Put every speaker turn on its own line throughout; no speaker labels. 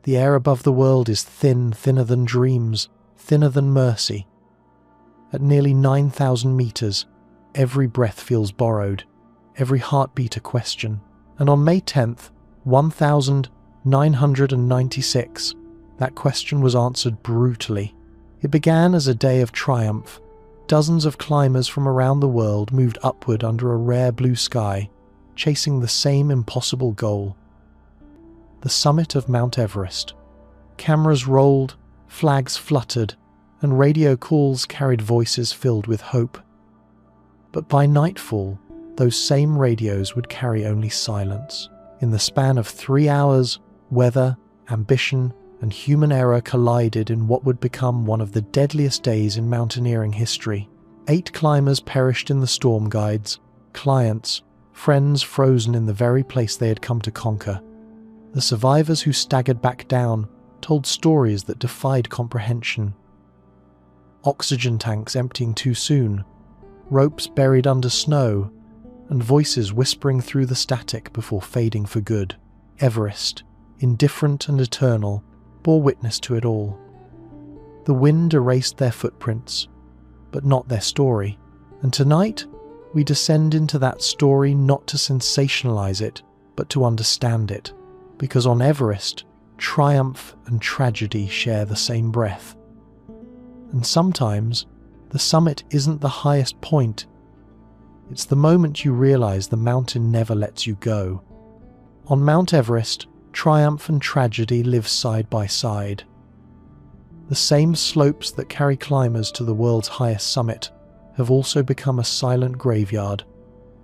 The air above the world is thin, thinner than dreams, thinner than mercy. At nearly 9,000 meters, every breath feels borrowed, every heartbeat a question. And on May 10th, 1996, that question was answered brutally. It began as a day of triumph. Dozens of climbers from around the world moved upward under a rare blue sky, chasing the same impossible goal. The summit of Mount Everest. Cameras rolled, flags fluttered, and radio calls carried voices filled with hope. But by nightfall, those same radios would carry only silence. In the span of 3 hours, weather, ambition, and human error collided in what would become one of the deadliest days in mountaineering history. 8 climbers perished in the storm guides, clients, friends frozen in the very place they had come to conquer. The survivors who staggered back down told stories that defied comprehension. Oxygen tanks emptying too soon, ropes buried under snow, and voices whispering through the static before fading for good. Everest, indifferent and eternal, bore witness to it all. The wind erased their footprints, but not their story. And tonight, we descend into that story not to sensationalize it, but to understand it. Because on Everest, triumph and tragedy share the same breath. And sometimes, the summit isn't the highest point. It's the moment you realize the mountain never lets you go. On Mount Everest, triumph and tragedy live side by side. The same slopes that carry climbers to the world's highest summit have also become a silent graveyard,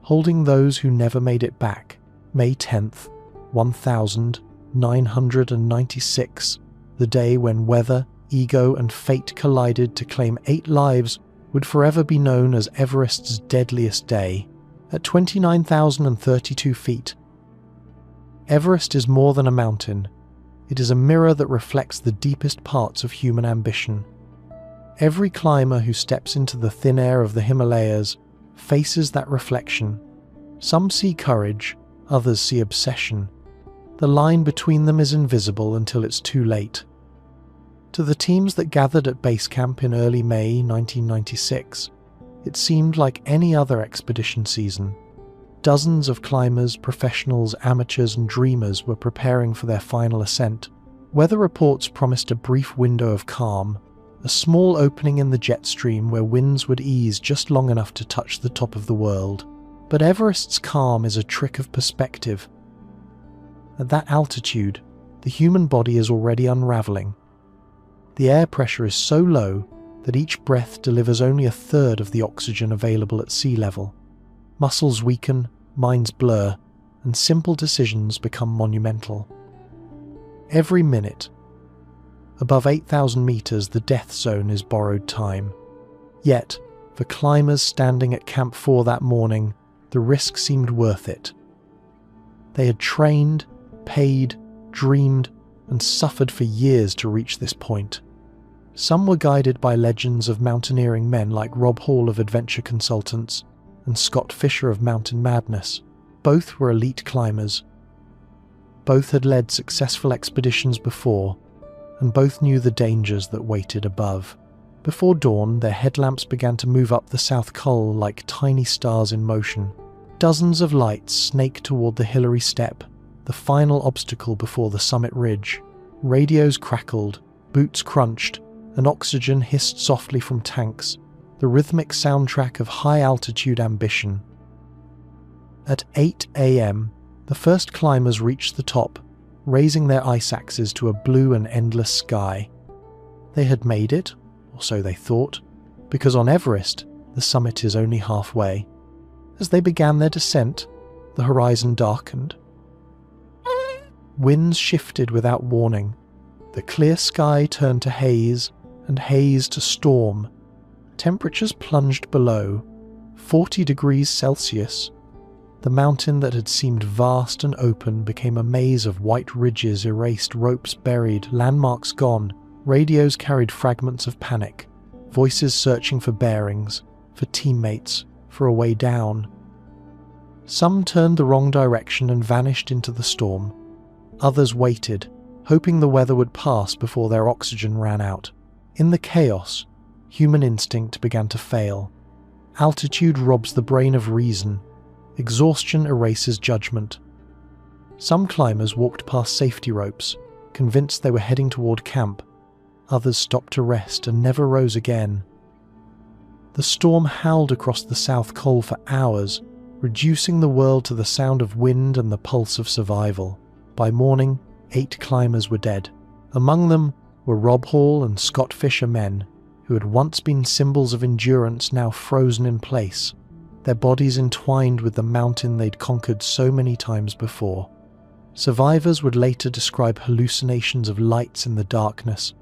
holding those who never made it back. May 10th, 1996, the day when weather, ego, and fate collided to claim 8 lives, would forever be known as Everest's deadliest day. At 29,032 feet, Everest is more than a mountain. It is a mirror that reflects the deepest parts of human ambition. Every climber who steps into the thin air of the Himalayas faces that reflection. Some see courage, others see obsession. The line between them is invisible until it's too late. To the teams that gathered at base camp in early May 1996, it seemed like any other expedition season. Dozens of climbers, professionals, amateurs, and dreamers were preparing for their final ascent. Weather reports promised a brief window of calm, a small opening in the jet stream where winds would ease just long enough to touch the top of the world. But Everest's calm is a trick of perspective. At that altitude, the human body is already unraveling. The air pressure is so low that each breath delivers only a third of the oxygen available at sea level. Muscles weaken, minds blur, and simple decisions become monumental. Every minute, above 8,000 meters, the death zone is borrowed time. Yet, for climbers standing at Camp 4 that morning, the risk seemed worth it. They had trained, paid, dreamed, and suffered for years to reach this point. Some were guided by legends of mountaineering men like Rob Hall of Adventure Consultants and Scott Fischer of Mountain Madness. Both were elite climbers. Both had led successful expeditions before, and both knew the dangers that waited above. Before dawn, their headlamps began to move up the South Col like tiny stars in motion. Dozens of lights snaked toward the Hillary Step, the final obstacle before the summit ridge. Radios crackled, boots crunched, and oxygen hissed softly from tanks, the rhythmic soundtrack of high-altitude ambition. At 8 a.m., the first climbers reached the top, raising their ice axes to a blue and endless sky. They had made it, or so they thought, because on Everest, the summit is only halfway. As they began their descent, the horizon darkened. Winds shifted without warning. The clear sky turned to haze, and haze to storm. Temperatures plunged below 40 degrees Celsius. The mountain that had seemed vast and open became a maze of white ridges, erased ropes buried, landmarks gone. Radios carried fragments of panic, voices searching for bearings, for teammates, for a way down. Some turned the wrong direction and vanished into the storm. Others waited, hoping the weather would pass before their oxygen ran out. In the chaos, human instinct began to fail. Altitude robs the brain of reason. Exhaustion erases judgment. Some climbers walked past safety ropes, convinced they were heading toward camp. Others stopped to rest and never rose again. The storm howled across the South Col for hours, reducing the world to the sound of wind and the pulse of survival. By morning, 8 climbers were dead. Among them were Rob Hall and Scott Fischer, men who had once been symbols of endurance, now frozen in place, their bodies entwined with the mountain they'd conquered so many times before. Survivors would later describe hallucinations of lights in the darkness,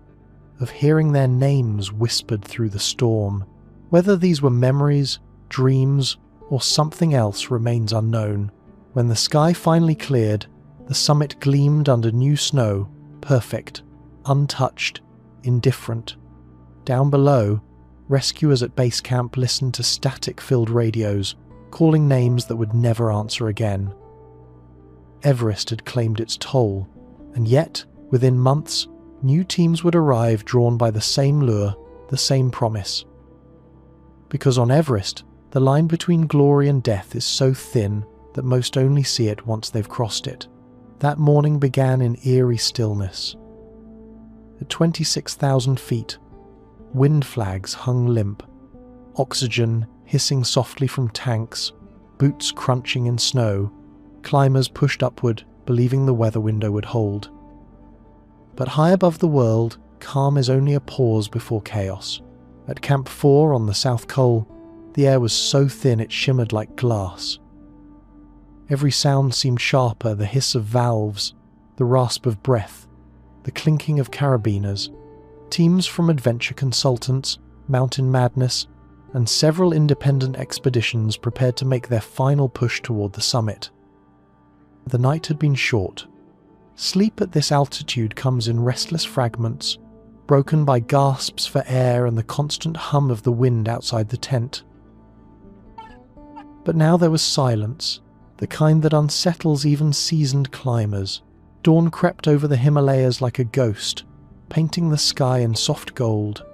of hearing their names whispered through the storm. Whether these were memories, dreams, or something else remains unknown. When the sky finally cleared, the summit gleamed under new snow, perfect, untouched, indifferent. Down below, rescuers at base camp listened to static-filled radios, calling names that would never answer again. Everest had claimed its toll, and yet, within months, new teams would arrive drawn by the same lure, the same promise. Because on Everest, the line between glory and death is so thin that most only see it once they've crossed it. That morning began in eerie stillness. At 26,000 feet, wind flags hung limp, oxygen hissing softly from tanks, boots crunching in snow. Climbers pushed upward, believing the weather window would hold. But high above the world, calm is only a pause before chaos. At Camp 4 on the South Col, the air was so thin it shimmered like glass. Every sound seemed sharper, the hiss of valves, the rasp of breath, the clinking of carabiners. Teams from adventure consultants, Mountain Madness, and several independent expeditions prepared to make their final push toward the summit. The night had been short. Sleep at this altitude comes in restless fragments, broken by gasps for air and the constant hum of the wind outside the tent. But now there was silence, the kind that unsettles even seasoned climbers. Dawn crept over the Himalayas like a ghost, painting the sky in soft gold.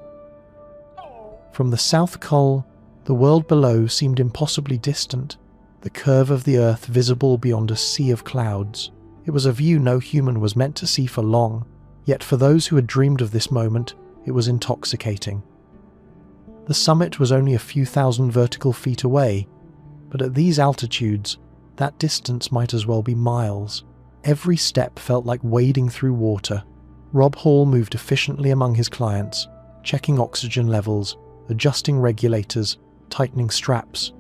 From the South Col, the world below seemed impossibly distant, the curve of the earth visible beyond a sea of clouds. It was a view no human was meant to see for long, yet for those who had dreamed of this moment, it was intoxicating. The summit was only a few thousand vertical feet away, but at these altitudes, that distance might as well be miles. Every step felt like wading through water. Rob Hall moved efficiently among his clients, checking oxygen levels, adjusting regulators, tightening straps.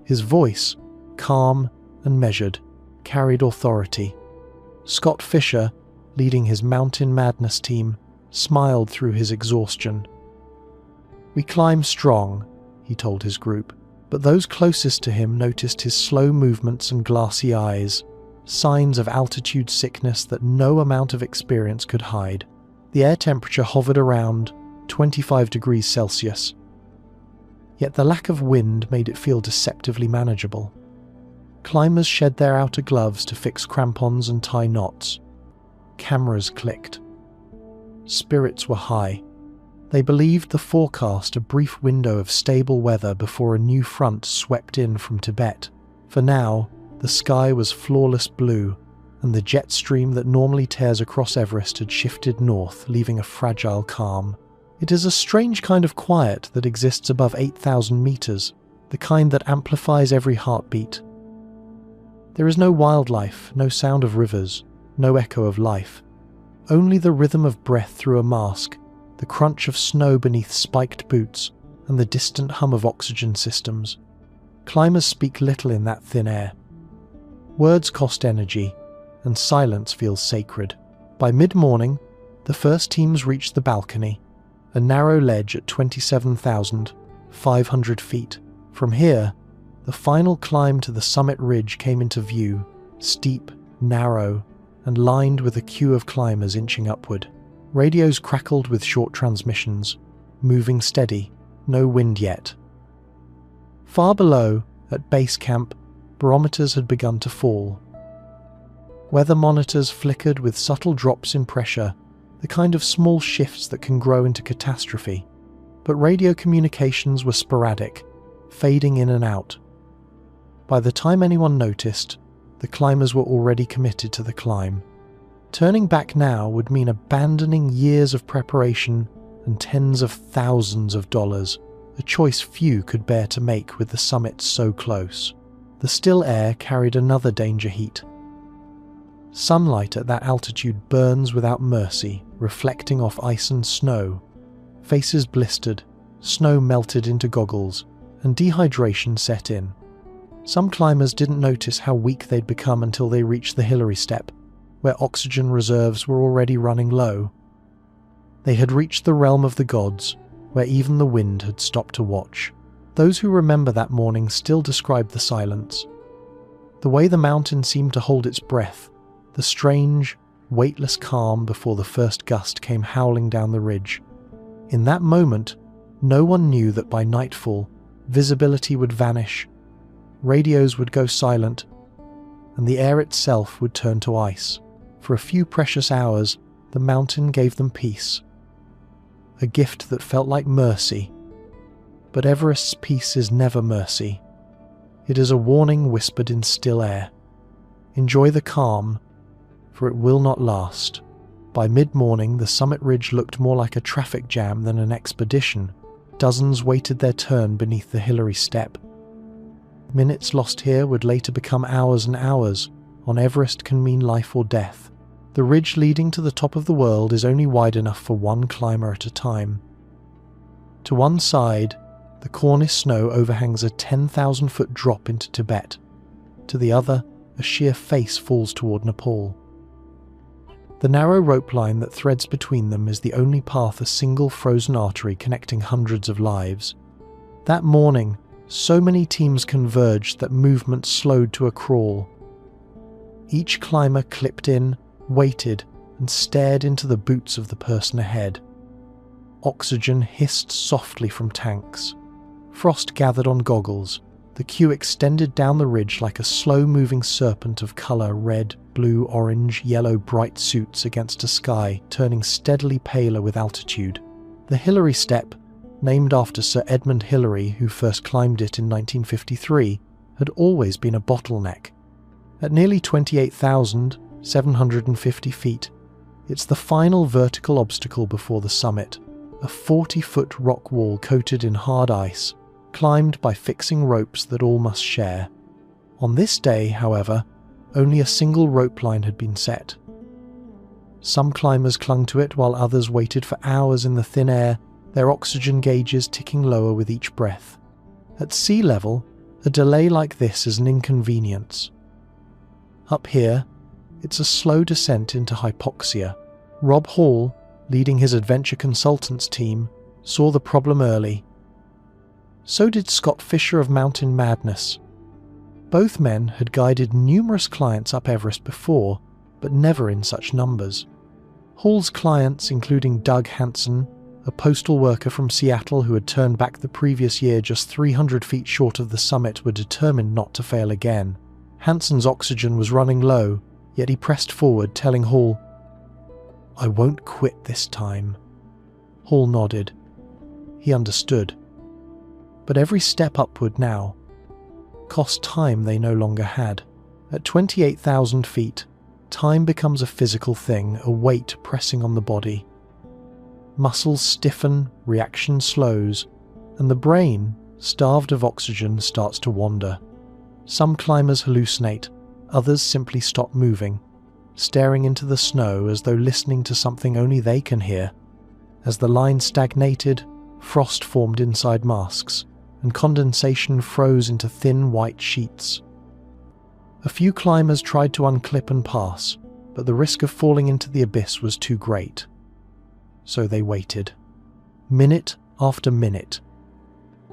His voice, calm and measured, carried authority. Scott Fischer, leading his Mountain Madness team, smiled through his exhaustion. "We climb strong," he told his group, but those closest to him noticed his slow movements and glassy eyes, signs of altitude sickness that no amount of experience could hide. The air temperature hovered around 25 degrees Celsius. Yet the lack of wind made it feel deceptively manageable. Climbers shed their outer gloves to fix crampons and tie knots. Cameras clicked. Spirits were high. They believed the forecast a brief window of stable weather before a new front swept in from Tibet. For now, the sky was flawless blue, and the jet stream that normally tears across Everest had shifted north, leaving a fragile calm. It is a strange kind of quiet that exists above 8,000 meters, the kind that amplifies every heartbeat. There is no wildlife, no sound of rivers, no echo of life. Only the rhythm of breath through a mask, the crunch of snow beneath spiked boots, and the distant hum of oxygen systems. Climbers speak little in that thin air. Words cost energy, and silence feels sacred. By mid-morning, the first teams reached the balcony, a narrow ledge at 27,500 feet. From here, the final climb to the summit ridge came into view, steep, narrow, and lined with a queue of climbers inching upward. Radios crackled with short transmissions, moving steady, no wind yet. Far below, at base camp, barometers had begun to fall. Weather monitors flickered with subtle drops in pressure, the kind of small shifts that can grow into catastrophe. But radio communications were sporadic, fading in and out. By the time anyone noticed, the climbers were already committed to the climb. Turning back now would mean abandoning years of preparation and tens of thousands of dollars, a choice few could bear to make with the summit so close. The still air carried another danger heat. Sunlight at that altitude burns without mercy, reflecting off ice and snow. Faces blistered, snow melted into goggles, and dehydration set in. Some climbers didn't notice how weak they'd become until they reached the Hillary Step, where oxygen reserves were already running low. They had reached the realm of the gods, where even the wind had stopped to watch. Those who remember that morning still describe the silence. The way the mountain seemed to hold its breath, the strange, weightless calm before the first gust came howling down the ridge. In that moment, no one knew that by nightfall, visibility would vanish, radios would go silent, and the air itself would turn to ice. For a few precious hours, the mountain gave them peace. A gift that felt like mercy. But Everest's peace is never mercy. It is a warning whispered in still air. Enjoy the calm, for it will not last. By mid-morning, the summit ridge looked more like a traffic jam than an expedition. Dozens waited their turn beneath the Hillary Step. Minutes lost here would later become hours and hours. On Everest can mean life or death. The ridge leading to the top of the world is only wide enough for one climber at a time. To one side, the Cornice snow overhangs a 10,000-foot drop into Tibet. To the other, a sheer face falls toward Nepal. The narrow rope line that threads between them is the only path a single frozen artery connecting hundreds of lives. That morning, so many teams converged that movement slowed to a crawl. Each climber clipped in, waited, and stared into the boots of the person ahead. Oxygen hissed softly from tanks. Frost gathered on goggles. The queue extended down the ridge like a slow-moving serpent of colour: red, blue, orange, yellow bright suits against a sky turning steadily paler with altitude. The Hillary Step, named after Sir Edmund Hillary, who first climbed it in 1953, had always been a bottleneck. At nearly 28,750 feet, it's the final vertical obstacle before the summit, a 40-foot rock wall coated in hard ice, climbed by fixing ropes that all must share. On this day, however, only a single rope line had been set. Some climbers clung to it while others waited for hours in the thin air, their oxygen gauges ticking lower with each breath. At sea level, a delay like this is an inconvenience. Up here, it's a slow descent into hypoxia. Rob Hall, leading his adventure consultants team, saw the problem early. So did Scott Fischer of Mountain Madness. Both men had guided numerous clients up Everest before, but never in such numbers. Hall's clients, including Doug Hansen, a postal worker from Seattle who had turned back the previous year just 300 feet short of the summit, were determined not to fail again. Hansen's oxygen was running low, yet he pressed forward, telling Hall, "I won't quit this time." Hall nodded. He understood. But every step upward now cost time they no longer had. At 28,000 feet, time becomes a physical thing, a weight pressing on the body. Muscles stiffen, reaction slows, and the brain, starved of oxygen, starts to wander. Some climbers hallucinate, others simply stop moving, staring into the snow as though listening to something only they can hear. As the line stagnated, frost formed inside masks, and condensation froze into thin white sheets. A few climbers tried to unclip and pass, but the risk of falling into the abyss was too great. So they waited. Minute after minute.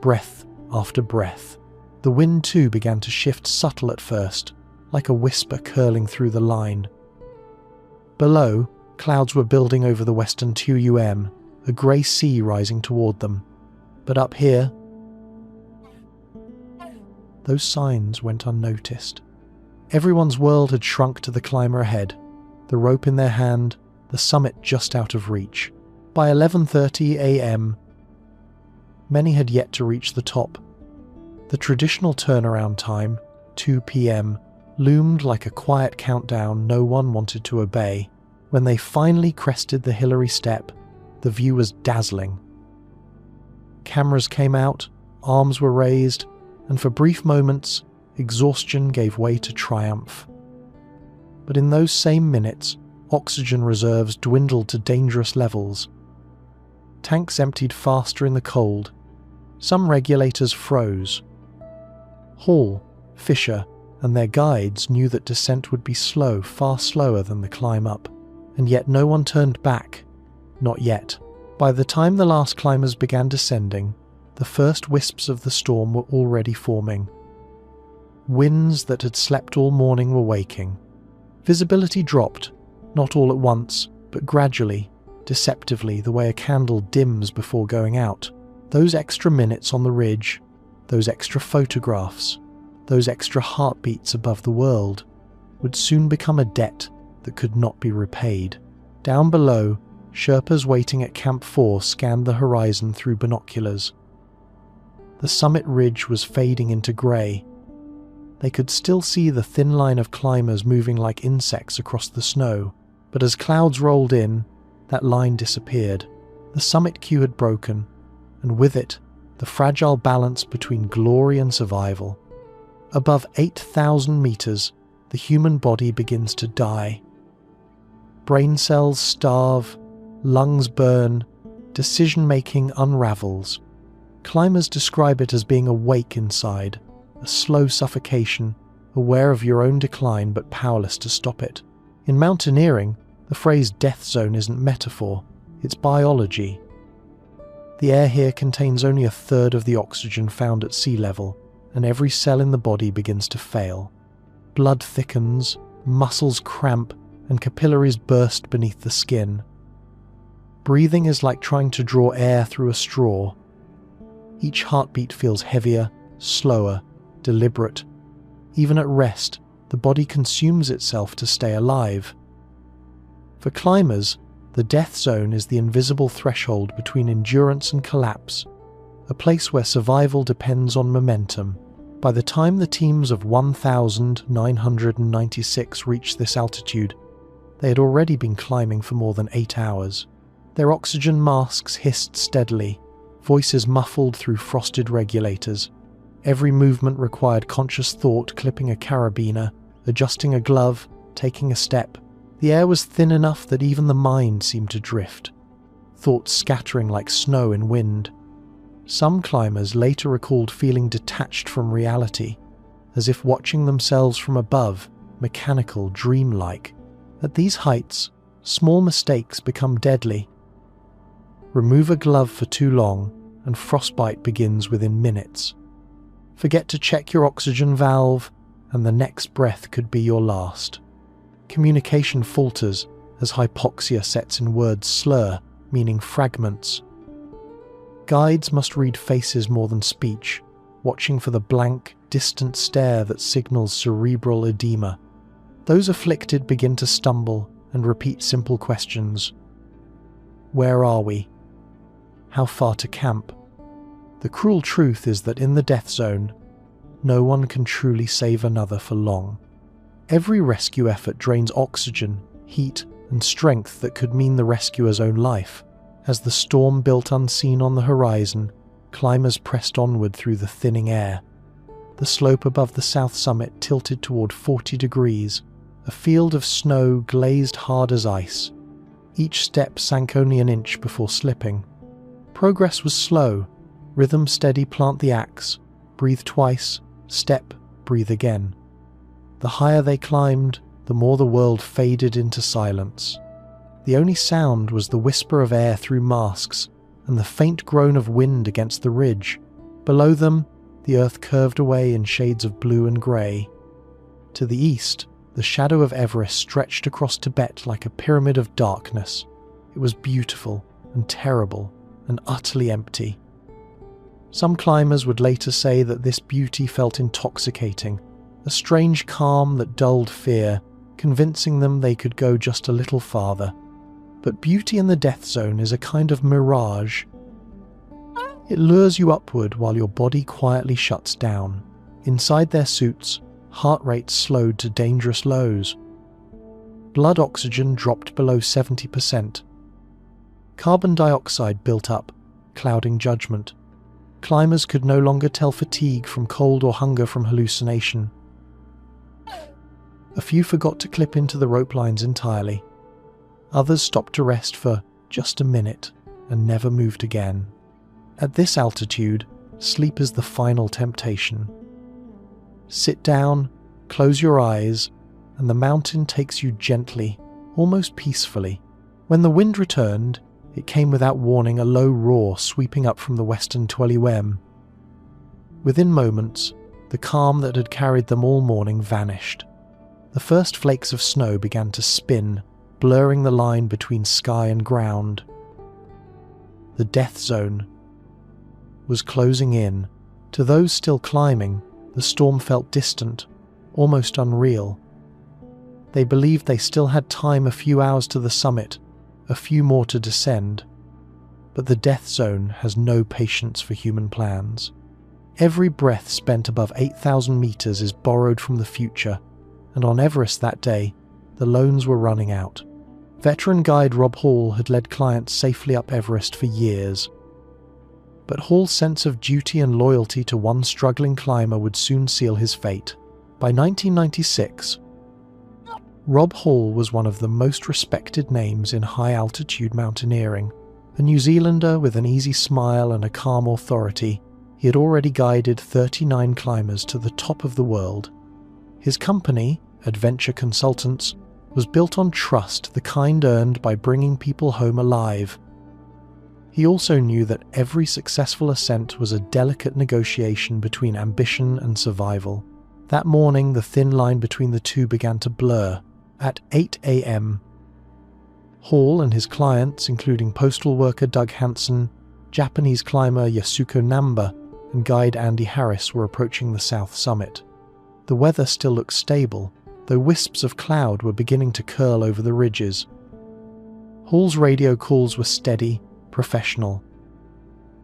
Breath after breath. The wind too began to shift, subtle at first, like a whisper curling through the line. Below, clouds were building over the western TUM, a grey sea rising toward them. But up here, those signs went unnoticed. Everyone's world had shrunk to the climber ahead, the rope in their hand, the summit just out of reach. By 11:30 a.m., many had yet to reach the top. The traditional turnaround time, 2 p.m., loomed like a quiet countdown no one wanted to obey. When they finally crested the Hillary step, the view was dazzling. Cameras came out, arms were raised, and for brief moments, exhaustion gave way to triumph. But in those same minutes, oxygen reserves dwindled to dangerous levels. Tanks emptied faster in the cold. Some regulators froze. Hall, Fischer, and their guides knew that descent would be slow, far slower than the climb up, and yet no one turned back. Not yet. By the time the last climbers began descending, the first wisps of the storm were already forming. Winds that had slept all morning were waking. Visibility dropped, not all at once, but gradually, deceptively, the way a candle dims before going out. Those extra minutes on the ridge, those extra photographs, those extra heartbeats above the world, would soon become a debt that could not be repaid. Down below, Sherpas waiting at Camp 4 scanned the horizon through binoculars. The summit ridge was fading into grey. They could still see the thin line of climbers moving like insects across the snow, but as clouds rolled in, that line disappeared. The summit queue had broken, and with it, the fragile balance between glory and survival. Above 8,000 meters, the human body begins to die. Brain cells starve, lungs burn, decision-making unravels. Climbers describe it as being awake inside, a slow suffocation, aware of your own decline but powerless to stop it. In mountaineering, the phrase death zone isn't metaphor, it's biology. The air here contains only a third of the oxygen found at sea level, and every cell in the body begins to fail. Blood thickens, muscles cramp, and capillaries burst beneath the skin. Breathing is like trying to draw air through a straw. Each heartbeat feels heavier, slower, deliberate. Even at rest, the body consumes itself to stay alive. For climbers, the death zone is the invisible threshold between endurance and collapse, a place where survival depends on momentum. By the time the teams of 1,996 reached this altitude, they had already been climbing for more than 8 hours. Their oxygen masks hissed steadily, voices muffled through frosted regulators. Every movement required conscious thought, clipping a carabiner, adjusting a glove, taking a step. The air was thin enough that even the mind seemed to drift, thoughts scattering like snow in wind. Some climbers later recalled feeling detached from reality, as if watching themselves from above, mechanical, dreamlike. At these heights, small mistakes become deadly. Remove a glove for too long, and frostbite begins within minutes. Forget to check your oxygen valve, and the next breath could be your last. Communication falters as hypoxia sets in words slur, meaning fragments. Guides must read faces more than speech, watching for the blank, distant stare that signals cerebral edema. Those afflicted begin to stumble and repeat simple questions. Where are we? How far to camp? The cruel truth is that in the death zone, no one can truly save another for long. Every rescue effort drains oxygen, heat, and strength that could mean the rescuer's own life. As the storm built unseen on the horizon, climbers pressed onward through the thinning air. The slope above the south summit tilted toward 40 degrees, a field of snow glazed hard as ice. Each step sank only an inch before slipping. Progress was slow. Rhythm steady, plant the axe, breathe twice, step, breathe again. The higher they climbed, the more the world faded into silence. The only sound was the whisper of air through masks and the faint groan of wind against the ridge. Below them, the earth curved away in shades of blue and grey. To the east, the shadow of Everest stretched across Tibet like a pyramid of darkness. It was beautiful and terrible and utterly empty. Some climbers would later say that this beauty felt intoxicating, a strange calm that dulled fear, convincing them they could go just a little farther. But beauty in the death zone is a kind of mirage. It lures you upward while your body quietly shuts down. Inside their suits, heart rates slowed to dangerous lows. Blood oxygen dropped below 70%. Carbon dioxide built up, clouding judgment. Climbers could no longer tell fatigue from cold or hunger from hallucination. A few forgot to clip into the rope lines entirely. Others stopped to rest for just a minute and never moved again. At this altitude, sleep is the final temptation. Sit down, close your eyes, and the mountain takes you gently, almost peacefully. When the wind returned, it came without warning, a low roar sweeping up from the western Twelliwem. Within moments, the calm that had carried them all morning vanished. The first flakes of snow began to spin, blurring the line between sky and ground. The death zone was closing in. To those still climbing, the storm felt distant, almost unreal. They believed they still had time, a few hours to the summit, a few more to descend. But the death zone has no patience for human plans. Every breath spent above 8,000 meters is borrowed from the future, and on Everest that day, the loans were running out. Veteran guide Rob Hall had led clients safely up Everest for years. But Hall's sense of duty and loyalty to one struggling climber would soon seal his fate. By 1996, Rob Hall was one of the most respected names in high-altitude mountaineering. A New Zealander with an easy smile and a calm authority, he had already guided 39 climbers to the top of the world. His company, Adventure Consultants, was built on trust, the kind earned by bringing people home alive. He also knew that every successful ascent was a delicate negotiation between ambition and survival. That morning, the thin line between the two began to blur. At 8 a.m., Hall and his clients, including postal worker Doug Hansen, Japanese climber Yasuko Namba, and guide Andy Harris, were approaching the south summit. The weather still looked stable, though wisps of cloud were beginning to curl over the ridges. Hall's radio calls were steady, professional.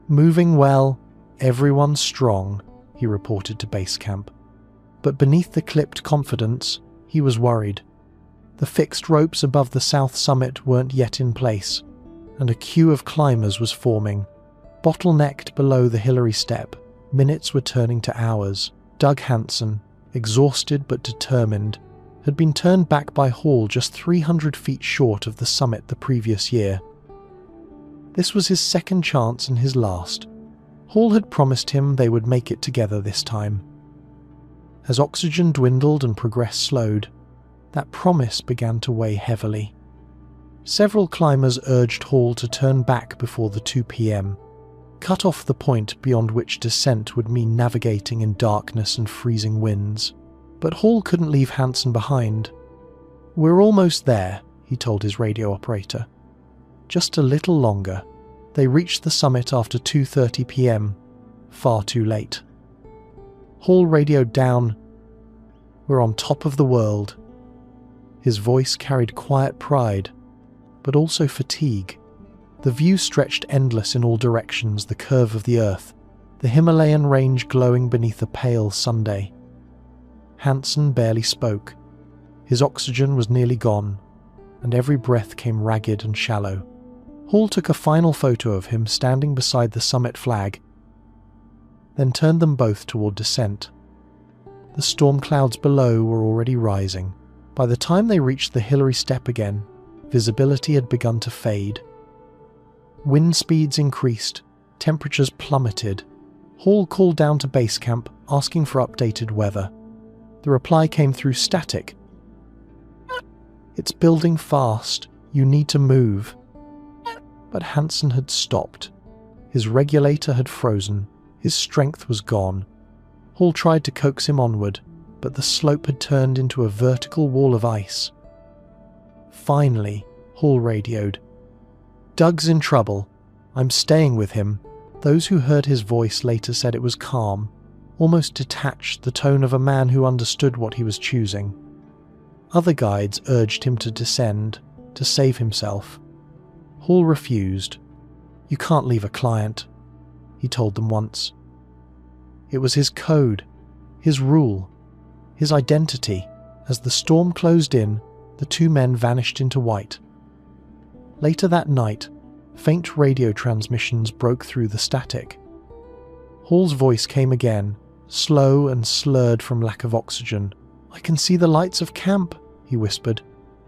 "Moving well, everyone's strong," he reported to base camp. But beneath the clipped confidence, he was worried. The fixed ropes above the south summit weren't yet in place, and a queue of climbers was forming. Bottlenecked below the Hillary Step, minutes were turning to hours. Doug Hansen, exhausted but determined, had been turned back by Hall just 300 feet short of the summit the previous year. This was his second chance and his last. Hall had promised him they would make it together this time. As oxygen dwindled and progress slowed, that promise began to weigh heavily. Several climbers urged Hall to turn back before the 2 p.m., cut off the point beyond which descent would mean navigating in darkness and freezing winds. But Hall couldn't leave Hansen behind. "We're almost there," he told his radio operator. Just a little longer. They reached the summit after 2:30 p.m., far too late. Hall radioed down, "We're on top of the world." His voice carried quiet pride, but also fatigue. The view stretched endless in all directions, the curve of the earth, the Himalayan range glowing beneath a pale Sunday. Hansen barely spoke. His oxygen was nearly gone, and every breath came ragged and shallow. Hall took a final photo of him standing beside the summit flag, then turned them both toward descent. The storm clouds below were already rising. By the time they reached the Hillary Step again, visibility had begun to fade. Wind speeds increased, temperatures plummeted. Hall called down to base camp, asking for updated weather. The reply came through static. "It's building fast. You need to move." But Hansen had stopped. His regulator had frozen. His strength was gone. Hall tried to coax him onward, but the slope had turned into a vertical wall of ice. Finally, Hall radioed, "Doug's in trouble. I'm staying with him." Those who heard his voice later said it was calm, almost detached, the tone of a man who understood what he was choosing. Other guides urged him to descend, to save himself. Hall refused. "You can't leave a client," he told them once. It was his code, his rule, his identity. As the storm closed in, the two men vanished into white. Later that night, faint radio transmissions broke through the static. Hall's voice came again, slow and slurred from lack of oxygen. "I can see the lights of camp," he whispered,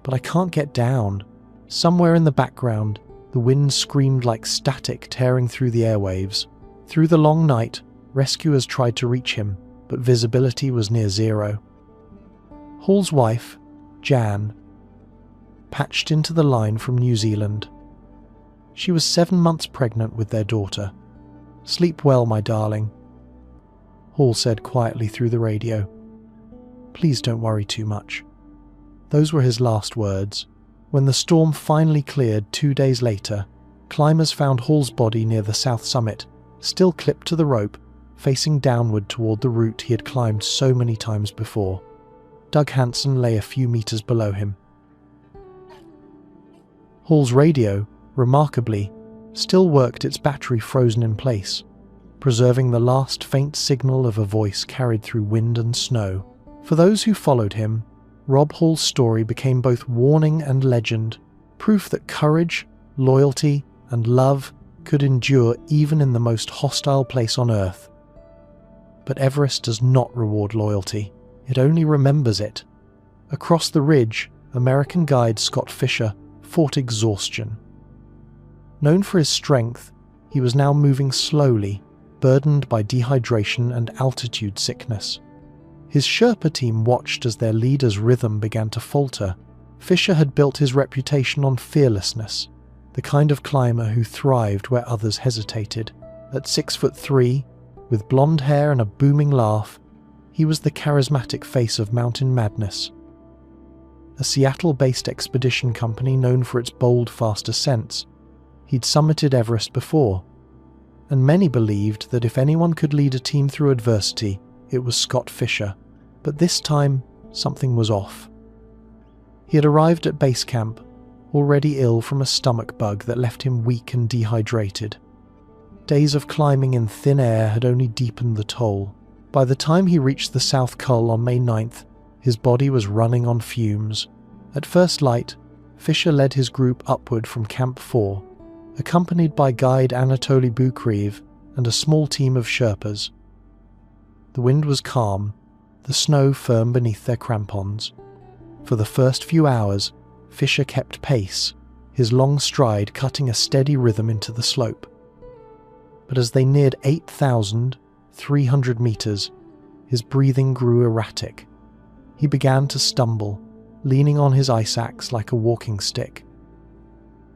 "but I can't get down." Somewhere in the background, the wind screamed like static tearing through the airwaves. Through the long night, rescuers tried to reach him, but visibility was near zero. Hall's wife, Jan, patched into the line from New Zealand. She was 7 months pregnant with their daughter. "Sleep well, my darling," Hall said quietly through the radio. "Please don't worry too much." Those were his last words. When the storm finally cleared 2 days later, climbers found Hall's body near the south summit, still clipped to the rope, facing downward toward the route he had climbed so many times before. Doug Hansen lay a few meters below him. Hall's radio, remarkably, still worked, its battery frozen in place, preserving the last faint signal of a voice carried through wind and snow. For those who followed him, Rob Hall's story became both warning and legend, proof that courage, loyalty, and love could endure even in the most hostile place on Earth. But Everest does not reward loyalty, it only remembers it. Across the ridge, American guide Scott Fischer fought exhaustion. Known for his strength, he was now moving slowly, burdened by dehydration and altitude sickness. His Sherpa team watched as their leader's rhythm began to falter. Fischer had built his reputation on fearlessness, the kind of climber who thrived where others hesitated. At 6'3", with blonde hair and a booming laugh, he was the charismatic face of mountain madness. A Seattle-based expedition company known for its bold, fast ascents, he'd summited Everest before, and many believed that if anyone could lead a team through adversity, it was Scott Fischer. But this time, something was off. He had arrived at base camp, already ill from a stomach bug that left him weak and dehydrated. Days of climbing in thin air had only deepened the toll. By the time he reached the South Col on May 9th, his body was running on fumes. At first light, Fischer led his group upward from Camp 4, accompanied by guide Anatoli Boukreev and a small team of Sherpas. The wind was calm, the snow firm beneath their crampons. For the first few hours, Fischer kept pace, his long stride cutting a steady rhythm into the slope. But as they neared 8,300 meters, his breathing grew erratic. He began to stumble, leaning on his ice axe like a walking stick.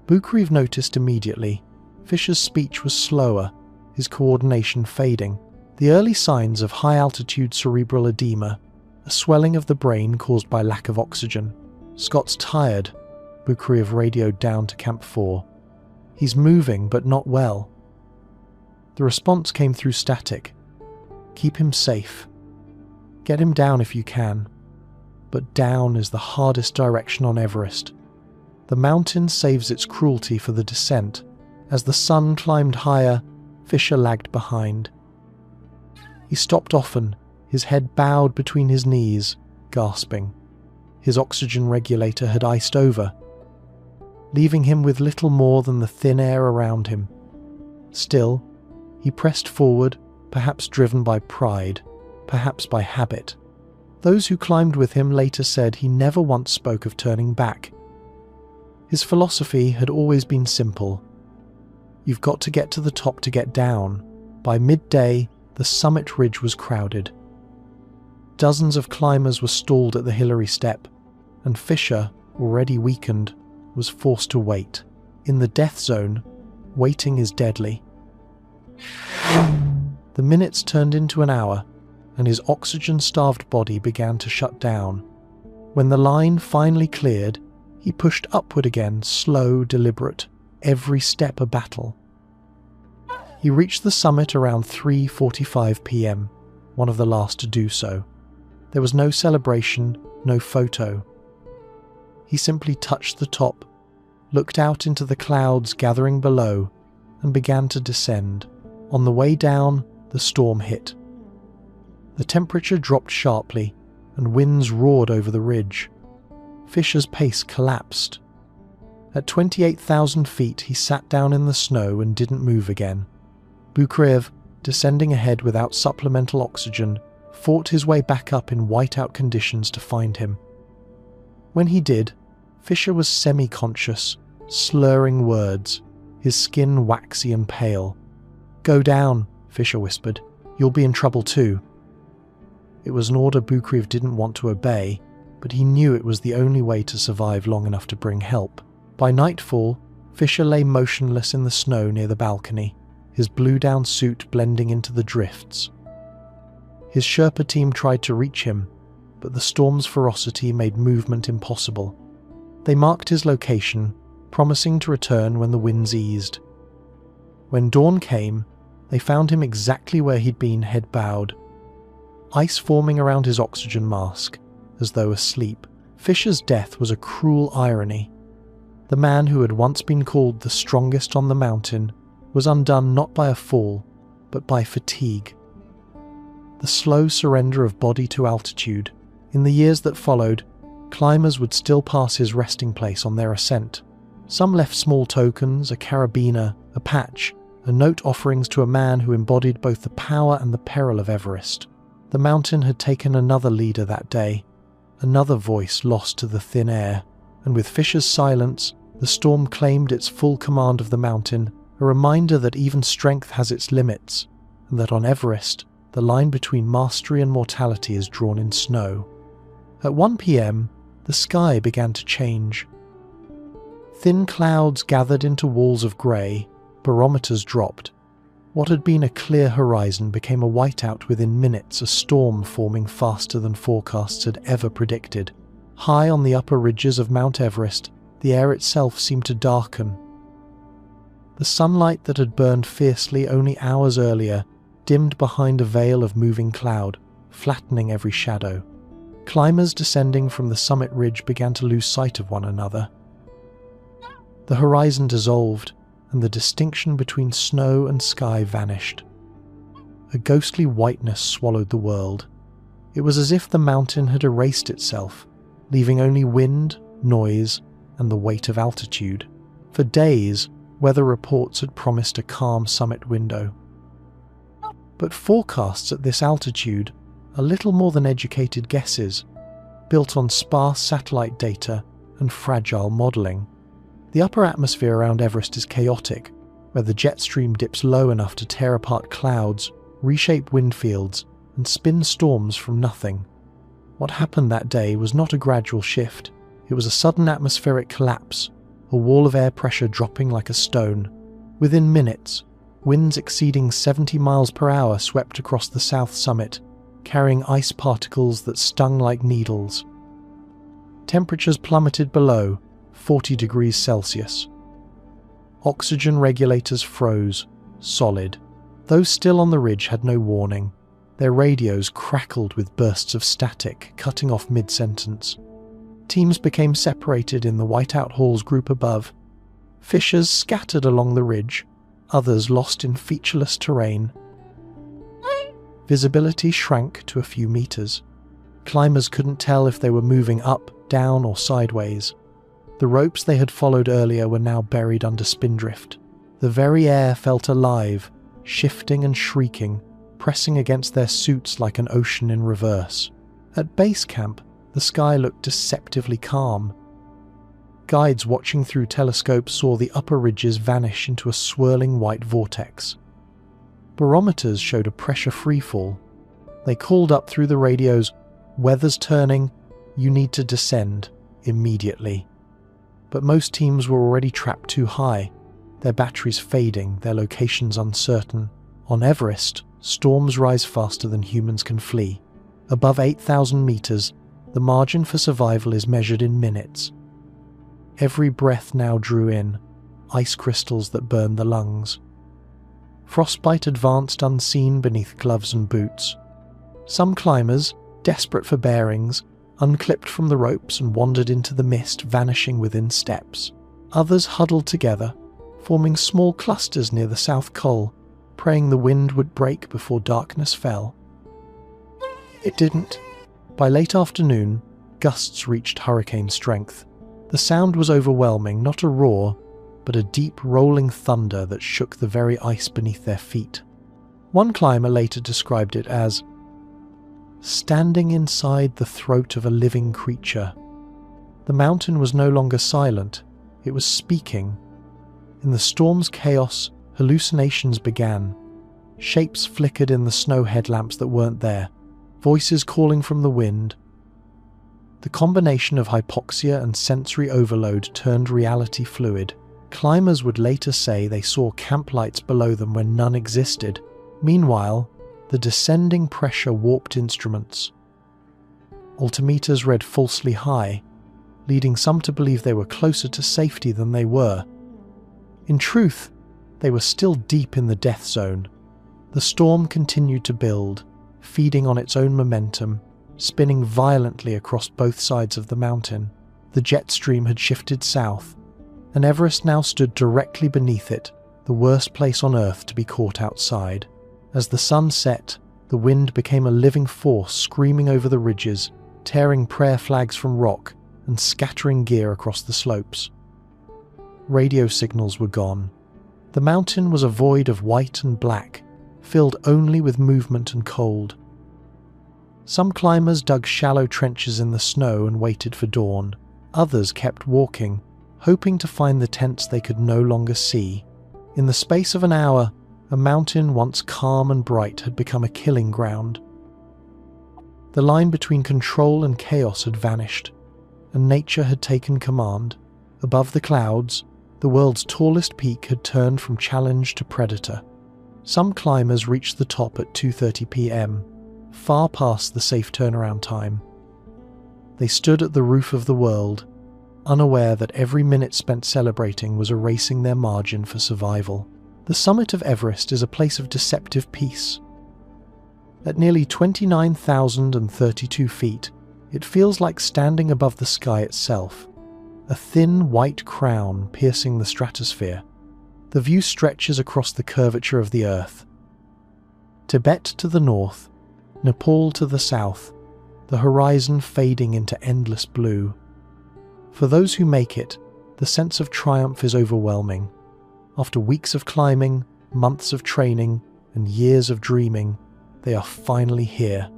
Boukreev noticed immediately. Fischer's speech was slower, his coordination fading. The early signs of high-altitude cerebral edema, a swelling of the brain caused by lack of oxygen. "Scott's tired," Boukreev radioed down to Camp 4. "He's moving, but not well." The response came through static. "Keep him safe. Get him down if you can. But down is the hardest direction on Everest. The mountain saves its cruelty for the descent." As the sun climbed higher, Fischer lagged behind. He stopped often, his head bowed between his knees, gasping. His oxygen regulator had iced over, leaving him with little more than the thin air around him. Still, he pressed forward, perhaps driven by pride, perhaps by habit. Those who climbed with him later said he never once spoke of turning back. His philosophy had always been simple. You've got to get to the top to get down. By midday, the summit ridge was crowded. Dozens of climbers were stalled at the Hillary Step, and Fischer, already weakened, was forced to wait. In the death zone, waiting is deadly. The minutes turned into an hour, and his oxygen-starved body began to shut down. When the line finally cleared, he pushed upward again, slow, deliberate, every step a battle. He reached the summit around 3:45 p.m. one of the last to do so. There was no celebration, no photo. He simply touched the top, looked out into the clouds gathering below, and began to descend. On the way down, the storm hit. The temperature dropped sharply, and winds roared over the ridge. Fischer's pace collapsed. At 28,000 feet, he sat down in the snow and didn't move again. Boukreev, descending ahead without supplemental oxygen, fought his way back up in whiteout conditions to find him. When he did, Fischer was semi-conscious, slurring words, his skin waxy and pale. "Go down," Fischer whispered. "You'll be in trouble too." It was an order Boukreev didn't want to obey, but he knew it was the only way to survive long enough to bring help. By nightfall, Fischer lay motionless in the snow near the balcony, his blue-down suit blending into the drifts. His Sherpa team tried to reach him, but the storm's ferocity made movement impossible. They marked his location, promising to return when the winds eased. When dawn came, they found him exactly where he'd been, head bowed. Ice forming around his oxygen mask, as though asleep. Fischer's death was a cruel irony. The man who had once been called the strongest on the mountain was undone not by a fall, but by fatigue. The slow surrender of body to altitude. In the years that followed, climbers would still pass his resting place on their ascent. Some left small tokens, a carabiner, a patch, a note offerings to a man who embodied both the power and the peril of Everest. The mountain had taken another leader that day, another voice lost to the thin air, and with Fischer's silence, the storm claimed its full command of the mountain, a reminder that even strength has its limits, and that on Everest, the line between mastery and mortality is drawn in snow. At 1 p.m, the sky began to change. Thin clouds gathered into walls of grey, barometers dropped. What had been a clear horizon became a whiteout within minutes, a storm forming faster than forecasts had ever predicted. High on the upper ridges of Mount Everest, the air itself seemed to darken. The sunlight that had burned fiercely only hours earlier dimmed behind a veil of moving cloud, flattening every shadow. Climbers descending from the summit ridge began to lose sight of one another. The horizon dissolved, and the distinction between snow and sky vanished. A ghostly whiteness swallowed the world. It was as if the mountain had erased itself, leaving only wind, noise, and the weight of altitude. For days, weather reports had promised a calm summit window. But forecasts at this altitude are little more than educated guesses, built on sparse satellite data and fragile modelling. The upper atmosphere around Everest is chaotic, where the jet stream dips low enough to tear apart clouds, reshape wind fields, and spin storms from nothing. What happened that day was not a gradual shift. It was a sudden atmospheric collapse, a wall of air pressure dropping like a stone. Within minutes, winds exceeding 70 miles per hour swept across the south summit, carrying ice particles that stung like needles. Temperatures plummeted below 40 degrees Celsius. Oxygen regulators froze, solid. Those still on the ridge had no warning. Their radios crackled with bursts of static, cutting off mid-sentence. Teams became separated in the whiteout halls group above. Fishers scattered along the ridge, others lost in featureless terrain. Visibility shrank to a few meters. Climbers couldn't tell if they were moving up, down, or sideways. The ropes they had followed earlier were now buried under spindrift. The very air felt alive, shifting and shrieking, pressing against their suits like an ocean in reverse. At base camp, the sky looked deceptively calm. Guides watching through telescopes saw the upper ridges vanish into a swirling white vortex. Barometers showed a pressure freefall. They called up through the radios, "Weather's turning, you need to descend immediately." But most teams were already trapped too high, their batteries fading, their locations uncertain. On Everest, storms rise faster than humans can flee. Above 8,000 meters, the margin for survival is measured in minutes. Every breath now drew in, ice crystals that burned the lungs. Frostbite advanced unseen beneath gloves and boots. Some climbers, desperate for bearings, unclipped from the ropes and wandered into the mist, vanishing within steps. Others huddled together, forming small clusters near the South Col, praying the wind would break before darkness fell. It didn't. By late afternoon, gusts reached hurricane strength. The sound was overwhelming, not a roar, but a deep rolling thunder that shook the very ice beneath their feet. One climber later described it as standing inside the throat of a living creature. The mountain was no longer silent, it was speaking. In the storm's chaos, hallucinations began. Shapes flickered in the snow headlamps that weren't there, voices calling from the wind. The combination of hypoxia and sensory overload turned reality fluid. Climbers would later say they saw camp lights below them when none existed. Meanwhile, the descending pressure warped instruments. Altimeters read falsely high, leading some to believe they were closer to safety than they were. In truth, they were still deep in the death zone. The storm continued to build, feeding on its own momentum, spinning violently across both sides of the mountain. The jet stream had shifted south, and Everest now stood directly beneath it, the worst place on Earth to be caught outside. As the sun set, the wind became a living force, screaming over the ridges, tearing prayer flags from rock and scattering gear across the slopes. Radio signals were gone. The mountain was a void of white and black, filled only with movement and cold. Some climbers dug shallow trenches in the snow and waited for dawn. Others kept walking, hoping to find the tents they could no longer see. In the space of an hour, a mountain once calm and bright had become a killing ground. The line between control and chaos had vanished, and nature had taken command. Above the clouds, the world's tallest peak had turned from challenge to predator. Some climbers reached the top at 2:30 p.m., far past the safe turnaround time. They stood at the roof of the world, unaware that every minute spent celebrating was erasing their margin for survival. The summit of Everest is a place of deceptive peace. At nearly 29,032 feet, it feels like standing above the sky itself, a thin white crown piercing the stratosphere. The view stretches across the curvature of the Earth. Tibet to the north, Nepal to the south, the horizon fading into endless blue. For those who make it, the sense of triumph is overwhelming. After weeks of climbing, months of training, and years of dreaming, they are finally here.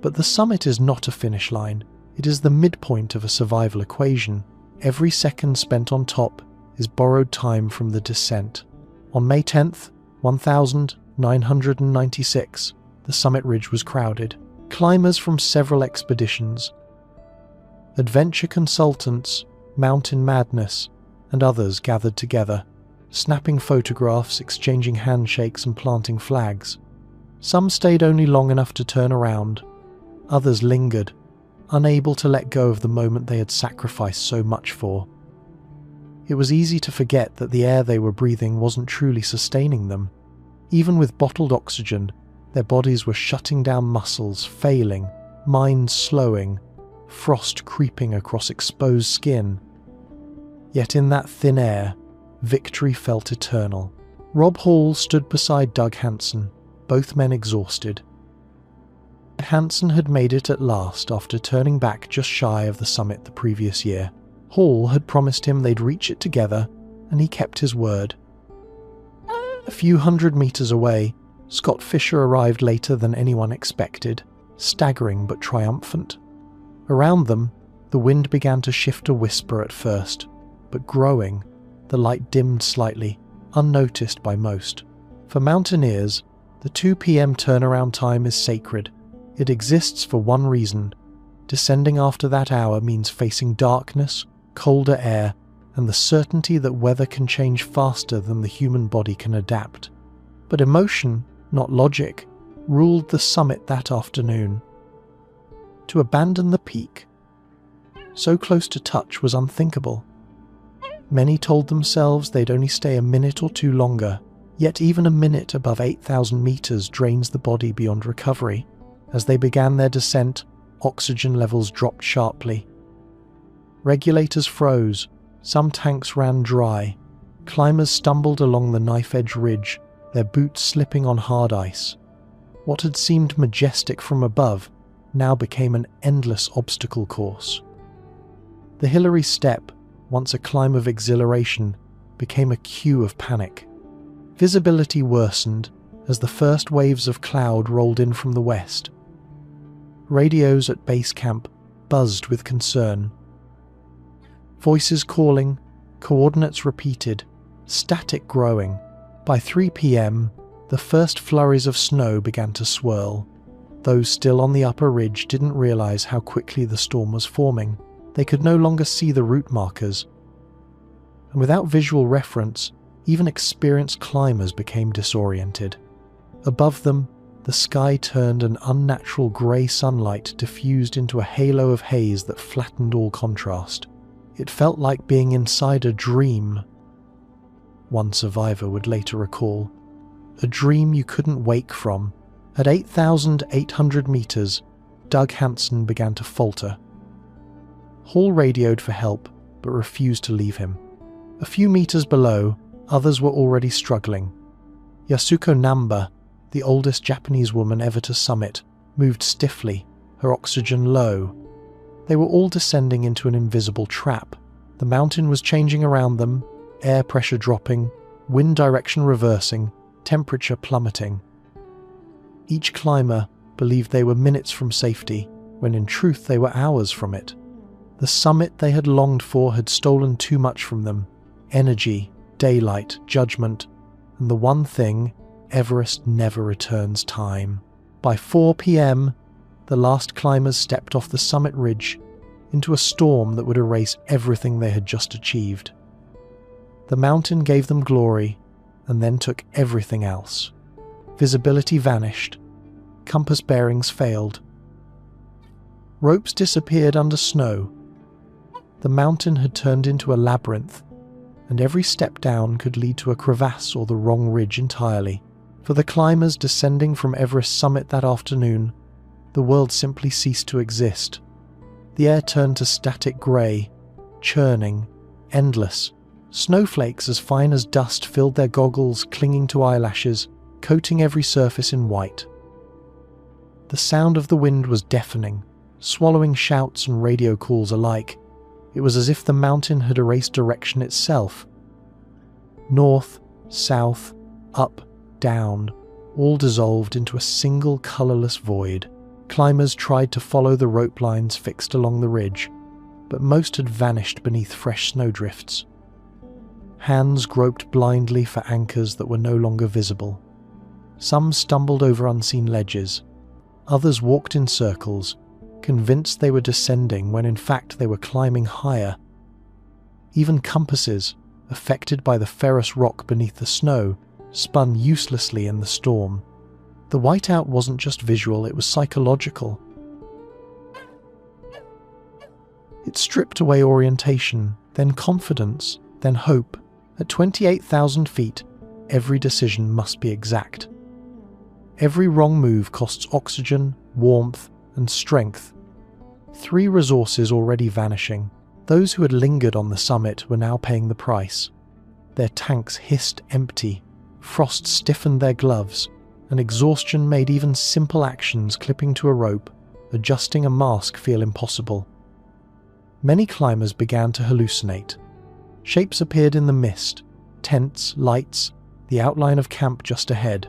But the summit is not a finish line. It is the midpoint of a survival equation. Every second spent on top is borrowed time from the descent. On May 10th, 1996, the summit ridge was crowded. Climbers from several expeditions, adventure consultants, Mountain Madness, and others gathered together, snapping photographs, exchanging handshakes and planting flags. Some stayed only long enough to turn around. Others lingered, unable to let go of the moment they had sacrificed so much for. It was easy to forget that the air they were breathing wasn't truly sustaining them. Even with bottled oxygen, their bodies were shutting down, muscles failing, minds slowing, frost creeping across exposed skin. Yet in that thin air, victory felt eternal. Rob Hall stood beside Doug Hansen, both men exhausted. Hansen had made it at last after turning back just shy of the summit the previous year. Hall had promised him they'd reach it together, and he kept his word. A few hundred meters away, Scott Fischer arrived later than anyone expected, staggering but triumphant. Around them, the wind began to shift, a whisper at first, but growing, the light dimmed slightly, unnoticed by most. For mountaineers, the 2 p.m. turnaround time is sacred. It exists for one reason. Descending after that hour means facing darkness, colder air, and the certainty that weather can change faster than the human body can adapt. But emotion, not logic, ruled the summit that afternoon. To abandon the peak, so close to touch, was unthinkable. Many told themselves they'd only stay a minute or two longer, yet even a minute above 8,000 meters drains the body beyond recovery. As they began their descent, oxygen levels dropped sharply. Regulators froze, some tanks ran dry. Climbers stumbled along the knife-edge ridge, their boots slipping on hard ice. What had seemed majestic from above now became an endless obstacle course. The Hillary Step, once a climb of exhilaration, became a queue of panic. Visibility worsened as the first waves of cloud rolled in from the west. Radios at base camp buzzed with concern. Voices calling, coordinates repeated, static growing. By 3 p.m., the first flurries of snow began to swirl. Those still on the upper ridge didn't realize how quickly the storm was forming. They could no longer see the route markers. And without visual reference, even experienced climbers became disoriented. Above them, the sky turned an unnatural grey sunlight diffused into a halo of haze that flattened all contrast. It felt like being inside a dream. One survivor would later recall. A dream you couldn't wake from. At 8,800 meters, Doug Hansen began to falter. Hall radioed for help, but refused to leave him. A few meters below, others were already struggling. Yasuko Namba, the oldest Japanese woman ever to summit, moved stiffly, her oxygen low. They were all descending into an invisible trap. The mountain was changing around them, air pressure dropping, wind direction reversing, temperature plummeting. Each climber believed they were minutes from safety, when in truth they were hours from it. The summit they had longed for had stolen too much from them: energy, daylight, judgment, and the one thing, Everest never returns time. By 4 p.m., the last climbers stepped off the summit ridge into a storm that would erase everything they had just achieved. The mountain gave them glory, and then took everything else. Visibility vanished. Compass bearings failed. Ropes disappeared under snow. The mountain had turned into a labyrinth, and every step down could lead to a crevasse or the wrong ridge entirely. For the climbers descending from Everest summit that afternoon, the world simply ceased to exist. The air turned to static grey, churning, endless. Snowflakes as fine as dust filled their goggles, clinging to eyelashes, coating every surface in white. The sound of the wind was deafening, swallowing shouts and radio calls alike. It was as if the mountain had erased direction itself. North, south, up, down, all dissolved into a single colourless void. Climbers tried to follow the rope lines fixed along the ridge, but most had vanished beneath fresh snowdrifts. Hands groped blindly for anchors that were no longer visible. Some stumbled over unseen ledges. Others walked in circles, convinced they were descending when in fact they were climbing higher. Even compasses, affected by the ferrous rock beneath the snow, spun uselessly in the storm. The whiteout wasn't just visual, it was psychological. It stripped away orientation, then confidence, then hope. At 28,000 feet, every decision must be exact. Every wrong move costs oxygen, warmth, and strength. 3 resources already vanishing. Those who had lingered on the summit were now paying the price. Their tanks hissed empty, frost stiffened their gloves, and exhaustion made even simple actions, clipping to a rope, adjusting a mask, feel impossible. Many climbers began to hallucinate. Shapes appeared in the mist, tents, lights, the outline of camp just ahead.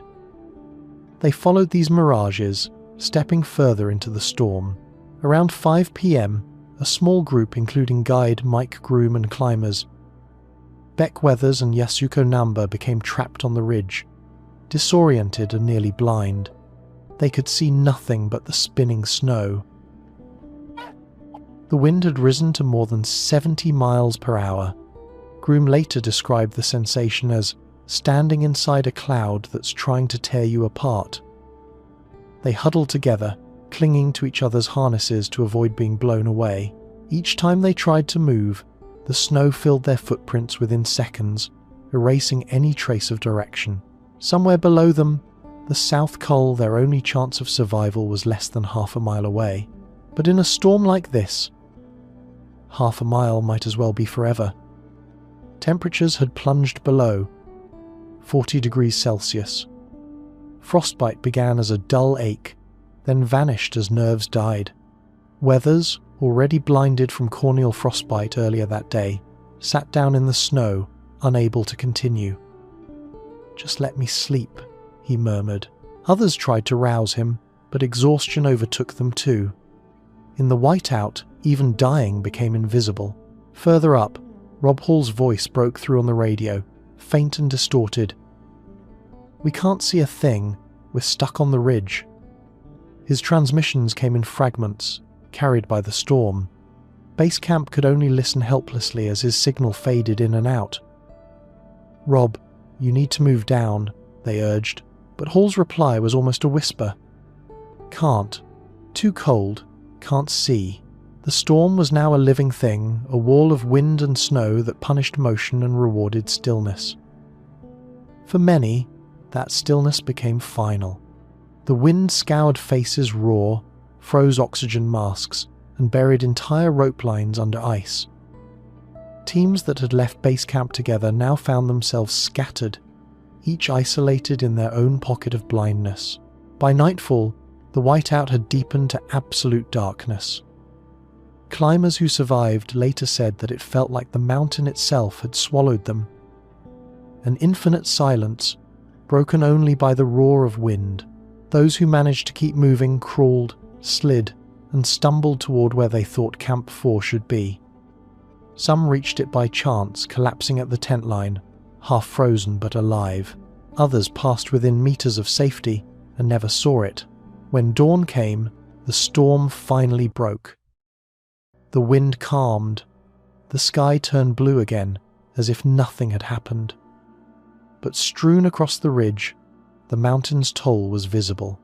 They followed these mirages, stepping further into the storm. Around 5 p.m., a small group including guide Mike Groom and climbers, Beck Weathers and Yasuko Namba, became trapped on the ridge, disoriented and nearly blind. They could see nothing but the spinning snow. The wind had risen to more than 70 miles per hour. Groom later described the sensation as standing inside a cloud that's trying to tear you apart. They huddled together, clinging to each other's harnesses to avoid being blown away. Each time they tried to move, the snow filled their footprints within seconds, erasing any trace of direction. Somewhere below them, The South Col, their only chance of survival, was less than half a mile away. But in a storm like this, half a mile might as well be forever. Temperatures had plunged below 40 degrees Celsius. Frostbite began as a dull ache, then vanished as nerves died. Weathers, already blinded from corneal frostbite earlier that day, sat down in the snow, unable to continue. "Just let me sleep," he murmured. Others tried to rouse him, but exhaustion overtook them too. In the whiteout, even dying became invisible. Further up, Rob Hall's voice broke through on the radio, faint and distorted. "We can't see a thing. We're stuck on the ridge." His transmissions came in fragments, carried by the storm. Base camp could only listen helplessly as his signal faded in and out. "Rob, you need to move down," they urged, but Hall's reply was almost a whisper. "Can't. Too cold. Can't see." The storm was now a living thing, a wall of wind and snow that punished motion and rewarded stillness. For many, that stillness became final. The wind scoured faces raw, froze oxygen masks, and buried entire rope lines under ice. Teams that had left base camp together now found themselves scattered, each isolated in their own pocket of blindness. By nightfall, the whiteout had deepened to absolute darkness. Climbers who survived later said that it felt like the mountain itself had swallowed them. An infinite silence, broken only by the roar of wind. Those who managed to keep moving crawled, slid, and stumbled toward where they thought Camp 4 should be. Some reached it by chance, collapsing at the tent line, half frozen but alive. Others passed within meters of safety and never saw it. When dawn came, the storm finally broke. The wind calmed. The sky turned blue again, as if nothing had happened. But strewn across the ridge, the mountain's toll was visible.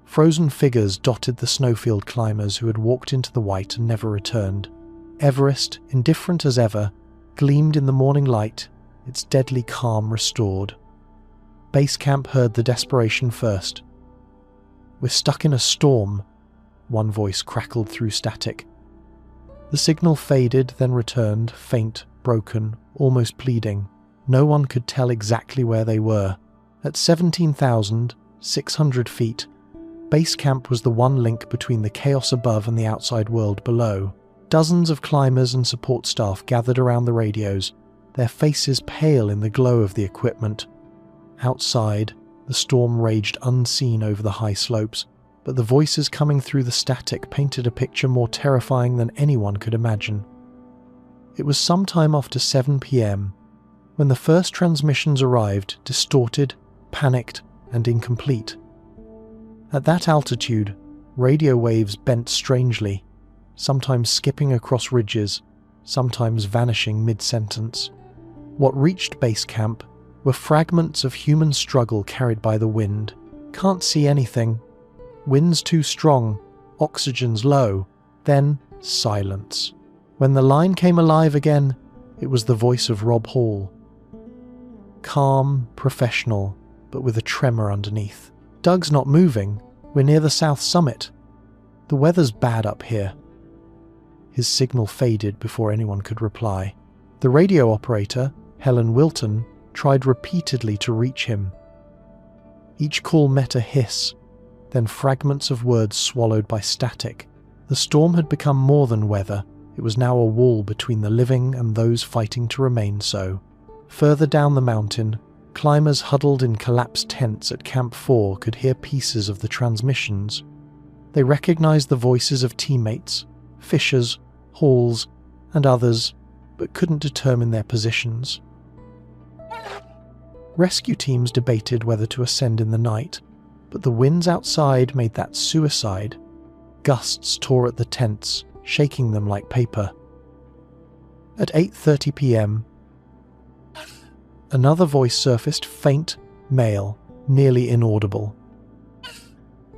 Frozen figures dotted the snowfield climbers who had walked into the white and never returned. Everest, indifferent as ever, gleamed in the morning light, its deadly calm restored. Base camp heard the desperation first. "We're stuck in a storm," one voice crackled through static. The signal faded, then returned, faint, broken, almost pleading. No one could tell exactly where they were. At 17,600 feet, base camp was the one link between the chaos above and the outside world below. Dozens of climbers and support staff gathered around the radios, their faces pale in the glow of the equipment. Outside, the storm raged unseen over the high slopes, but the voices coming through the static painted a picture more terrifying than anyone could imagine. It was sometime after 7 p.m. when the first transmissions arrived, distorted, panicked, and incomplete. At that altitude, radio waves bent strangely, sometimes skipping across ridges, sometimes vanishing mid-sentence. What reached base camp were fragments of human struggle carried by the wind. "Can't see anything. Wind's too strong. Oxygen's low." Then silence. When the line came alive again, it was the voice of Rob Hall. Calm, professional, but with a tremor underneath. "Doug's not moving. We're near the south summit. The weather's bad up here." His signal faded before anyone could reply. The radio operator, Helen Wilton, tried repeatedly to reach him. Each call met a hiss, then fragments of words swallowed by static. The storm had become more than weather. It was now a wall between the living and those fighting to remain so. Further down the mountain, climbers huddled in collapsed tents at Camp 4 could hear pieces of the transmissions. They recognized the voices of teammates, Fischer's, Hall's, and others, but couldn't determine their positions. Rescue teams debated whether to ascend in the night, but the winds outside made that suicide. Gusts tore at the tents, shaking them like paper. At 8:30 p.m, another voice surfaced, faint, male, nearly inaudible.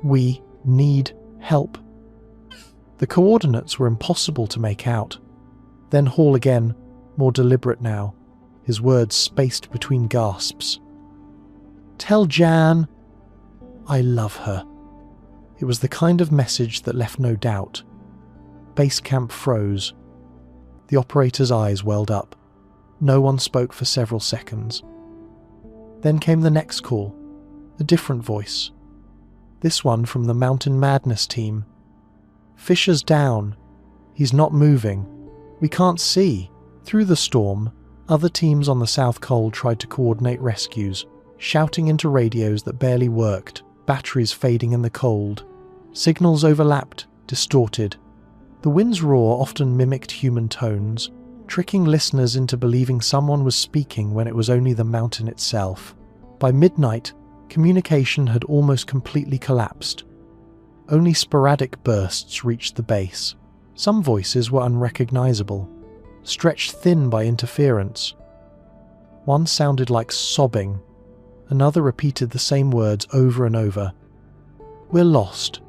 "We need help." The coordinates were impossible to make out. Then Hall again, more deliberate now, his words spaced between gasps. "Tell Jan." I love her. It was the kind of message that left no doubt. Base camp froze. The operator's eyes welled up. No one spoke for several seconds. Then came the next call, a different voice. This one from the Mountain Madness team. Fischer's down. He's not moving. We can't see. Through the storm, other teams on the South Col tried to coordinate rescues, shouting into radios that barely worked, batteries fading in the cold. Signals overlapped, distorted. The wind's roar often mimicked human tones, tricking listeners into believing someone was speaking when it was only the mountain itself. By midnight, communication had almost completely collapsed. Only sporadic bursts reached the base. Some voices were unrecognizable, stretched thin by interference. One sounded like sobbing. Another repeated the same words over and over. "We're lost.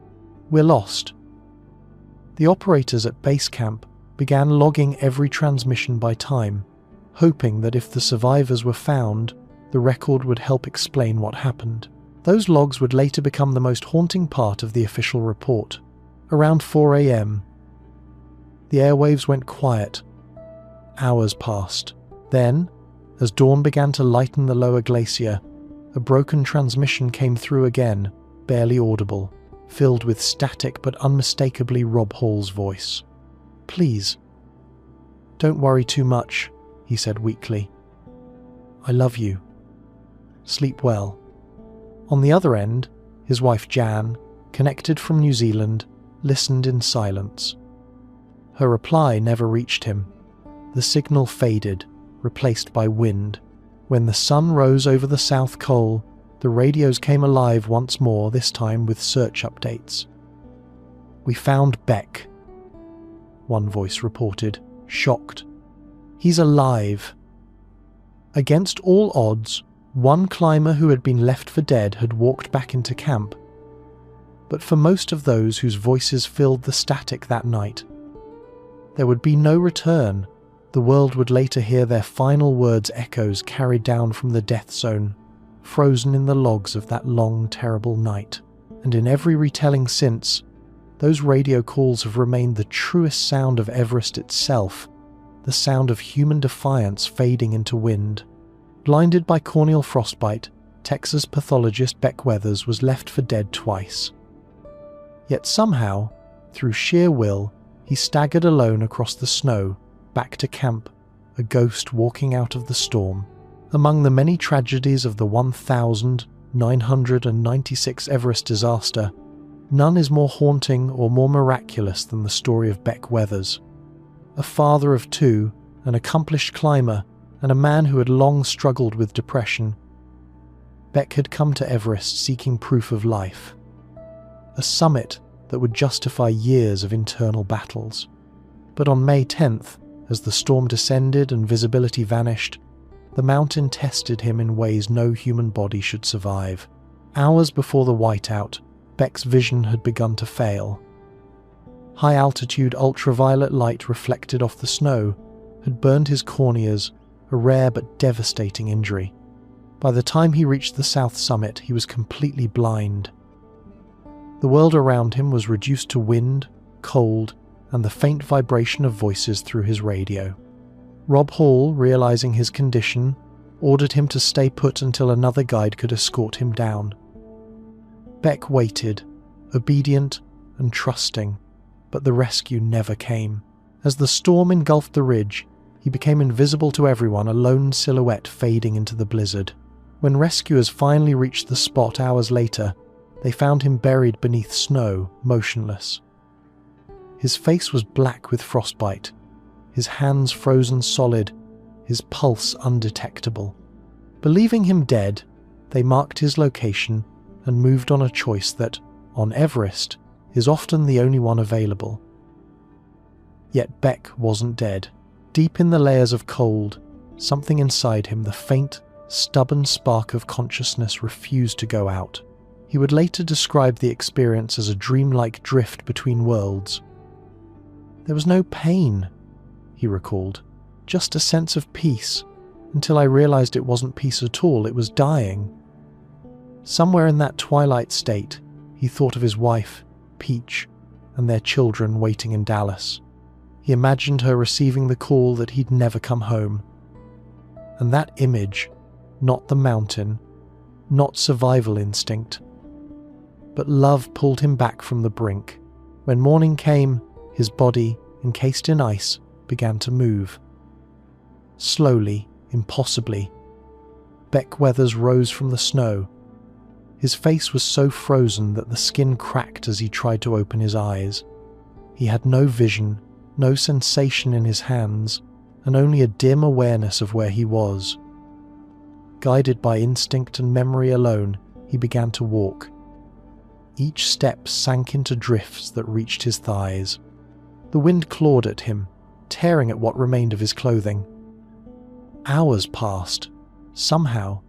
We're lost." The operators at base camp began logging every transmission by time, hoping that if the survivors were found, the record would help explain what happened. Those logs would later become the most haunting part of the official report. Around 4 a.m., the airwaves went quiet. Hours passed. Then, as dawn began to lighten the lower glacier, a broken transmission came through again, barely audible, filled with static but unmistakably Rob Hall's voice. "Please, don't worry too much," he said weakly. "I love you. Sleep well." On the other end, his wife Jan, connected from New Zealand, listened in silence. Her reply never reached him. The signal faded, replaced by wind. When the sun rose over the South Col, the radios came alive once more, this time with search updates. "We found Beck," one voice reported, shocked. "He's alive." Against all odds, one climber who had been left for dead had walked back into camp. But for most of those whose voices filled the static that night, there would be no return. The world would later hear their final words echoes carried down from the death zone, frozen in the logs of that long, terrible night. And in every retelling since, those radio calls have remained the truest sound of Everest itself, the sound of human defiance fading into wind. Blinded by corneal frostbite, Texas pathologist Beck Weathers was left for dead twice. Yet somehow, through sheer will, he staggered alone across the snow, back to camp, a ghost walking out of the storm. Among the many tragedies of the 1996 Everest disaster, none is more haunting or more miraculous than the story of Beck Weathers. A father of two, an accomplished climber, and a man who had long struggled with depression, Beck had come to Everest seeking proof of life. A summit that would justify years of internal battles. But on May 10th, as the storm descended and visibility vanished, the mountain tested him in ways no human body should survive. Hours before the whiteout, Beck's vision had begun to fail. High-altitude ultraviolet light reflected off the snow had burned his corneas, a rare but devastating injury. By the time he reached the south summit, he was completely blind. The world around him was reduced to wind, cold, and the faint vibration of voices through his radio. Rob Hall, realizing his condition, ordered him to stay put until another guide could escort him down. Beck waited, obedient and trusting, but the rescue never came. As the storm engulfed the ridge, he became invisible to everyone, a lone silhouette fading into the blizzard. When rescuers finally reached the spot hours later, they found him buried beneath snow, motionless. His face was black with frostbite, his hands frozen solid, his pulse undetectable. Believing him dead, they marked his location and moved on a choice that, on Everest, is often the only one available. Yet Beck wasn't dead. Deep in the layers of cold, something inside him, the faint, stubborn spark of consciousness, refused to go out. He would later describe the experience as a dreamlike drift between worlds. "There was no pain," he recalled, "just a sense of peace, until I realized it wasn't peace at all, it was dying." Somewhere in that twilight state, he thought of his wife, Peach, and their children waiting in Dallas. He imagined her receiving the call that he'd never come home. And that image, not the mountain, not survival instinct, but love pulled him back from the brink. When morning came, his body, encased in ice, began to move. Slowly, impossibly. Beck Weathers rose from the snow. His face was so frozen that the skin cracked as he tried to open his eyes. He had no vision, no sensation in his hands, and only a dim awareness of where he was. Guided by instinct and memory alone, he began to walk. Each step sank into drifts that reached his thighs. The wind clawed at him, tearing at what remained of his clothing. Hours passed. Somehow,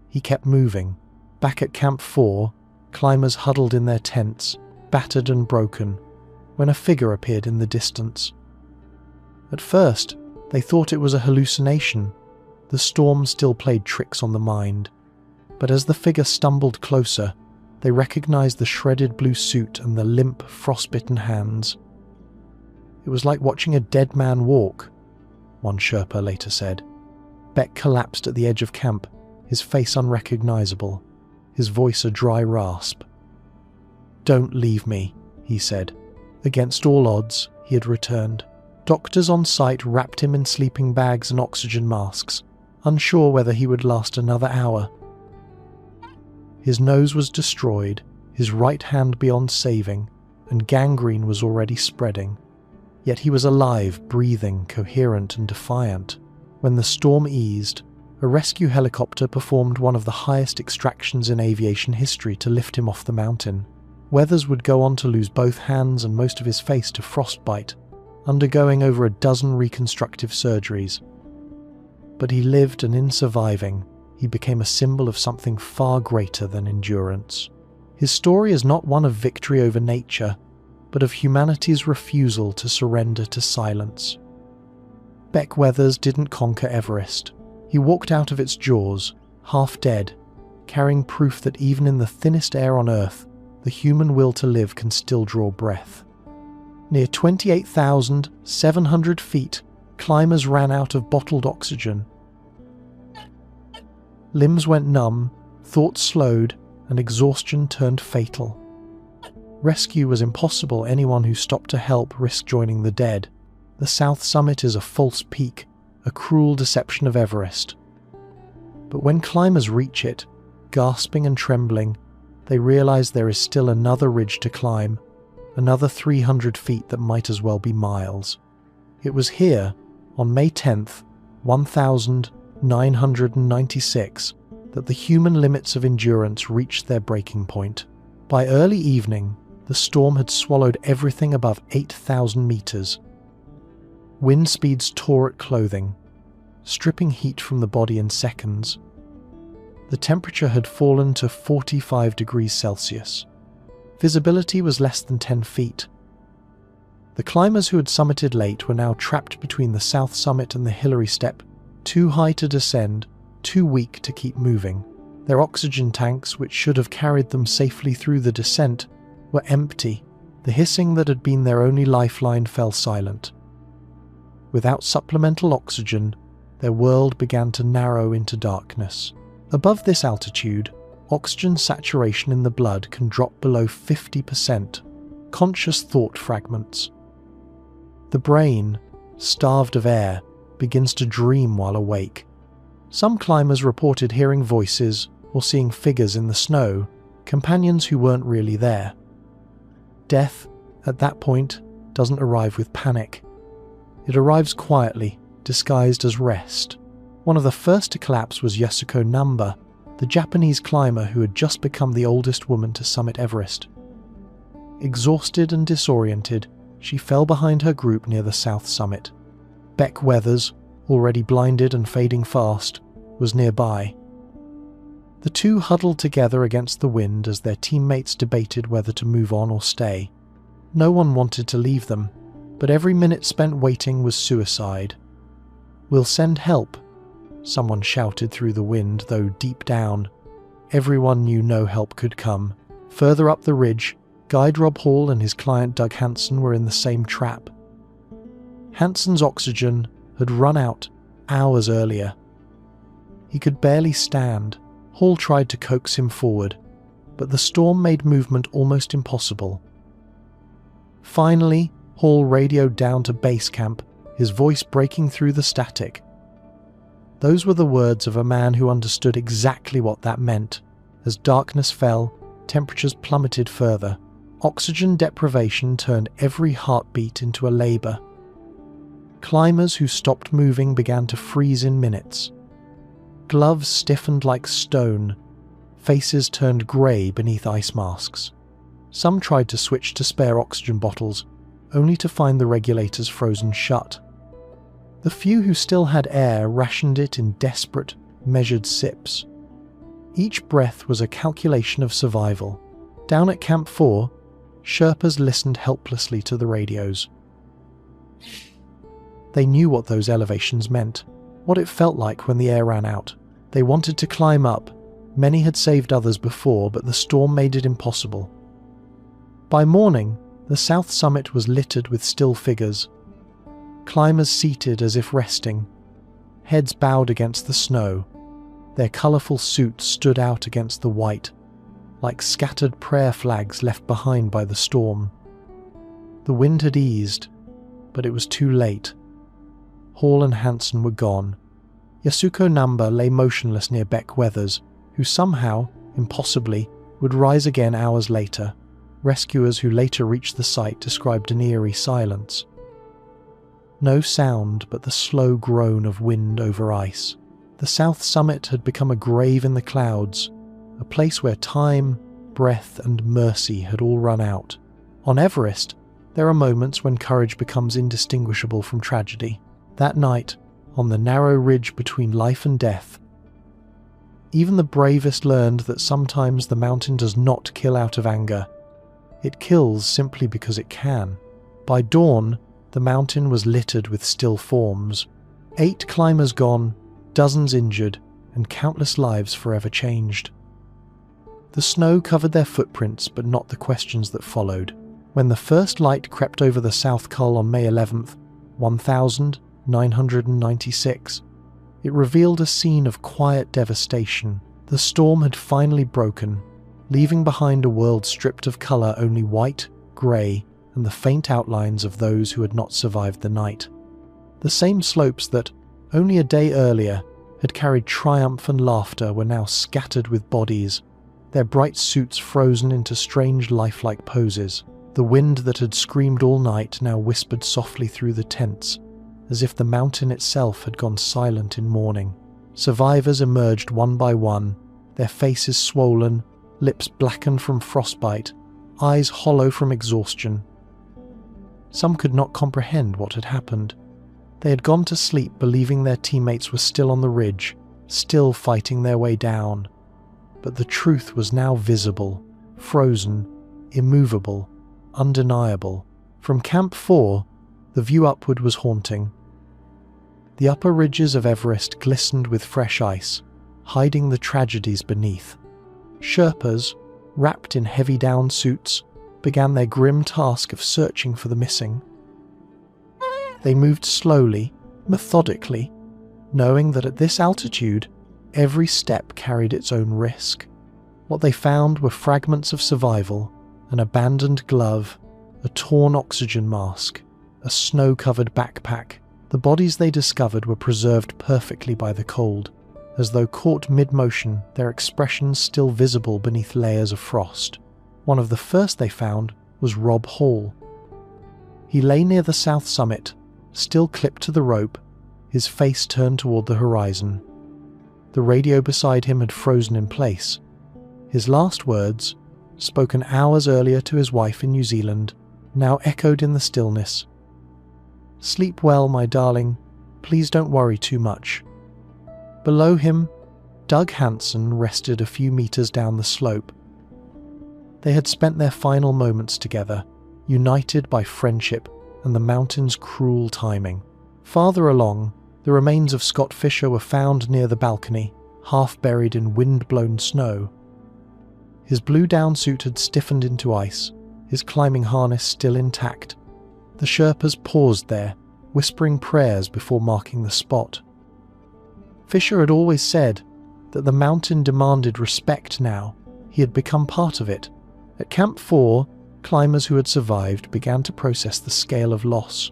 he kept moving. Back at Camp 4, climbers huddled in their tents, battered and broken, when a figure appeared in the distance. At first, they thought it was a hallucination. The storm still played tricks on the mind. But as the figure stumbled closer, they recognized the shredded blue suit and the limp, frostbitten hands. It was like watching a dead man walk, one Sherpa later said. Beck collapsed at the edge of camp, his face unrecognizable, his voice a dry rasp. "Don't leave me," he said. Against all odds, he had returned. Doctors on site wrapped him in sleeping bags and oxygen masks, unsure whether he would last another hour. His nose was destroyed, his right hand beyond saving, and gangrene was already spreading. Yet he was alive, breathing, coherent and defiant. When the storm eased, a rescue helicopter performed one of the highest extractions in aviation history to lift him off the mountain. Weathers would go on to lose both hands and most of his face to frostbite, undergoing over a dozen reconstructive surgeries. But he lived, and in surviving, he became a symbol of something far greater than endurance. His story is not one of victory over nature, but of humanity's refusal to surrender to silence. Beck Weathers didn't conquer Everest. He walked out of its jaws, half dead, carrying proof that even in the thinnest air on Earth, the human will to live can still draw breath. Near 28,700 feet, climbers ran out of bottled oxygen. Limbs went numb, thoughts slowed, and exhaustion turned fatal. Rescue was impossible. Anyone who stopped to help risked joining the dead. The south summit is a false peak, a cruel deception of Everest. But when climbers reach it, gasping and trembling, they realize there is still another ridge to climb, another 300 feet that might as well be miles. It was here, on May 10th, 1996, that the human limits of endurance reached their breaking point. By early evening, the storm had swallowed everything above 8,000 meters. Wind speeds tore at clothing, stripping heat from the body in seconds. The temperature had fallen to 45 degrees Celsius. Visibility was less than 10 feet. The climbers who had summited late were now trapped between the south summit and the Hillary Step, too high to descend, too weak to keep moving. Their oxygen tanks, which should have carried them safely through the descent, were empty. The hissing that had been their only lifeline fell silent. Without supplemental oxygen, their world began to narrow into darkness. Above this altitude, oxygen saturation in the blood can drop below 50%, conscious thought fragments. The brain, starved of air, begins to dream while awake. Some climbers reported hearing voices or seeing figures in the snow, companions who weren't really there. Death, at that point, doesn't arrive with panic. It arrives quietly, disguised as rest. One of the first to collapse was Yasuko Namba, the Japanese climber who had just become the oldest woman to summit Everest. Exhausted and disoriented, she fell behind her group near the south summit. Beck Weathers, already blinded and fading fast, was nearby. The two huddled together against the wind as their teammates debated whether to move on or stay. No one wanted to leave them, but every minute spent waiting was suicide. "We'll send help," someone shouted through the wind, though deep down, Everyone knew no help could come. Further up the ridge, guide Rob Hall and his client Doug Hansen were in the same trap. Hansen's oxygen had run out hours earlier. He could barely stand. Hall tried to coax him forward, but the storm made movement almost impossible. Finally, Hall radioed down to base camp, his voice breaking through the static. Those were the words of a man who understood exactly what that meant. As darkness fell, temperatures plummeted further. Oxygen deprivation turned every heartbeat into a labour. Climbers who stopped moving began to freeze in minutes. Gloves stiffened like stone. Faces turned grey beneath ice masks. Some tried to switch to spare oxygen bottles, only to find the regulators frozen shut. The few who still had air rationed it in desperate, measured sips. Each breath was a calculation of survival. Down at Camp 4, Sherpas listened helplessly to the radios. They knew what those elevations meant, what it felt like when the air ran out. They wanted to climb up. Many had saved others before, but the storm made it impossible. By morning, the south summit was littered with still figures. Climbers seated as if resting, heads bowed against the snow. Their colourful suits stood out against the white, like scattered prayer flags left behind by the storm. The wind had eased, but it was too late. Hall and Hansen were gone. Yasuko Namba lay motionless near Beck Weathers, who somehow, impossibly, would rise again hours later. Rescuers who later reached the site described an eerie silence. No sound but the slow groan of wind over ice. The south summit had become a grave in the clouds, a place where time, breath, and mercy had all run out. On Everest, there are moments when courage becomes indistinguishable from tragedy. That night, on the narrow ridge between life and death, even the bravest learned that sometimes the mountain does not kill out of anger. It kills simply because it can. By dawn, the mountain was littered with still forms. 8 climbers gone, dozens injured, and countless lives forever changed. The snow covered their footprints, but not the questions that followed. When the first light crept over the South Col on May 11th, 1996, it revealed a scene of quiet devastation. The storm had finally broken, leaving behind a world stripped of colour, only white, grey, and the faint outlines of those who had not survived the night. The same slopes that, only a day earlier, had carried triumph and laughter were now scattered with bodies, their bright suits frozen into strange lifelike poses. The wind that had screamed all night now whispered softly through the tents, as if the mountain itself had gone silent in mourning. Survivors emerged one by one, their faces swollen, lips blackened from frostbite, eyes hollow from exhaustion. Some could not comprehend what had happened. They had gone to sleep believing their teammates were still on the ridge, still fighting their way down. But the truth was now visible, frozen, immovable, undeniable. From Camp 4, the view upward was haunting. The upper ridges of Everest glistened with fresh ice, hiding the tragedies beneath. Sherpas, wrapped in heavy down suits, began their grim task of searching for the missing. They moved slowly, methodically, knowing that at this altitude, every step carried its own risk. What they found were fragments of survival, an abandoned glove, a torn oxygen mask, a snow-covered backpack. The bodies they discovered were preserved perfectly by the cold, as though caught mid-motion, their expressions still visible beneath layers of frost. One of the first they found was Rob Hall. He lay near the south summit, still clipped to the rope, his face turned toward the horizon. The radio beside him had frozen in place. His last words, spoken hours earlier to his wife in New Zealand, now echoed in the stillness. "Sleep well, my darling. Please don't worry too much." Below him, Doug Hansen rested a few meters down the slope. They had spent their final moments together, united by friendship and the mountain's cruel timing. Farther along, the remains of Scott Fischer were found near the balcony, half buried in wind-blown snow. His blue down suit had stiffened into ice, his climbing harness still intact. The Sherpas paused there, whispering prayers before marking the spot. Fischer had always said that the mountain demanded respect now. He had become part of it. At Camp 4, climbers who had survived began to process the scale of loss.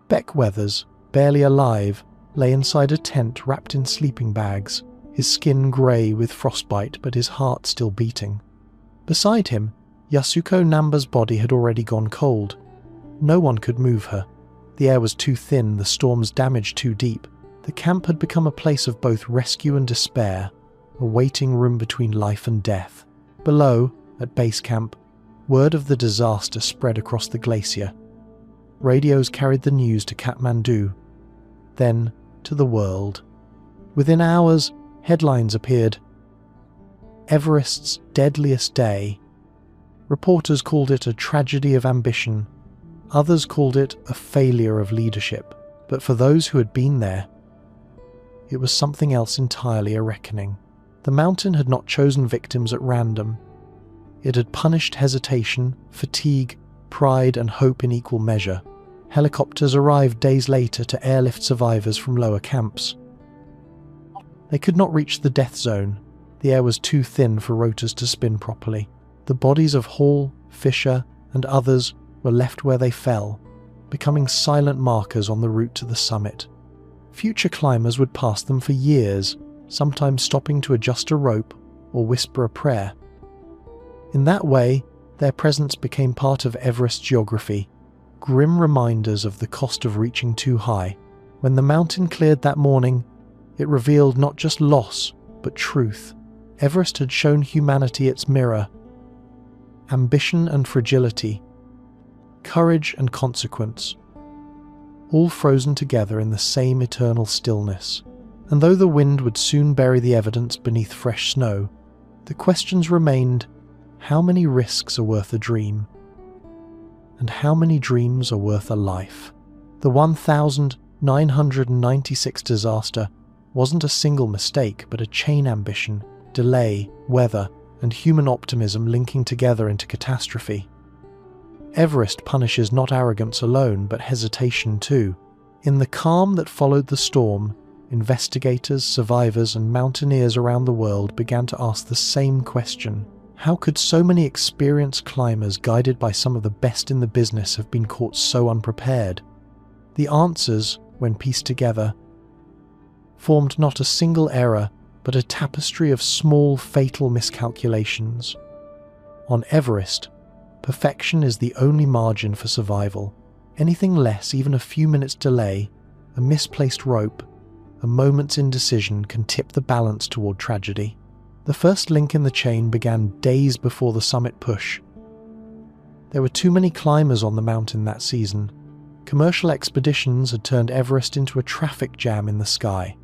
Beck Weathers, barely alive, lay inside a tent wrapped in sleeping bags, his skin grey with frostbite but his heart still beating. Beside him, Yasuko Namba's body had already gone cold. No one could move her. The air was too thin, the storm's damage too deep. The camp had become a place of both rescue and despair, a waiting room between life and death. Below, at base camp, word of the disaster spread across the glacier. Radios carried the news to Kathmandu, then to the world. Within hours, headlines appeared. Everest's deadliest day. Reporters called it a tragedy of ambition. Others called it a failure of leadership. But for those who had been there, it was something else entirely, a reckoning. The mountain had not chosen victims at random. It had punished hesitation, fatigue, pride and hope in equal measure. Helicopters arrived days later to airlift survivors from lower camps. They could not reach the death zone. The air was too thin for rotors to spin properly. The bodies of Hall, Fischer and others were left where they fell, becoming silent markers on the route to the summit. Future climbers would pass them for years, sometimes stopping to adjust a rope or whisper a prayer. In that way, their presence became part of Everest geography, grim reminders of the cost of reaching too high. When the mountain cleared that morning, it revealed not just loss, but truth. Everest had shown humanity its mirror. Ambition and fragility, courage and consequence, all frozen together in the same eternal stillness. And though the wind would soon bury the evidence beneath fresh snow, the questions remained: how many risks are worth a dream? And how many dreams are worth a life? The 1996 disaster wasn't a single mistake, but a chain ambition, delay, weather, and human optimism linking together into catastrophe. Everest punishes not arrogance alone, but hesitation too. In the calm that followed the storm, investigators, survivors, and mountaineers around the world began to ask the same question. How could so many experienced climbers, guided by some of the best in the business, have been caught so unprepared? The answers, when pieced together, formed not a single error, but a tapestry of small, fatal miscalculations. On Everest, perfection is the only margin for survival. Anything less, even a few minutes' delay, a misplaced rope, a moment's indecision can tip the balance toward tragedy. The first link in the chain began days before the summit push. There were too many climbers on the mountain that season. Commercial expeditions had turned Everest into a traffic jam in the sky.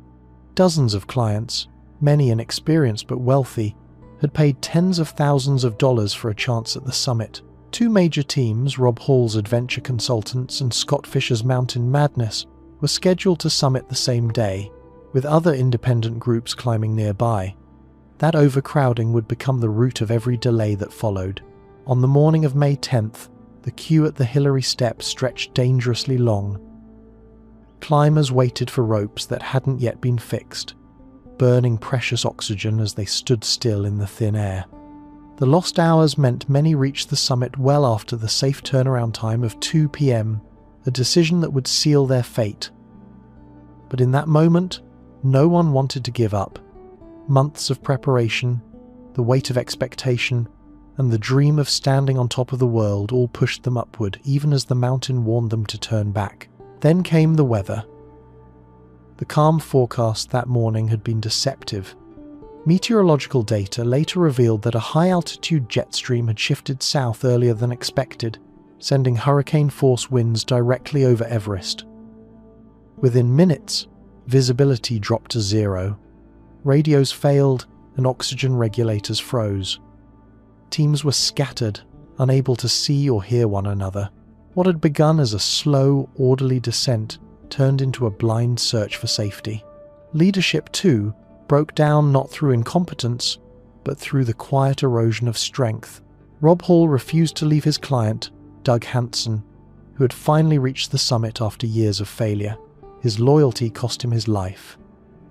Dozens of clients, many inexperienced but wealthy, had paid tens of thousands of dollars for a chance at the summit. Two major teams, Rob Hall's Adventure Consultants and Scott Fisher's Mountain Madness, were scheduled to summit the same day, with other independent groups climbing nearby. That overcrowding would become the root of every delay that followed. On the morning of May 10th, the queue at the Hillary steps stretched dangerously long. Climbers waited for ropes that hadn't yet been fixed, burning precious oxygen as they stood still in the thin air. The lost hours meant many reached the summit well after the safe turnaround time of 2 p.m, a decision that would seal their fate. But in that moment, no one wanted to give up. Months of preparation, the weight of expectation, and the dream of standing on top of the world all pushed them upward, even as the mountain warned them to turn back. Then came the weather. The calm forecast that morning had been deceptive. Meteorological data later revealed that a high-altitude jet stream had shifted south earlier than expected, sending hurricane-force winds directly over Everest. Within minutes, visibility dropped to zero. Radios failed and oxygen regulators froze. Teams were scattered, unable to see or hear one another. What had begun as a slow, orderly descent turned into a blind search for safety. Leadership, too, broke down not through incompetence, but through the quiet erosion of strength. Rob Hall refused to leave his client, Doug Hansen, who had finally reached the summit after years of failure. His loyalty cost him his life.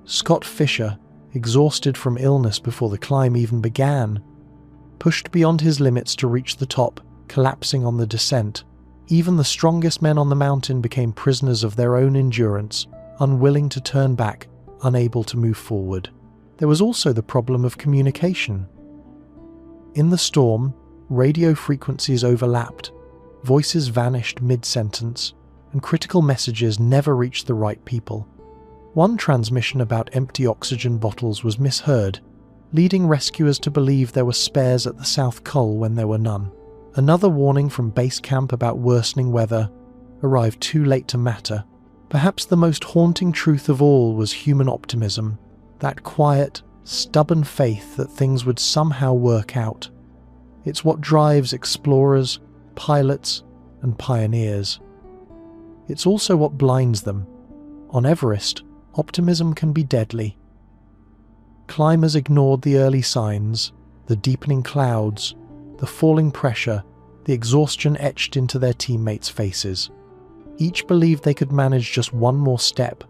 Scott Fischer, exhausted from illness before the climb even began, pushed beyond his limits to reach the top, collapsing on the descent. Even the strongest men on the mountain became prisoners of their own endurance, unwilling to turn back, unable to move forward. There was also the problem of communication. In the storm, radio frequencies overlapped, voices vanished mid-sentence, and critical messages never reached the right people. One transmission about empty oxygen bottles was misheard, leading rescuers to believe there were spares at the South Col when there were none. Another warning from base camp about worsening weather arrived too late to matter. Perhaps the most haunting truth of all was human optimism, that quiet, stubborn faith that things would somehow work out. It's what drives explorers, pilots, and pioneers. It's also what blinds them. On Everest, optimism can be deadly. Climbers ignored the early signs, the deepening clouds, the falling pressure, the exhaustion etched into their teammates' faces. Each believed they could manage just one more step,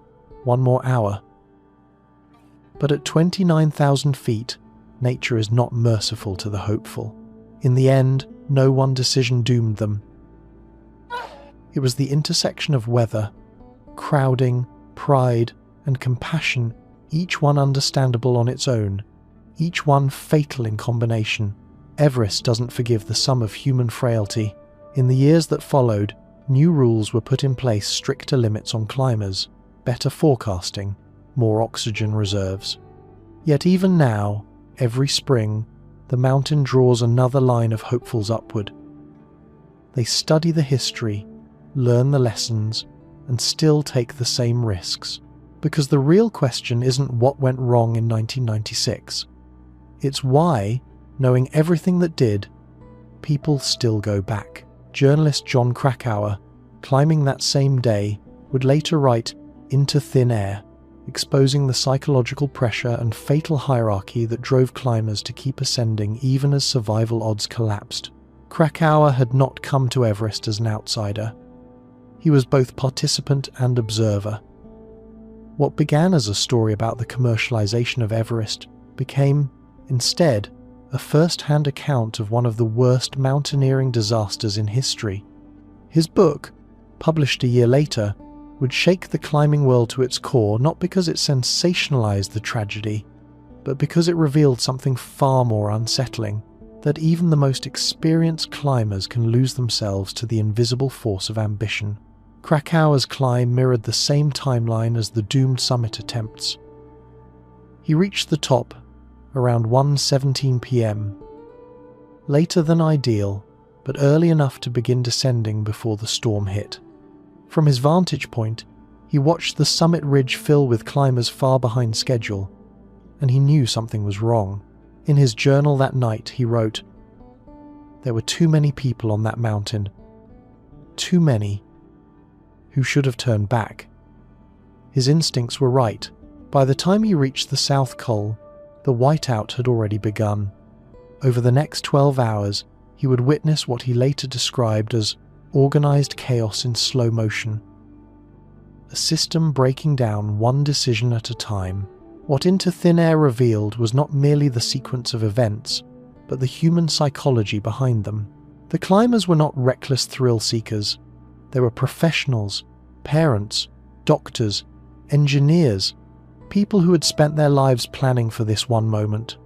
one more hour. But at 29,000 feet, nature is not merciful to the hopeful. In the end, no one decision doomed them. It was the intersection of weather, crowding, pride, and compassion, each one understandable on its own, each one fatal in combination. Everest doesn't forgive the sum of human frailty. In the years that followed, new rules were put in place, stricter limits on climbers, better forecasting, more oxygen reserves. Yet even now, every spring, the mountain draws another line of hopefuls upward. They study the history, learn the lessons, and still take the same risks. Because the real question isn't what went wrong in 1996. It's why, knowing everything that did, people still go back. Journalist John Krakauer, climbing that same day, would later write Into Thin Air, exposing the psychological pressure and fatal hierarchy that drove climbers to keep ascending even as survival odds collapsed. Krakauer had not come to Everest as an outsider. He was both participant and observer. What began as a story about the commercialization of Everest became, instead, a first-hand account of one of the worst mountaineering disasters in history. His book, published a year later, would shake the climbing world to its core, not because it sensationalized the tragedy, but because it revealed something far more unsettling, that even the most experienced climbers can lose themselves to the invisible force of ambition. Krakauer's climb mirrored the same timeline as the doomed summit attempts. He reached the top around 1:17 p.m, later than ideal, but early enough to begin descending before the storm hit. From his vantage point, he watched the summit ridge fill with climbers far behind schedule, and he knew something was wrong. In his journal that night, he wrote, "There were too many people on that mountain. Too many who should have turned back." His instincts were right. By the time he reached the South Col, the whiteout had already begun. Over the next 12 hours, he would witness what he later described as organized chaos in slow motion. A system breaking down one decision at a time. What Into Thin Air revealed was not merely the sequence of events, but the human psychology behind them. The climbers were not reckless thrill seekers. They were professionals, parents, doctors, engineers, people who had spent their lives planning for this one moment.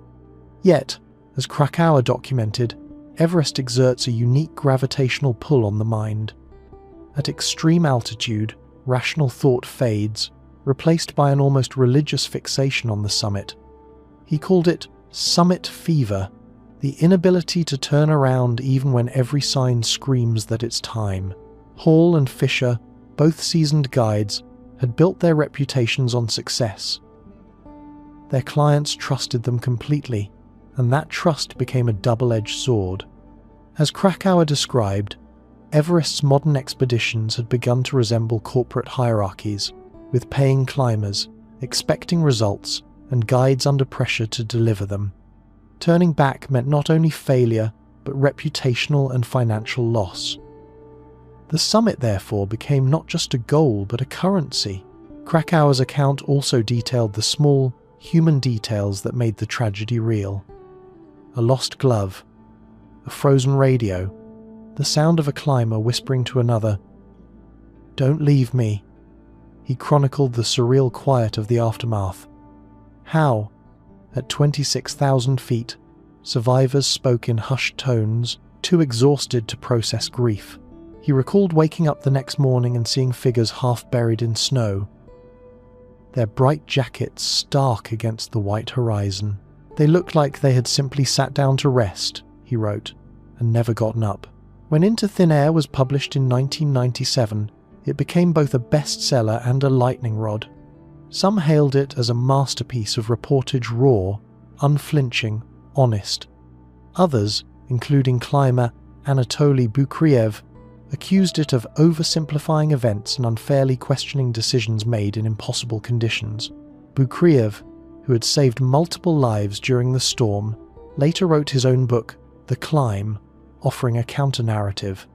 Yet, as Krakauer documented, Everest exerts a unique gravitational pull on the mind. At extreme altitude, rational thought fades, replaced by an almost religious fixation on the summit. He called it summit fever, the inability to turn around even when every sign screams that it's time. Hall and Fischer, both seasoned guides, had built their reputations on success. Their clients trusted them completely, and that trust became a double-edged sword. As Krakauer described, Everest's modern expeditions had begun to resemble corporate hierarchies, with paying climbers, expecting results, and guides under pressure to deliver them. Turning back meant not only failure, but reputational and financial loss. The summit, therefore, became not just a goal, but a currency. Krakauer's account also detailed the small, human details that made the tragedy real. A lost glove, a frozen radio, the sound of a climber whispering to another, "Don't leave me." He chronicled the surreal quiet of the aftermath. How, at 26,000 feet, survivors spoke in hushed tones, too exhausted to process grief. He recalled waking up the next morning and seeing figures half buried in snow, their bright jackets stark against the white horizon. They looked like they had simply sat down to rest, he wrote, and never gotten up. When Into Thin Air was published in 1997, it became both a bestseller and a lightning rod. Some hailed it as a masterpiece of reportage, raw, unflinching, honest. Others, including climber Anatoli Boukreev, accused it of oversimplifying events and unfairly questioning decisions made in impossible conditions. Boukreev, who had saved multiple lives during the storm, later wrote his own book, The Climb, offering a counter-narrative.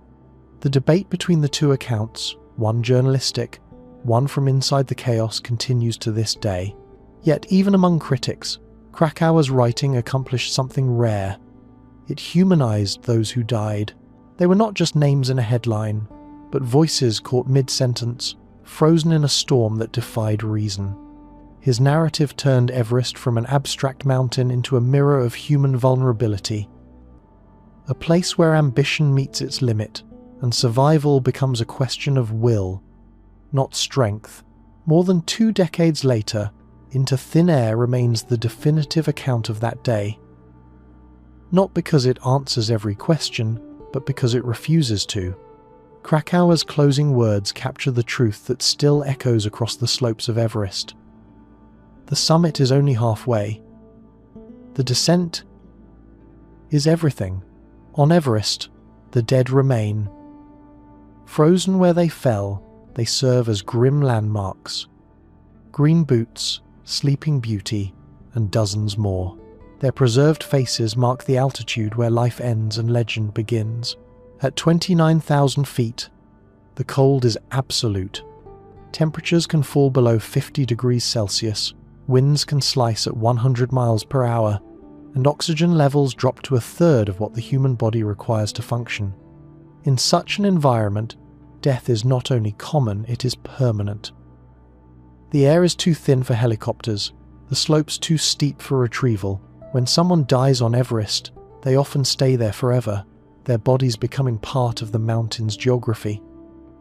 The debate between the two accounts, one journalistic, one from inside the chaos, continues to this day. Yet even among critics, Krakauer's writing accomplished something rare. It humanized those who died. They were not just names in a headline, but voices caught mid-sentence, frozen in a storm that defied reason. His narrative turned Everest from an abstract mountain into a mirror of human vulnerability, a place where ambition meets its limit, and survival becomes a question of will, not strength. More than 2 decades later, Into Thin Air remains the definitive account of that day. Not because it answers every question, but because it refuses to. Krakauer's closing words capture the truth that still echoes across the slopes of Everest. The summit is only halfway. The descent is everything. On Everest, the dead remain. Frozen where they fell, they serve as grim landmarks. Green boots, sleeping beauty, and dozens more. Their preserved faces mark the altitude where life ends and legend begins. At 29,000 feet, the cold is absolute. Temperatures can fall below 50 degrees Celsius, winds can slice at 100 miles per hour, and oxygen levels drop to a third of what the human body requires to function. In such an environment, death is not only common, it is permanent. The air is too thin for helicopters, the slopes too steep for retrieval. When someone dies on Everest, they often stay there forever, their bodies becoming part of the mountain's geography.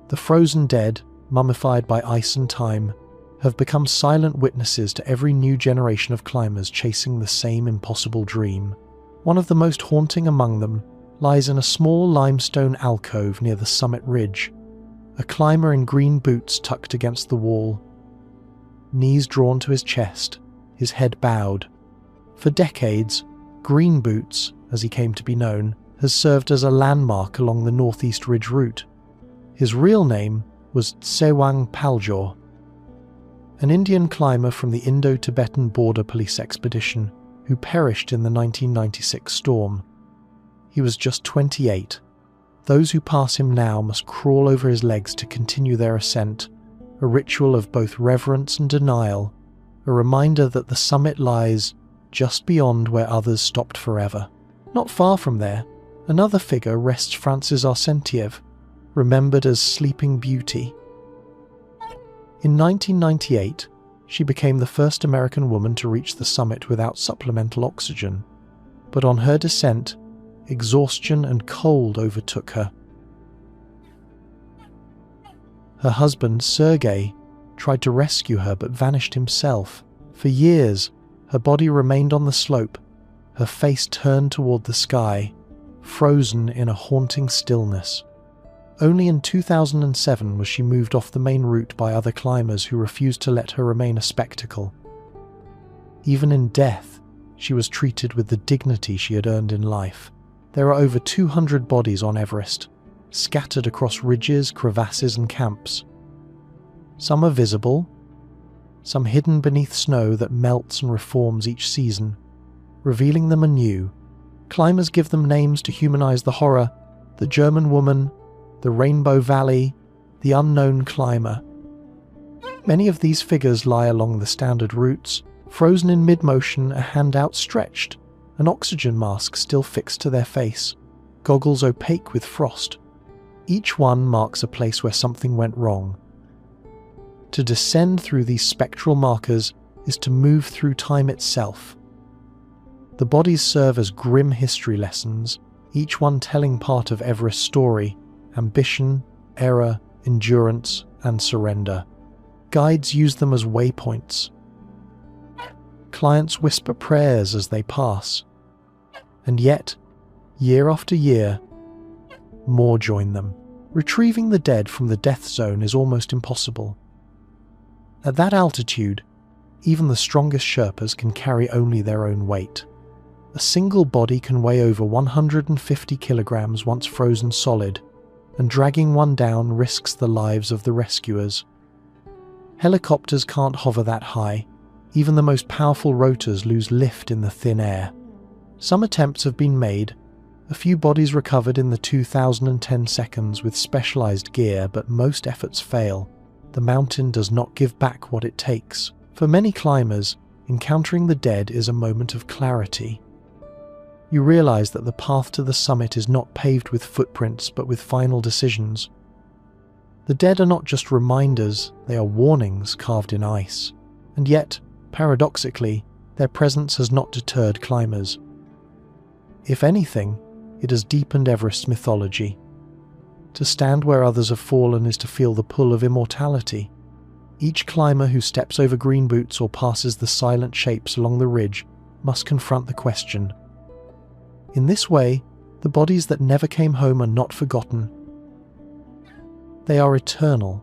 The frozen dead, mummified by ice and time, have become silent witnesses to every new generation of climbers chasing the same impossible dream. One of the most haunting among them lies in a small limestone alcove near the summit ridge, a climber in green boots tucked against the wall, knees drawn to his chest, his head bowed. For decades, Green Boots, as he came to be known, has served as a landmark along the Northeast Ridge route. His real name was Tsewang Paljor, an Indian climber from the Indo-Tibetan Border Police expedition who perished in the 1996 storm. He was just 28. Those who pass him now must crawl over his legs to continue their ascent, a ritual of both reverence and denial, a reminder that the summit lies just beyond where others stopped forever. Not far from there, another figure rests, Frances Arsentiev, remembered as Sleeping Beauty. In 1998, she became the first American woman to reach the summit without supplemental oxygen. But on her descent, exhaustion and cold overtook her. Her husband, Sergei, tried to rescue her but vanished himself. For years, her body remained on the slope, her face turned toward the sky, frozen in a haunting stillness. Only in 2007 was she moved off the main route by other climbers who refused to let her remain a spectacle. Even in death, she was treated with the dignity she had earned in life. There are over 200 bodies on Everest, scattered across ridges, crevasses and camps. Some are visible, some hidden beneath snow that melts and reforms each season. revealing them anew. Climbers give them names to humanize the horror: the German woman, the Rainbow Valley, the unknown climber. Many of these figures lie along the standard routes, frozen in mid-motion, a hand outstretched, an oxygen mask still fixed to their face, goggles opaque with frost. Each one marks a place where something went wrong. To descend through these spectral markers is to move through time itself. The bodies serve as grim history lessons, each one telling part of Everest's story: ambition, error, endurance, and surrender. Guides use them as waypoints. Clients whisper prayers as they pass. And yet, year after year, more join them. Retrieving the dead from the death zone is almost impossible. At that altitude, even the strongest Sherpas can carry only their own weight. A single body can weigh over 150 kilograms once frozen solid, and dragging one down risks the lives of the rescuers. Helicopters can't hover that high. Even the most powerful rotors lose lift in the thin air. Some attempts have been made, a few bodies recovered in the 2010 seconds with specialized gear, but most efforts fail. The mountain does not give back what it takes. For many climbers, encountering the dead is a moment of clarity. You realize that the path to the summit is not paved with footprints, but with final decisions. The dead are not just reminders, they are warnings carved in ice. And yet, paradoxically, their presence has not deterred climbers. If anything, it has deepened Everest's mythology. To stand where others have fallen is to feel the pull of immortality. Each climber who steps over green boots or passes the silent shapes along the ridge must confront the question. In this way, the bodies that never came home are not forgotten. They are eternal,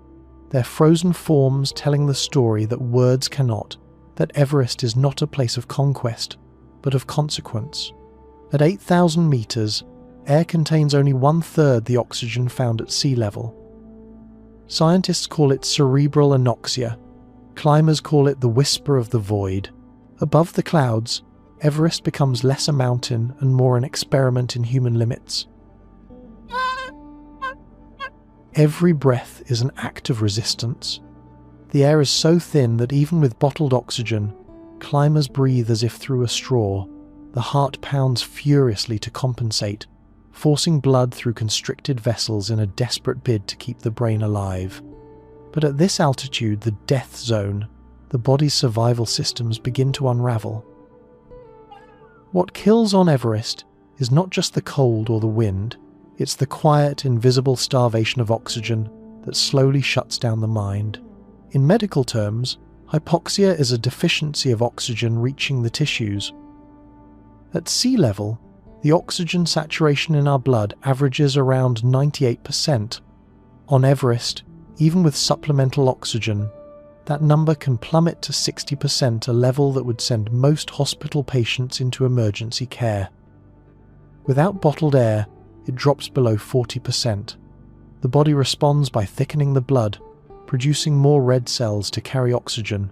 their frozen forms telling the story that words cannot, that Everest is not a place of conquest, but of consequence. At 8,000 meters, air contains only 1/3 the oxygen found at sea level. Scientists call it cerebral anoxia. Climbers call it the whisper of the void. Above the clouds, Everest becomes less a mountain and more an experiment in human limits. Every breath is an act of resistance. The air is so thin that even with bottled oxygen, climbers breathe as if through a straw. The heart pounds furiously to compensate, forcing blood through constricted vessels in a desperate bid to keep the brain alive. But at this altitude, the death zone, the body's survival systems begin to unravel. What kills on Everest is not just the cold or the wind, it's the quiet, invisible starvation of oxygen that slowly shuts down the mind. In medical terms, hypoxia is a deficiency of oxygen reaching the tissues. At sea level, the oxygen saturation in our blood averages around 98%. On Everest, even with supplemental oxygen, that number can plummet to 60%, a level that would send most hospital patients into emergency care. Without bottled air, it drops below 40%. The body responds by thickening the blood, producing more red cells to carry oxygen.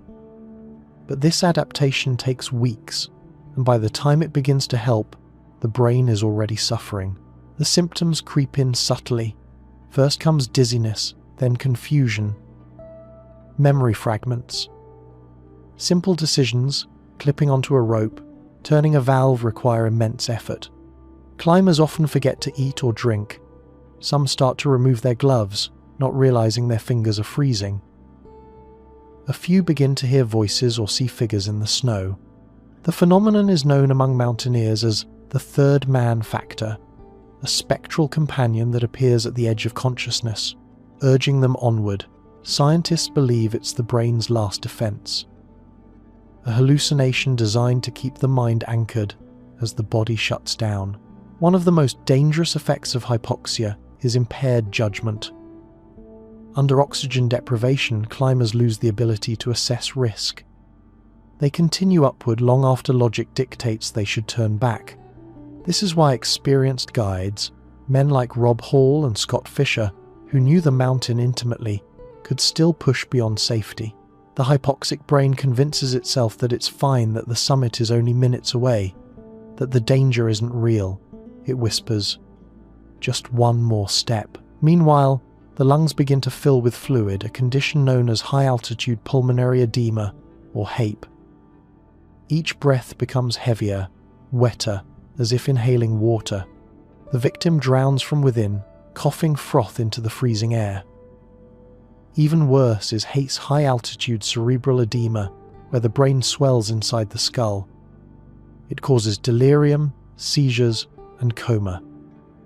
But this adaptation takes weeks, and by the time it begins to help, the brain is already suffering. The symptoms creep in subtly. First comes dizziness, then confusion. Memory fragments. Simple decisions, clipping onto a rope, turning a valve, require immense effort. Climbers often forget to eat or drink. Some start to remove their gloves, not realizing their fingers are freezing. A few begin to hear voices or see figures in the snow. The phenomenon is known among mountaineers as the third man factor, a spectral companion that appears at the edge of consciousness, urging them onward. Scientists believe it's the brain's last defense, a hallucination designed to keep the mind anchored as the body shuts down. One of the most dangerous effects of hypoxia is impaired judgment. Under oxygen deprivation, climbers lose the ability to assess risk. They continue upward long after logic dictates they should turn back. This is why experienced guides, men like Rob Hall and Scott Fischer, who knew the mountain intimately, could still push beyond safety. The hypoxic brain convinces itself that it's fine, that the summit is only minutes away, that the danger isn't real. It whispers, "Just one more step." Meanwhile, the lungs begin to fill with fluid, a condition known as high-altitude pulmonary edema, or HAPE. Each breath becomes heavier, wetter, as if inhaling water. The victim drowns from within, coughing froth into the freezing air. Even worse is HAPE's high-altitude cerebral edema, where the brain swells inside the skull. It causes delirium, seizures, and coma.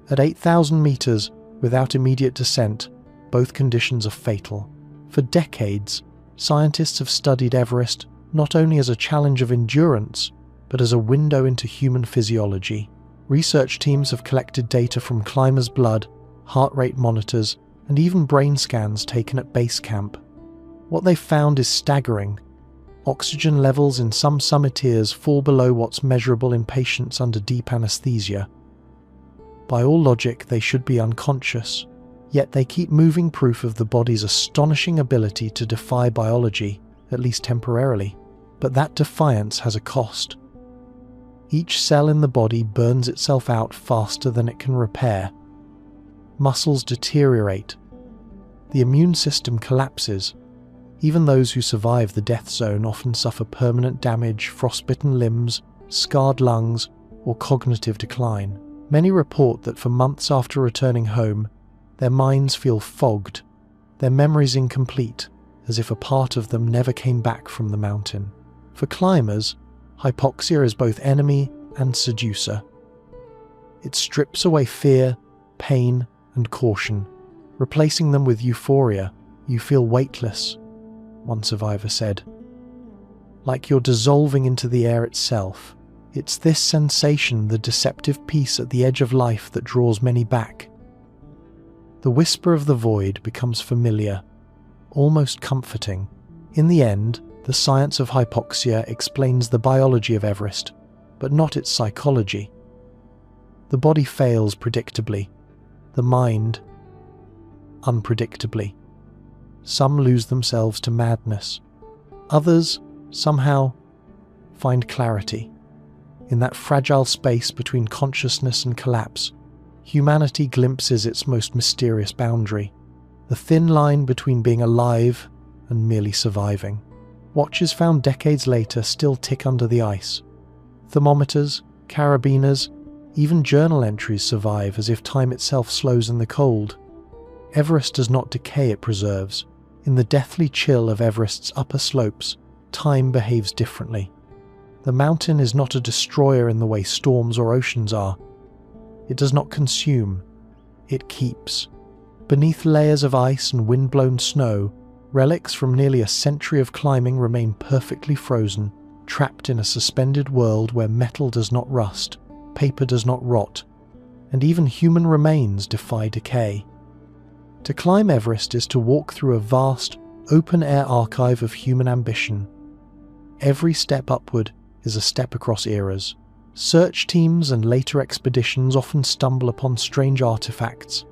At 8,000 meters, without immediate descent, both conditions are fatal. For decades, scientists have studied Everest not only as a challenge of endurance, but as a window into human physiology. Research teams have collected data from climbers' blood, heart rate monitors, and even brain scans taken at base camp. What they've found is staggering. Oxygen levels in some summiteers fall below what's measurable in patients under deep anesthesia. By all logic, they should be unconscious, yet they keep moving, proof of the body's astonishing ability to defy biology, at least temporarily. But that defiance has a cost. Each cell in the body burns itself out faster than it can repair. Muscles deteriorate. The immune system collapses. Even those who survive the death zone often suffer permanent damage, frostbitten limbs, scarred lungs, or cognitive decline. Many report that for months after returning home, their minds feel fogged, their memories incomplete, as if a part of them never came back from the mountain. For climbers, hypoxia is both enemy and seducer. It strips away fear, pain, and caution, replacing them with euphoria. You feel weightless, one survivor said. Like you're dissolving into the air itself. It's this sensation, the deceptive peace at the edge of life, that draws many back. The whisper of the void becomes familiar, almost comforting. In the end, the Science of Hypoxia explains the biology of Everest, but not its psychology. The body fails predictably, the mind unpredictably. Some lose themselves to madness. Others, somehow, find clarity. In that fragile space between consciousness and collapse, humanity glimpses its most mysterious boundary, the thin line between being alive and merely surviving. Watches found decades later still tick under the ice. Thermometers, carabiners, even journal entries survive as if time itself slows in the cold. Everest does not decay, it preserves. In the deathly chill of Everest's upper slopes, time behaves differently. The mountain is not a destroyer in the way storms or oceans are. It does not consume, it keeps. Beneath layers of ice and wind-blown snow, relics from nearly a century of climbing remain perfectly frozen, trapped in a suspended world where metal does not rust, paper does not rot, and even human remains defy decay. To climb Everest is to walk through a vast, open-air archive of human ambition. Every step upward is a step across eras. Search teams and later expeditions often stumble upon strange artifacts.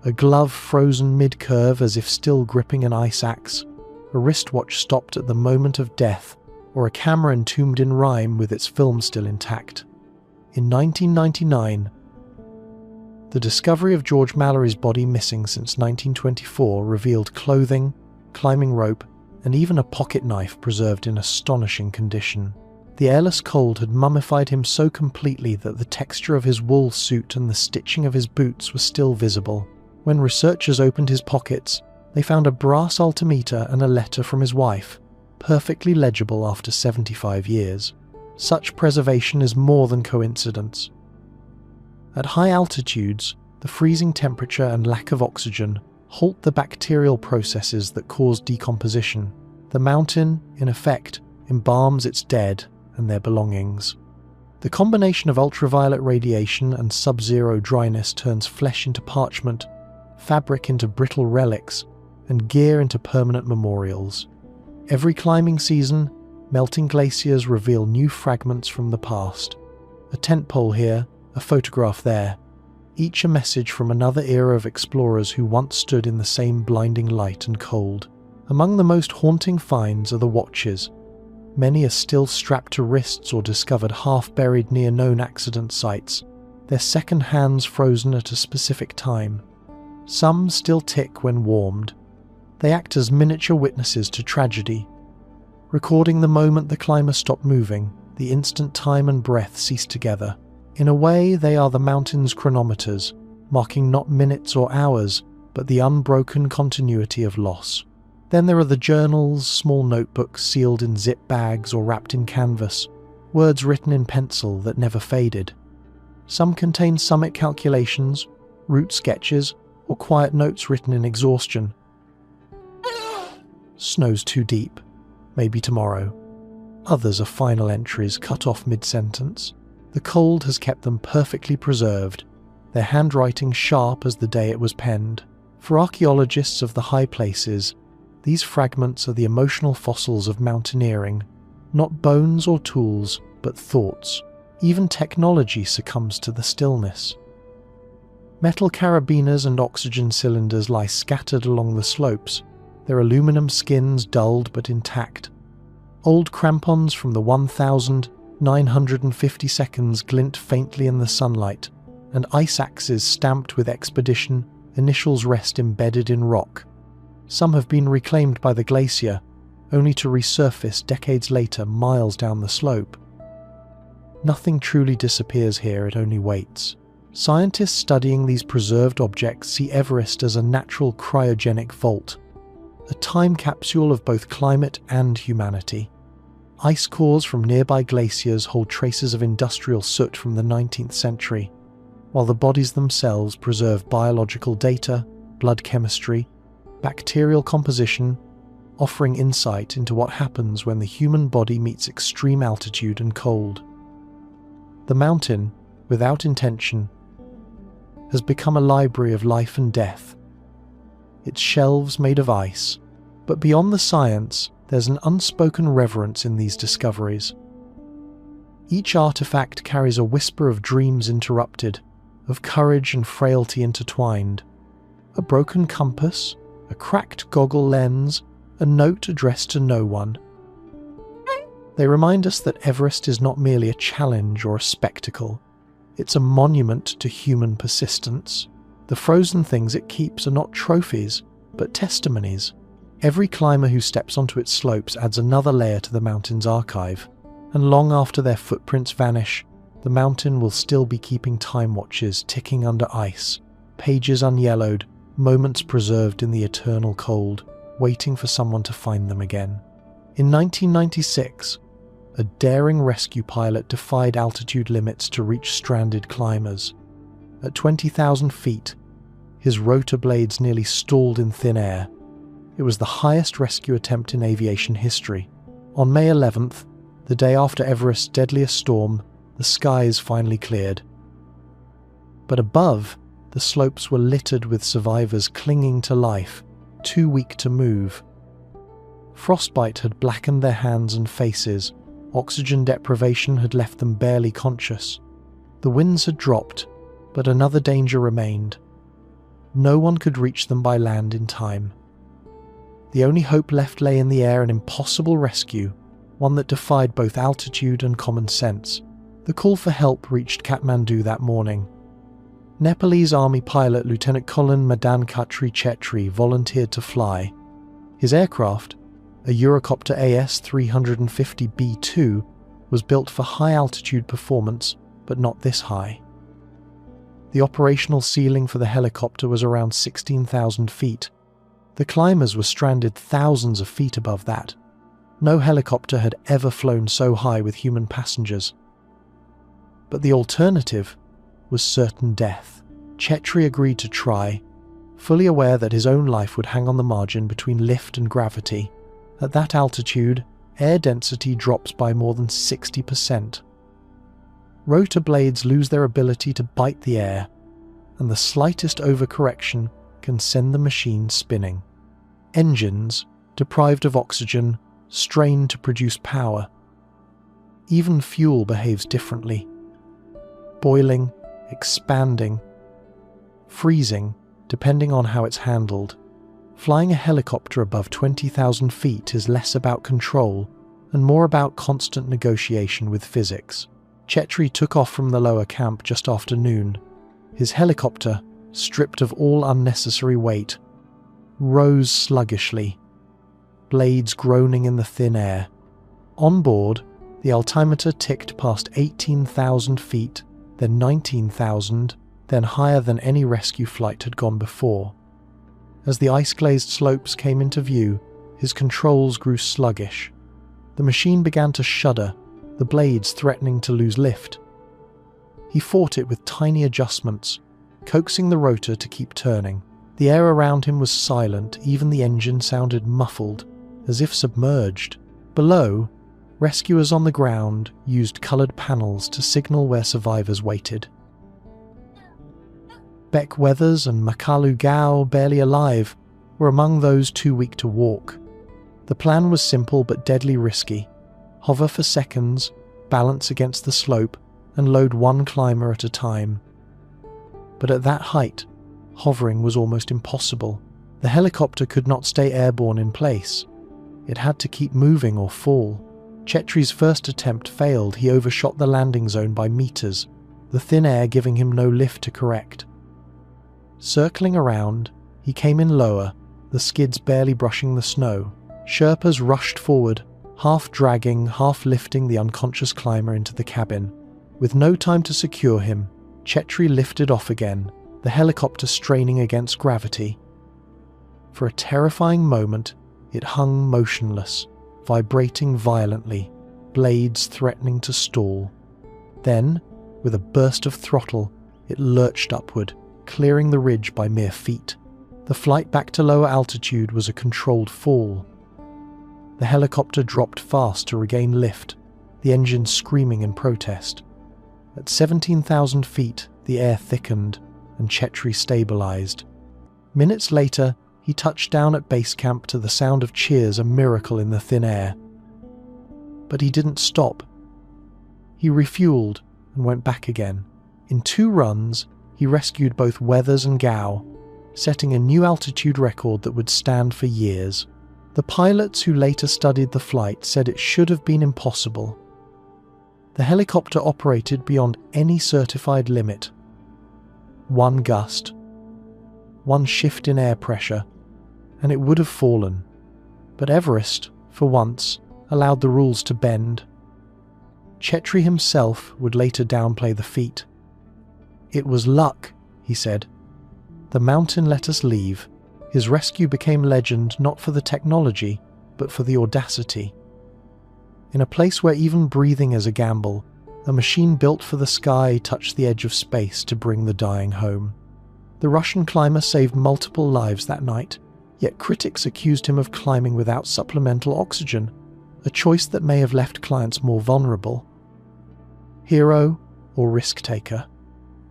A glove frozen mid-curve as if still gripping an ice axe, a wristwatch stopped at the moment of death, or a camera entombed in rime with its film still intact. In 1999, the discovery of George Mallory's body, missing since 1924, revealed clothing, climbing rope, and even a pocket knife preserved in astonishing condition. The airless cold had mummified him so completely that the texture of his wool suit and the stitching of his boots were still visible. When researchers opened his pockets, they found a brass altimeter and a letter from his wife, perfectly legible after 75 years. Such preservation is more than coincidence. At high altitudes, the freezing temperature and lack of oxygen halt the bacterial processes that cause decomposition. The mountain, in effect, embalms its dead and their belongings. The combination of ultraviolet radiation and sub-zero dryness turns flesh into parchment, fabric into brittle relics, and gear into permanent memorials. Every climbing season, melting glaciers reveal new fragments from the past. A tent pole here, a photograph there, each a message from another era of explorers who once stood in the same blinding light and cold. Among the most haunting finds are the watches, Many are still strapped to wrists or discovered half-buried near known accident sites, their second hands frozen at a specific time. Some still tick when warmed. They act as miniature witnesses to tragedy, recording the moment the climber stopped moving, the instant time and breath ceased together. In a way, they are the mountain's chronometers, marking not minutes or hours, but the unbroken continuity of loss. Then there are the journals, small notebooks sealed in zip bags or wrapped in canvas, words written in pencil that never faded. Some contain summit calculations, route sketches, or quiet notes written in exhaustion. Snow's too deep. Maybe tomorrow. Others are final entries cut off mid-sentence. The cold has kept them perfectly preserved, their handwriting sharp as the day it was penned. For archaeologists of the high places, these fragments are the emotional fossils of mountaineering, not bones or tools, but thoughts. Even technology succumbs to the stillness. Metal carabiners and oxygen cylinders lie scattered along the slopes, their aluminum skins dulled but intact. Old crampons from the 1,950 seconds glint faintly in the sunlight, and ice axes stamped with expedition, initials rest embedded in rock. Some have been reclaimed by the glacier, only to resurface decades later miles down the slope. Nothing truly disappears here, it only waits. Scientists studying these preserved objects see Everest as a natural cryogenic vault, a time capsule of both climate and humanity. Ice cores from nearby glaciers hold traces of industrial soot from the 19th century, while the bodies themselves preserve biological data, blood chemistry, bacterial composition, offering insight into what happens when the human body meets extreme altitude and cold. The mountain, without intention, has become a library of life and death. Its shelves made of ice, but beyond the science, there's an unspoken reverence in these discoveries. Each artifact carries a whisper of dreams interrupted, of courage and frailty intertwined. A broken compass, a cracked goggle lens, a note addressed to no one. They remind us that Everest is not merely a challenge or a spectacle. It's a monument to human persistence. The frozen things it keeps are not trophies, but testimonies. Every climber who steps onto its slopes adds another layer to the mountain's archive, and long after their footprints vanish, the mountain will still be keeping time watches ticking under ice, pages unyellowed, moments preserved in the eternal cold, waiting for someone to find them again. In 1996, a daring rescue pilot defied altitude limits to reach stranded climbers. At 20,000 feet, his rotor blades nearly stalled in thin air. It was the highest rescue attempt in aviation history. On May 11th, the day after Everest's deadliest storm, the skies finally cleared. But above, the slopes were littered with survivors clinging to life, too weak to move. Frostbite had blackened their hands and faces. Oxygen deprivation had left them barely conscious. The winds had dropped, but another danger remained. No one could reach them by land in time. The only hope left lay in the air, an impossible rescue, one that defied both altitude and common sense. The call for help reached Kathmandu that morning. Nepalese Army pilot Lieutenant Colin Madan Khatri Chetri volunteered to fly. His aircraft, a Eurocopter AS-350B2, was built for high-altitude performance, but not this high. The operational ceiling for the helicopter was around 16,000 feet. The climbers were stranded thousands of feet above that. No helicopter had ever flown so high with human passengers. But the alternative was certain death. Chetri agreed to try, fully aware that his own life would hang on the margin between lift and gravity. At that altitude, air density drops by more than 60%. Rotor blades lose their ability to bite the air, and the slightest overcorrection can send the machine spinning. Engines, deprived of oxygen, strain to produce power. Even fuel behaves differently. Boiling, expanding, freezing, depending on how it's handled. Flying a helicopter above 20,000 feet is less about control and more about constant negotiation with physics. Chetri took off from the lower camp just after noon. His helicopter, stripped of all unnecessary weight, rose sluggishly, blades groaning in the thin air. On board, the altimeter ticked past 18,000 feet, then 19,000, then higher than any rescue flight had gone before. As the ice-glazed slopes came into view, his controls grew sluggish. The machine began to shudder, the blades threatening to lose lift. He fought it with tiny adjustments, coaxing the rotor to keep turning. The air around him was silent, even the engine sounded muffled, as if submerged. Below, rescuers on the ground used coloured panels to signal where survivors waited. Beck Weathers and Makalu Gao, barely alive, were among those too weak to walk. The plan was simple but deadly risky. Hover for seconds, balance against the slope, and load one climber at a time. But at that height, hovering was almost impossible. The helicopter could not stay airborne in place. It had to keep moving or fall. Chetri's first attempt failed. He overshot the landing zone by meters, the thin air giving him no lift to correct. Circling around, he came in lower, the skids barely brushing the snow. Sherpas rushed forward, half dragging, half lifting the unconscious climber into the cabin. With no time to secure him, Chetri lifted off again, the helicopter straining against gravity. For a terrifying moment, it hung motionless, vibrating violently, blades threatening to stall. Then, with a burst of throttle, it lurched upward, clearing the ridge by mere feet. The flight back to lower altitude was a controlled fall. The helicopter dropped fast to regain lift, the engine screaming in protest. At 17,000 feet, the air thickened, and Chetri stabilized. Minutes later, he touched down at base camp to the sound of cheers, a miracle in the thin air. But he didn't stop. He refueled and went back again. In 2 runs, he rescued both Weathers and Gao, setting a new altitude record that would stand for years. The pilots who later studied the flight said it should have been impossible. The helicopter operated beyond any certified limit. One gust, one shift in air pressure, and it would have fallen. But Everest, for once, allowed the rules to bend. Chetri himself would later downplay the feat. "It was luck," he said. "The mountain let us leave." His rescue became legend not for the technology, but for the audacity. In a place where even breathing is a gamble, a machine built for the sky touched the edge of space to bring the dying home. The Russian climber saved multiple lives that night, yet critics accused him of climbing without supplemental oxygen, a choice that may have left clients more vulnerable. Hero or risk-taker?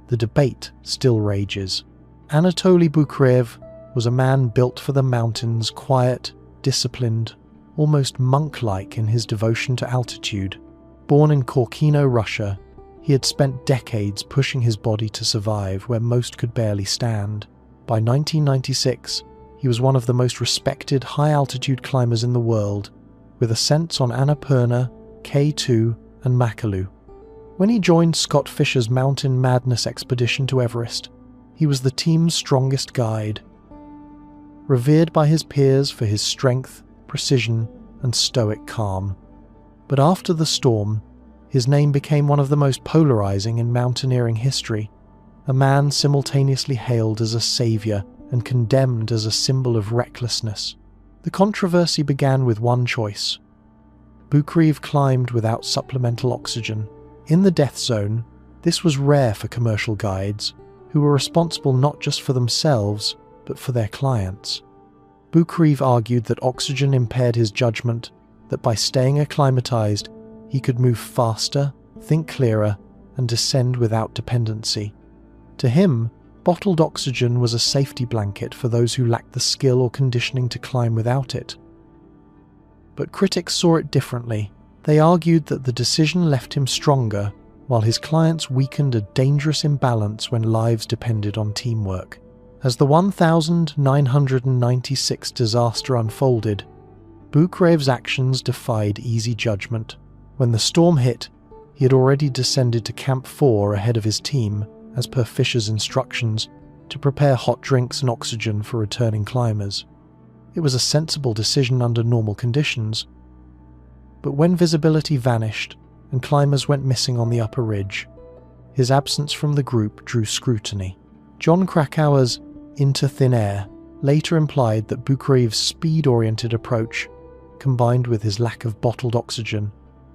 The debate still rages. Anatoli Boukreev was a man built for the mountains, quiet, disciplined, almost monk-like in his devotion to altitude. Born in Korkino, Russia, he had spent decades pushing his body to survive where most could barely stand. By 1996, he was one of the most respected high-altitude climbers in the world, with ascents on Annapurna, K2 and Makalu. When he joined Scott Fischer's Mountain Madness expedition to Everest, he was the team's strongest guide. Revered by his peers for his strength, precision, and stoic calm. But after the storm, his name became one of the most polarizing in mountaineering history, a man simultaneously hailed as a savior and condemned as a symbol of recklessness. The controversy began with one choice. Boukreev climbed without supplemental oxygen. In the death zone, this was rare for commercial guides, who were responsible not just for themselves, but for their clients. Boukreev argued that oxygen impaired his judgment, that by staying acclimatized, he could move faster, think clearer, and descend without dependency. To him, bottled oxygen was a safety blanket for those who lacked the skill or conditioning to climb without it. But critics saw it differently. They argued that the decision left him stronger, while his clients weakened, a dangerous imbalance when lives depended on teamwork. As the 1996 disaster unfolded, Boukreev's actions defied easy judgment. When the storm hit, he had already descended to Camp 4 ahead of his team, as per Fischer's instructions, to prepare hot drinks and oxygen for returning climbers. It was a sensible decision under normal conditions. But when visibility vanished and climbers went missing on the upper ridge, his absence from the group drew scrutiny. John Krakauer's "into thin air" later implied that Boukreev's speed-oriented approach, combined with his lack of bottled oxygen,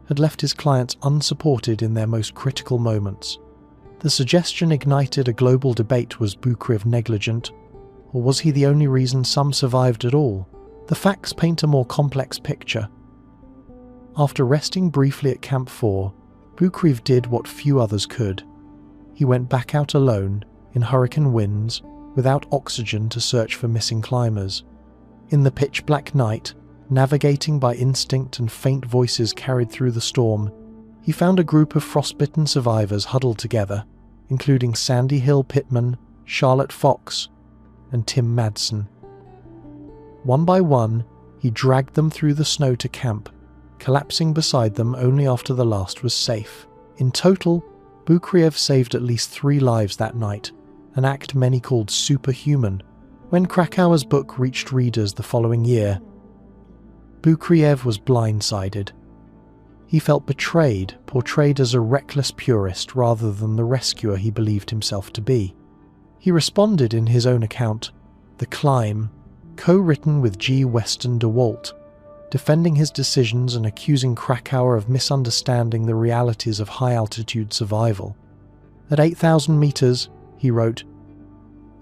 had left his clients unsupported in their most critical moments. The suggestion ignited a global debate: was Boukreev negligent, or was he the only reason some survived at all? The facts paint a more complex picture. After resting briefly at Camp 4, Boukreev did what few others could. He went back out alone, in hurricane winds, without oxygen to search for missing climbers. In the pitch-black night, navigating by instinct and faint voices carried through the storm, he found a group of frostbitten survivors huddled together, including Sandy Hill Pittman, Charlotte Fox, and Tim Madsen. One by one, he dragged them through the snow to camp, collapsing beside them only after the last was safe. In total, Boukreev saved at least 3 lives that night, an act many called superhuman. When Krakauer's book reached readers the following year, Boukreev was blindsided. He felt betrayed, portrayed as a reckless purist rather than the rescuer he believed himself to be. He responded in his own account, The Climb, co-written with G. Weston DeWalt, defending his decisions and accusing Krakauer of misunderstanding the realities of high-altitude survival. At 8,000 meters, he wrote,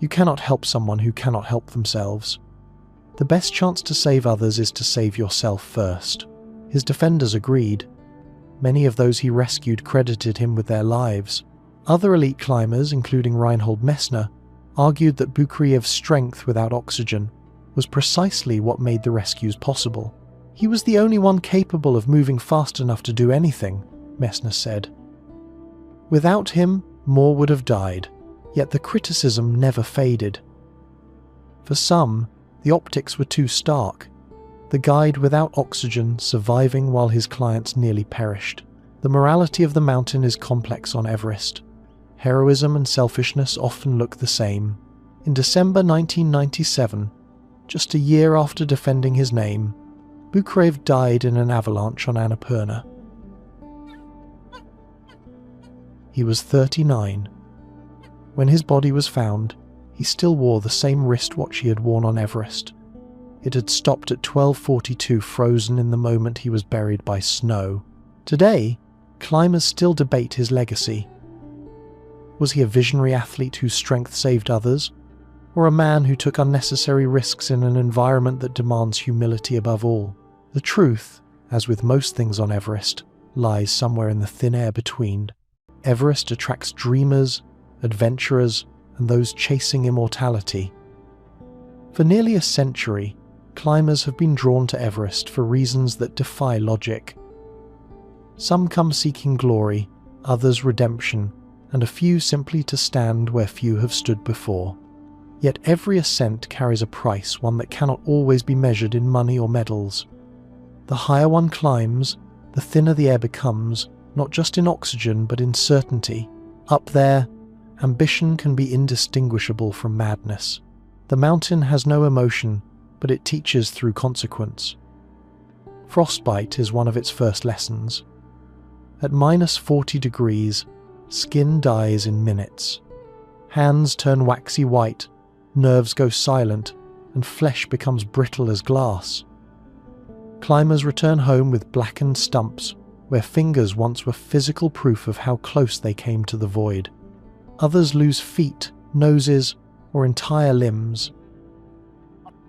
"You cannot help someone who cannot help themselves. The best chance to save others is to save yourself first." His defenders agreed. Many of those he rescued credited him with their lives. Other elite climbers, including Reinhold Messner, argued that Boukreev's strength without oxygen was precisely what made the rescues possible. "He was the only one capable of moving fast enough to do anything," Messner said. Without him, more would have died, yet the criticism never faded. For some, the optics were too stark. The guide without oxygen surviving while his clients nearly perished. The morality of the mountain is complex on Everest. Heroism and selfishness often look the same. In December 1997, just a year after defending his name, Boukreev died in an avalanche on Annapurna. He was 39. When his body was found, he still wore the same wristwatch he had worn on Everest. It had stopped at 12:42, frozen in the moment he was buried by snow. Today, climbers still debate his legacy. Was he a visionary athlete whose strength saved others, or a man who took unnecessary risks in an environment that demands humility above all? The truth, as with most things on Everest, lies somewhere in the thin air between. Everest attracts dreamers, adventurers, and those chasing immortality. For nearly a century, climbers have been drawn to Everest for reasons that defy logic. Some come seeking glory, others redemption, and a few simply to stand where few have stood before. Yet every ascent carries a price, one that cannot always be measured in money or medals. The higher one climbs, the thinner the air becomes, not just in oxygen but in certainty. Up there, ambition can be indistinguishable from madness. The mountain has no emotion, but it teaches through consequence. Frostbite is one of its first lessons. At -40 degrees, skin dies in minutes. Hands turn waxy white, nerves go silent, and flesh becomes brittle as glass. Climbers return home with blackened stumps, where fingers once were physical proof of how close they came to the void. Others lose feet, noses, or entire limbs.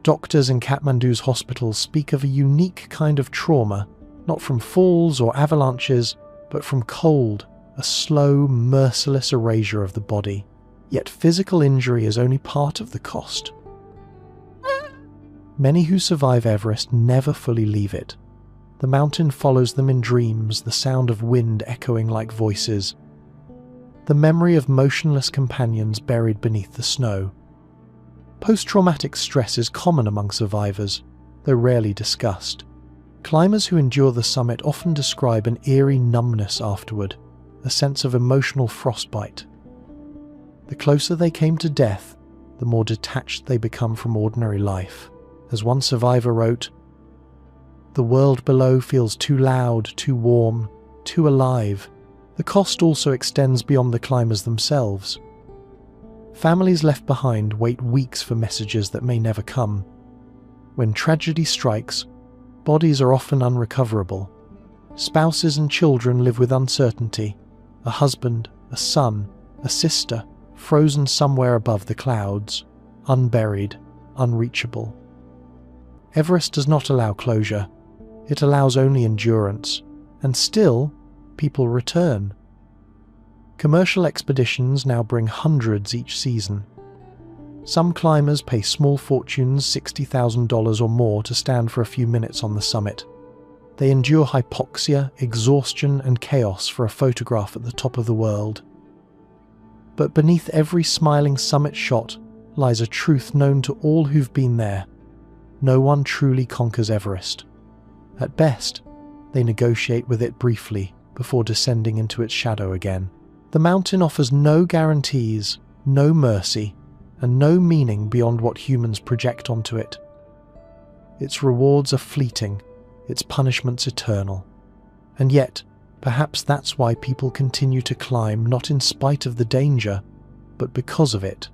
Doctors in Kathmandu's hospitals speak of a unique kind of trauma, not from falls or avalanches, but from cold, a slow, merciless erasure of the body. Yet physical injury is only part of the cost. Many who survive Everest never fully leave it. The mountain follows them in dreams, the sound of wind echoing like voices, the memory of motionless companions buried beneath the snow. Post-traumatic stress is common among survivors, though rarely discussed. Climbers who endure the summit often describe an eerie numbness afterward, a sense of emotional frostbite. The closer they came to death, the more detached they become from ordinary life. As one survivor wrote, "The world below feels too loud, too warm, too alive." The cost also extends beyond the climbers themselves. Families left behind wait weeks for messages that may never come. When tragedy strikes, bodies are often unrecoverable. Spouses and children live with uncertainty. A husband, a son, a sister, frozen somewhere above the clouds, unburied, unreachable. Everest does not allow closure. It allows only endurance. And still, people return. Commercial expeditions now bring hundreds each season. Some climbers pay small fortunes, $60,000 or more, to stand for a few minutes on the summit. They endure hypoxia, exhaustion, and chaos for a photograph at the top of the world. But beneath every smiling summit shot lies a truth known to all who've been there. No one truly conquers Everest. At best, they negotiate with it briefly before descending into its shadow again. The mountain offers no guarantees, no mercy, and no meaning beyond what humans project onto it. Its rewards are fleeting, its punishments eternal. And yet, perhaps that's why people continue to climb, not in spite of the danger, but because of it.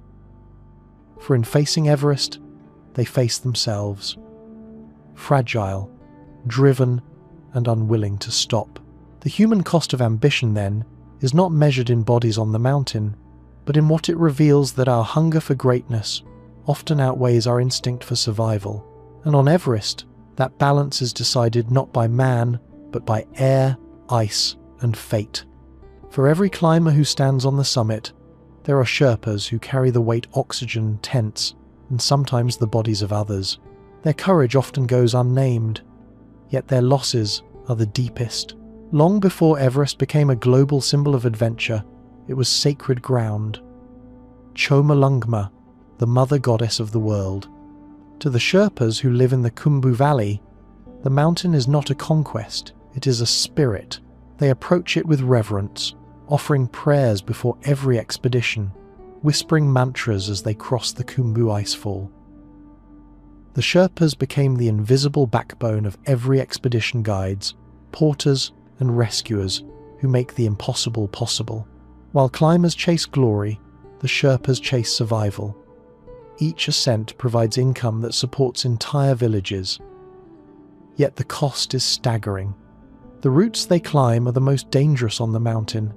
For in facing Everest, they face themselves. Fragile, driven, and unwilling to stop. The human cost of ambition, then, is not measured in bodies on the mountain, but in what it reveals that our hunger for greatness often outweighs our instinct for survival. And on Everest, that balance is decided not by man, but by air, ice, and fate. For every climber who stands on the summit, there are Sherpas who carry the weight oxygen, tents, and sometimes the bodies of others. Their courage often goes unnamed, yet their losses are the deepest. Long before Everest became a global symbol of adventure, it was sacred ground. Chomolungma, the mother goddess of the world. To the Sherpas who live in the Khumbu Valley, the mountain is not a conquest, it is a spirit. They approach it with reverence, offering prayers before every expedition, whispering mantras as they cross the Khumbu Icefall. The Sherpas became the invisible backbone of every expedition, guides, porters, and rescuers who make the impossible possible. While climbers chase glory, the Sherpas chase survival. Each ascent provides income that supports entire villages. Yet the cost is staggering. The routes they climb are the most dangerous on the mountain,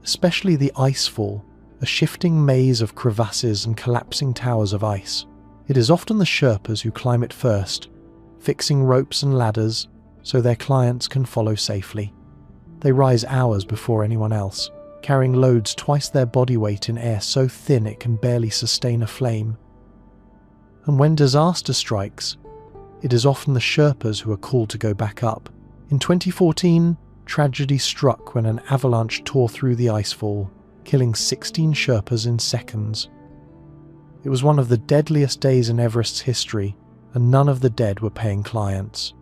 especially the Icefall, a shifting maze of crevasses and collapsing towers of ice. It is often the Sherpas who climb it first, fixing ropes and ladders so their clients can follow safely. They rise hours before anyone else, carrying loads twice their body weight in air so thin it can barely sustain a flame. And when disaster strikes, it is often the Sherpas who are called to go back up. In 2014, tragedy struck when an avalanche tore through the icefall, killing 16 Sherpas in seconds. It was one of the deadliest days in Everest's history, and none of the dead were paying clients.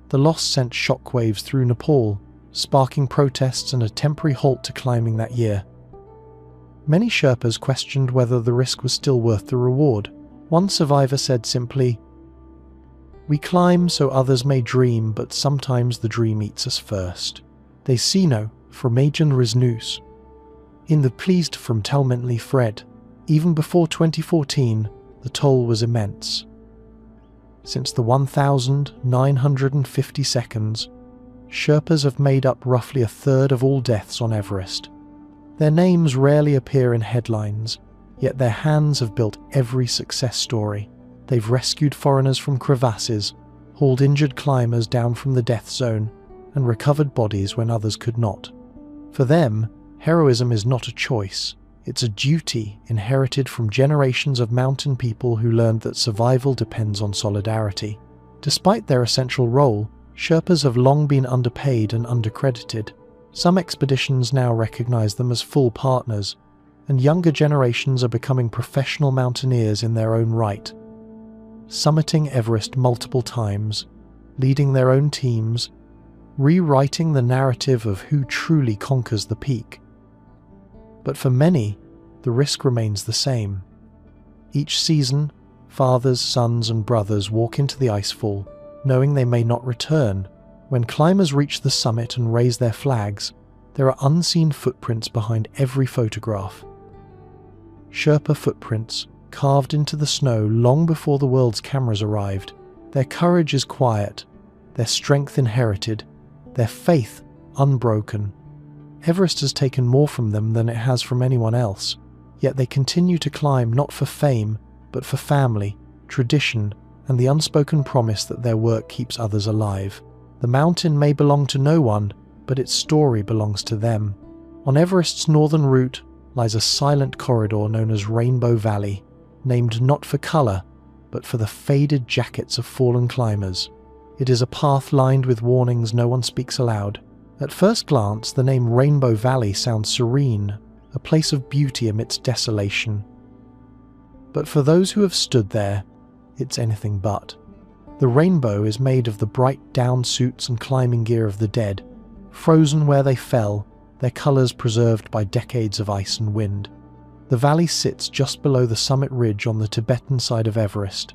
The loss sent shockwaves through Nepal, sparking protests and a temporary halt to climbing that year. Many Sherpas questioned whether the risk was still worth the reward. One survivor said simply, "We climb so others may dream, but sometimes the dream eats us first." Desino, Formagen Risnus. In the Pleased from Telmently Fred, even before 2014, the toll was immense. Since the 1,950 seconds, Sherpas have made up roughly a third of all deaths on Everest. Their names rarely appear in headlines, yet their hands have built every success story. They've rescued foreigners from crevasses, hauled injured climbers down from the death zone, and recovered bodies when others could not. For them, heroism is not a choice. It's a duty inherited from generations of mountain people who learned that survival depends on solidarity. Despite their essential role, Sherpas have long been underpaid and undercredited. Some expeditions now recognize them as full partners, and younger generations are becoming professional mountaineers in their own right. Summiting Everest multiple times, leading their own teams, rewriting the narrative of who truly conquers the peak. But for many, the risk remains the same. Each season, fathers, sons, and brothers walk into the Icefall, knowing they may not return. When climbers reach the summit and raise their flags, there are unseen footprints behind every photograph. Sherpa footprints, carved into the snow long before the world's cameras arrived. Their courage is quiet, their strength inherited, their faith unbroken. Everest has taken more from them than it has from anyone else, yet they continue to climb not for fame, but for family, tradition, and the unspoken promise that their work keeps others alive. The mountain may belong to no one, but its story belongs to them. On Everest's northern route lies a silent corridor known as Rainbow Valley, named not for colour, but for the faded jackets of fallen climbers. It is a path lined with warnings no one speaks aloud. At first glance, the name Rainbow Valley sounds serene, a place of beauty amidst desolation. But for those who have stood there, it's anything but. The rainbow is made of the bright down suits and climbing gear of the dead, frozen where they fell, their colours preserved by decades of ice and wind. The valley sits just below the summit ridge on the Tibetan side of Everest,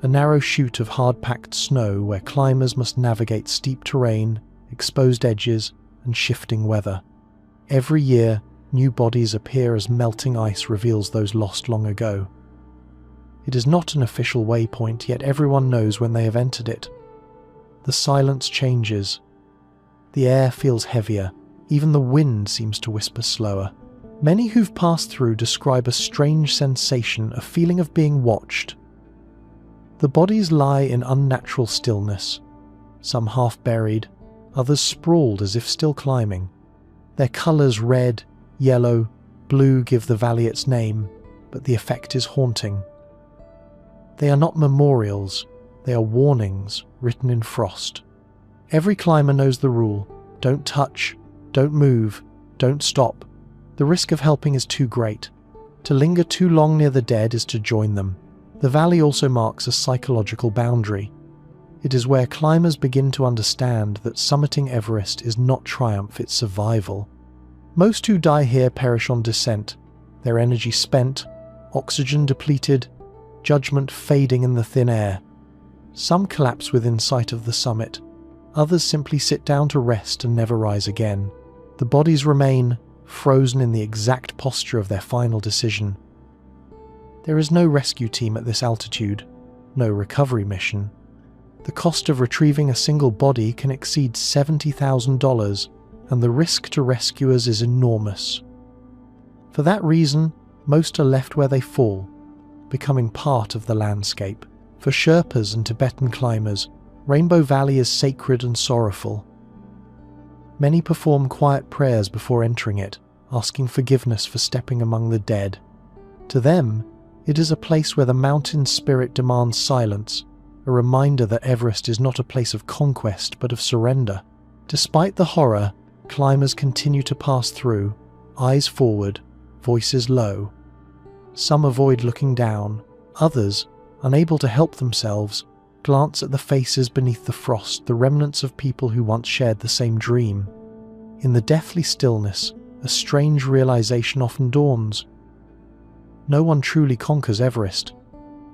a narrow chute of hard-packed snow where climbers must navigate steep terrain, exposed edges, and shifting weather. Every year, new bodies appear as melting ice reveals those lost long ago. It is not an official waypoint, yet everyone knows when they have entered it. The silence changes. The air feels heavier, even the wind seems to whisper slower. Many who've passed through describe a strange sensation, a feeling of being watched. The bodies lie in unnatural stillness, some half-buried, others sprawled as if still climbing. Their colours red, yellow, blue give the valley its name, but the effect is haunting. They are not memorials, they are warnings written in frost. Every climber knows the rule: don't touch, don't move, don't stop. The risk of helping is too great. To linger too long near the dead is to join them. The valley also marks a psychological boundary. It is where climbers begin to understand that summiting Everest is not triumph, it's survival. Most who die here perish on descent, their energy spent, oxygen depleted, judgment fading in the thin air. Some collapse within sight of the summit, others simply sit down to rest and never rise again. The bodies remain, frozen in the exact posture of their final decision. There is no rescue team at this altitude, no recovery mission. The cost of retrieving a single body can exceed $70,000, and the risk to rescuers is enormous. For that reason, most are left where they fall, becoming part of the landscape. For Sherpas and Tibetan climbers, Rainbow Valley is sacred and sorrowful. Many perform quiet prayers before entering it, asking forgiveness for stepping among the dead. To them, it is a place where the mountain spirit demands silence, a reminder that Everest is not a place of conquest but of surrender. Despite the horror, climbers continue to pass through, eyes forward, voices low. Some avoid looking down, others, unable to help themselves, glance at the faces beneath the frost, the remnants of people who once shared the same dream. In the deathly stillness, a strange realization often dawns. No one truly conquers Everest.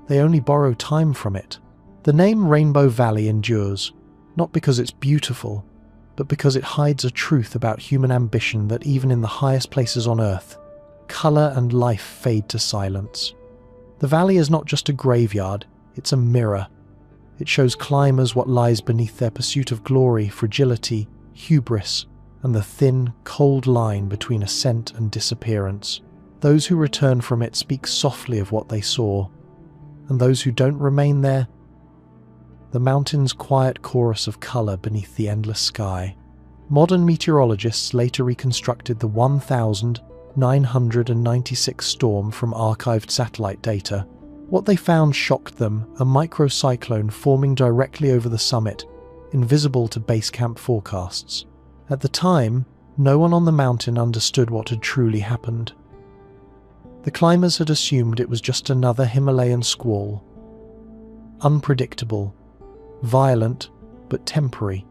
They only borrow time from it. The name Rainbow Valley endures, not because it's beautiful, but because it hides a truth about human ambition that even in the highest places on Earth, colour and life fade to silence. The valley is not just a graveyard, it's a mirror. It shows climbers what lies beneath their pursuit of glory, fragility, hubris, and the thin, cold line between ascent and disappearance. Those who return from it speak softly of what they saw, and those who don't remain there, the mountain's quiet chorus of colour beneath the endless sky. Modern meteorologists later reconstructed the 1,996 storm from archived satellite data. What they found shocked them, a microcyclone forming directly over the summit, invisible to base camp forecasts. At the time, no one on the mountain understood what had truly happened. The climbers had assumed it was just another Himalayan squall. Unpredictable, violent, but temporary.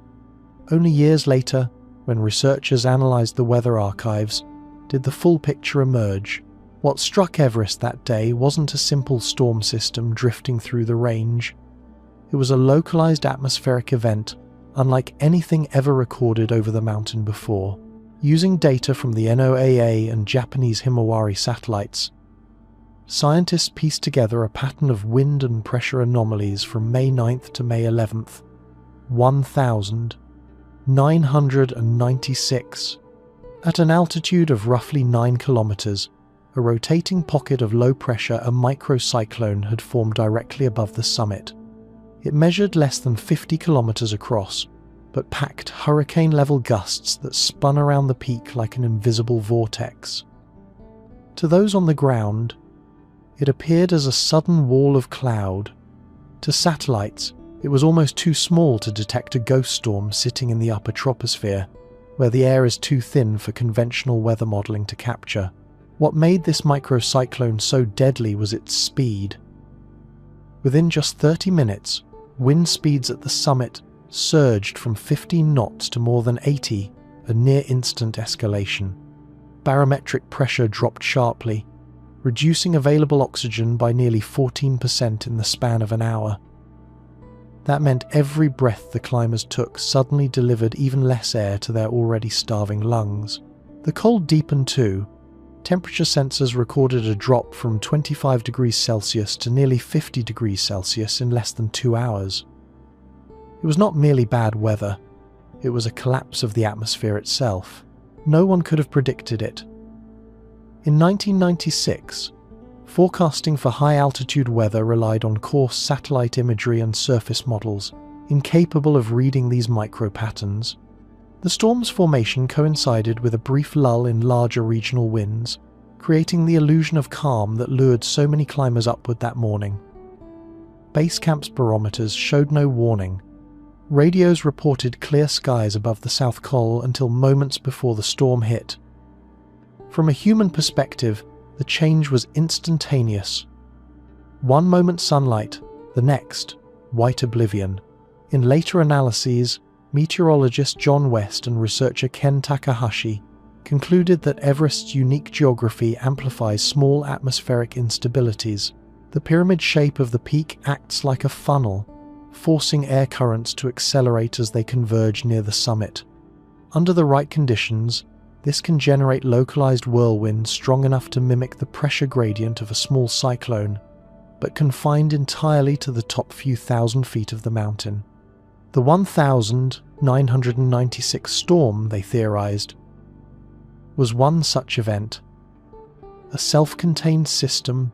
Only years later, when researchers analysed the weather archives, did the full picture emerge. What struck Everest that day wasn't a simple storm system drifting through the range. It was a localised atmospheric event, unlike anything ever recorded over the mountain before. Using data from the NOAA and Japanese Himawari satellites, scientists pieced together a pattern of wind and pressure anomalies from May 9th to May 11th. 1,996. At an altitude of roughly 9 kilometers, a rotating pocket of low pressure, a microcyclone, had formed directly above the summit. It measured less than 50 kilometers across, but packed hurricane-level gusts that spun around the peak like an invisible vortex. To those on the ground, it appeared as a sudden wall of cloud. To satellites, it was almost too small to detect a ghost storm sitting in the upper troposphere, where the air is too thin for conventional weather modelling to capture. What made this microcyclone so deadly was its speed. Within just 30 minutes, wind speeds at the summit surged from 15 knots to more than 80, a near-instant escalation. Barometric pressure dropped sharply, reducing available oxygen by nearly 14% in the span of an hour. That meant every breath the climbers took suddenly delivered even less air to their already starving lungs. The cold deepened too. Temperature sensors recorded a drop from 25 degrees Celsius to nearly 50 degrees Celsius in less than 2 hours. It was not merely bad weather, it was a collapse of the atmosphere itself. No one could have predicted it. In 1996, forecasting for high-altitude weather relied on coarse satellite imagery and surface models, incapable of reading these micro-patterns. The storm's formation coincided with a brief lull in larger regional winds, creating the illusion of calm that lured so many climbers upward that morning. Base camp's barometers showed no warning. Radios reported clear skies above the South Col until moments before the storm hit. From a human perspective, the change was instantaneous. One moment sunlight, the next, white oblivion. In later analyses, meteorologist John West and researcher Ken Takahashi concluded that Everest's unique geography amplifies small atmospheric instabilities. The pyramid shape of the peak acts like a funnel, forcing air currents to accelerate as they converge near the summit. Under the right conditions, this can generate localized whirlwinds strong enough to mimic the pressure gradient of a small cyclone, but confined entirely to the top few thousand feet of the mountain. The 1,996 storm, they theorized, was one such event. A self-contained system,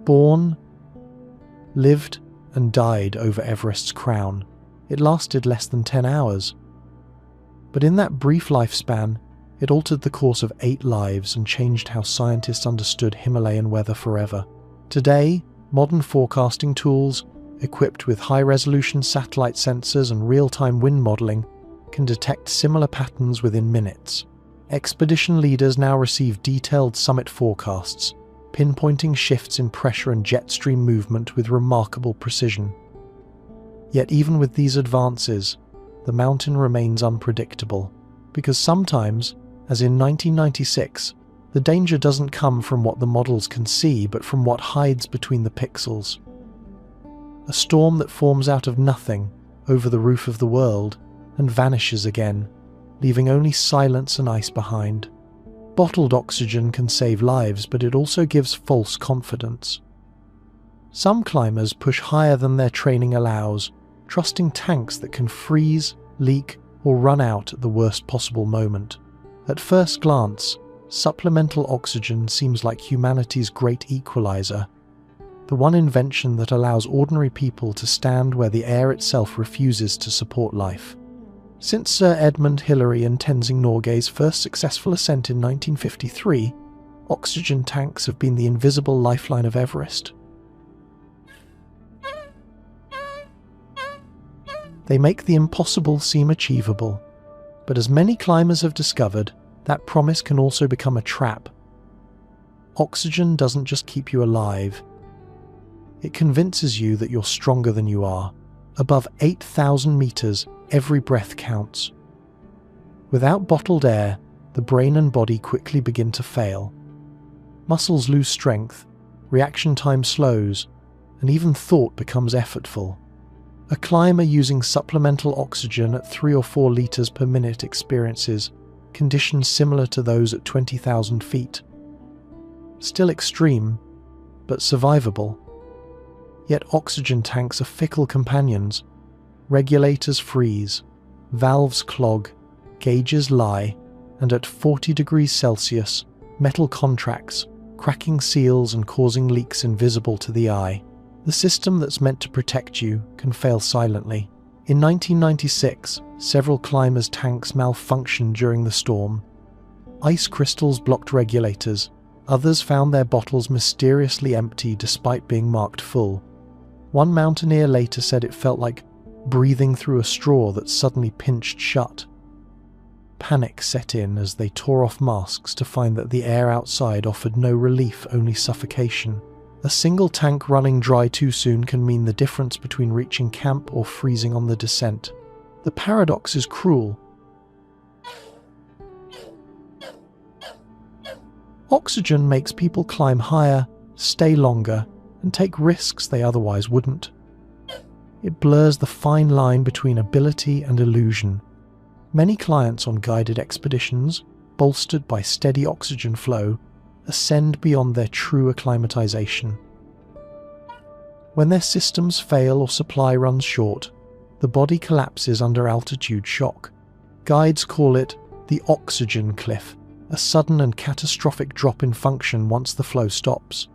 born, lived, and died over Everest's crown. It lasted less than 10 hours. But in that brief lifespan, it altered the course of 8 lives and changed how scientists understood Himalayan weather forever. Today, modern forecasting tools, equipped with high-resolution satellite sensors and real-time wind modelling, can detect similar patterns within minutes. Expedition leaders now receive detailed summit forecasts, pinpointing shifts in pressure and jet stream movement with remarkable precision. Yet even with these advances, the mountain remains unpredictable, because sometimes, as in 1996, the danger doesn't come from what the models can see, but from what hides between the pixels. A storm that forms out of nothing over the roof of the world and vanishes again, leaving only silence and ice behind. Bottled oxygen can save lives, but it also gives false confidence. Some climbers push higher than their training allows, trusting tanks that can freeze, leak, or run out at the worst possible moment. At first glance, supplemental oxygen seems like humanity's great equalizer, the one invention that allows ordinary people to stand where the air itself refuses to support life. Since Sir Edmund Hillary and Tenzing Norgay's first successful ascent in 1953, oxygen tanks have been the invisible lifeline of Everest. They make the impossible seem achievable, but as many climbers have discovered, that promise can also become a trap. Oxygen doesn't just keep you alive, it convinces you that you're stronger than you are, Above 8,000 meters, every breath counts. Without bottled air, the brain and body quickly begin to fail. Muscles lose strength, reaction time slows, and even thought becomes effortful. A climber using supplemental oxygen at 3 or 4 liters per minute experiences conditions similar to those at 20,000 feet. Still extreme, but survivable. Yet oxygen tanks are fickle companions. Regulators freeze, valves clog, gauges lie, and at 40 degrees Celsius, metal contracts, cracking seals and causing leaks invisible to the eye. The system that's meant to protect you can fail silently. In 1996, several climbers' tanks malfunctioned during the storm. Ice crystals blocked regulators. Others found their bottles mysteriously empty despite being marked full. One mountaineer later said it felt like breathing through a straw that suddenly pinched shut. Panic set in as they tore off masks to find that the air outside offered no relief, only suffocation. A single tank running dry too soon can mean the difference between reaching camp or freezing on the descent. The paradox is cruel. Oxygen makes people climb higher, stay longer, and take risks they otherwise wouldn't. It blurs the fine line between ability and illusion. Many clients on guided expeditions, bolstered by steady oxygen flow, ascend beyond their true acclimatization. When their systems fail or supply runs short, the body collapses under altitude shock. Guides call it the oxygen cliff, a sudden and catastrophic drop in function once the flow stops.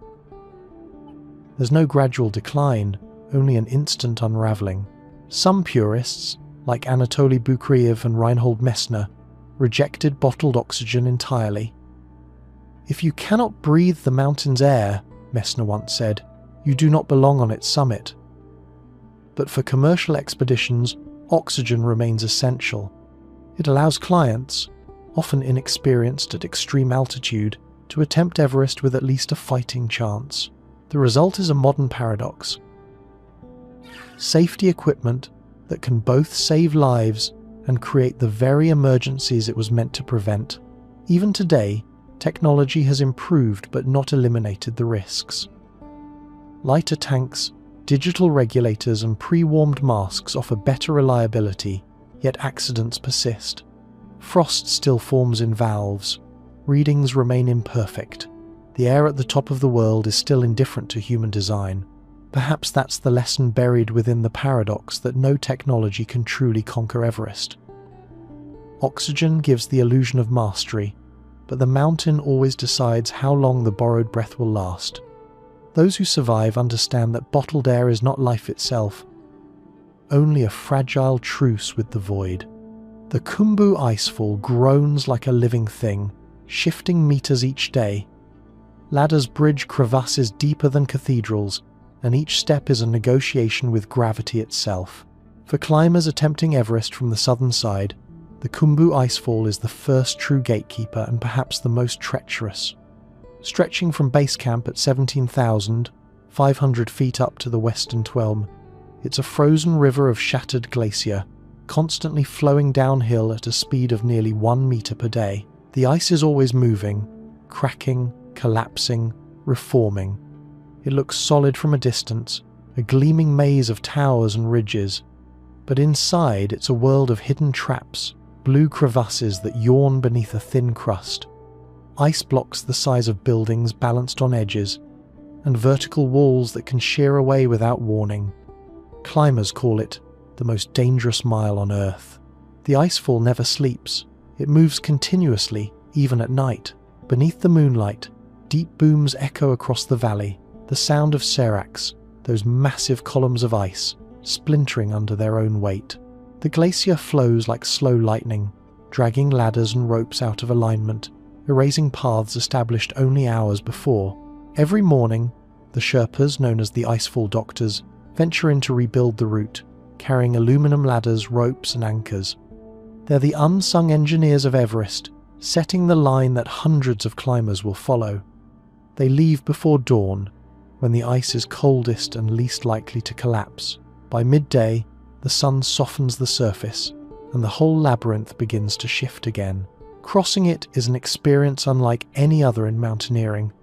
There's no gradual decline, only an instant unraveling. Some purists, like Anatoli Boukreev and Reinhold Messner, rejected bottled oxygen entirely. "If you cannot breathe the mountain's air," Messner once said, "you do not belong on its summit." But for commercial expeditions, oxygen remains essential. It allows clients, often inexperienced at extreme altitude, to attempt Everest with at least a fighting chance. The result is a modern paradox. Safety equipment that can both save lives and create the very emergencies it was meant to prevent. Even today, technology has improved but not eliminated the risks. Lighter tanks, digital regulators and pre-warmed masks offer better reliability, yet accidents persist. Frost still forms in valves. Readings remain imperfect. The air at the top of the world is still indifferent to human design. Perhaps that's the lesson buried within the paradox that no technology can truly conquer Everest. Oxygen gives the illusion of mastery, but the mountain always decides how long the borrowed breath will last. Those who survive understand that bottled air is not life itself, only a fragile truce with the void. The Khumbu Icefall groans like a living thing, shifting meters each day. Ladders bridge crevasses deeper than cathedrals, and each step is a negotiation with gravity itself. For climbers attempting Everest from the southern side, the Khumbu Icefall is the first true gatekeeper and perhaps the most treacherous. Stretching from base camp at 17,500 feet up to the western Twelm, it's a frozen river of shattered glacier, constantly flowing downhill at a speed of nearly 1 meter per day. The ice is always moving, cracking, collapsing, reforming. It looks solid from a distance, a gleaming maze of towers and ridges. But inside, it's a world of hidden traps, blue crevasses that yawn beneath a thin crust, ice blocks the size of buildings balanced on edges, and vertical walls that can shear away without warning. Climbers call it the most dangerous mile on Earth. The icefall never sleeps. It moves continuously, even at night. Beneath the moonlight, deep booms echo across the valley, the sound of seracs, those massive columns of ice, splintering under their own weight. The glacier flows like slow lightning, dragging ladders and ropes out of alignment, erasing paths established only hours before. Every morning, the Sherpas, known as the Icefall Doctors, venture in to rebuild the route, carrying aluminum ladders, ropes and anchors. They're the unsung engineers of Everest, setting the line that hundreds of climbers will follow. They leave before dawn, when the ice is coldest and least likely to collapse. By midday, the sun softens the surface, and the whole labyrinth begins to shift again. Crossing it is an experience unlike any other in mountaineering.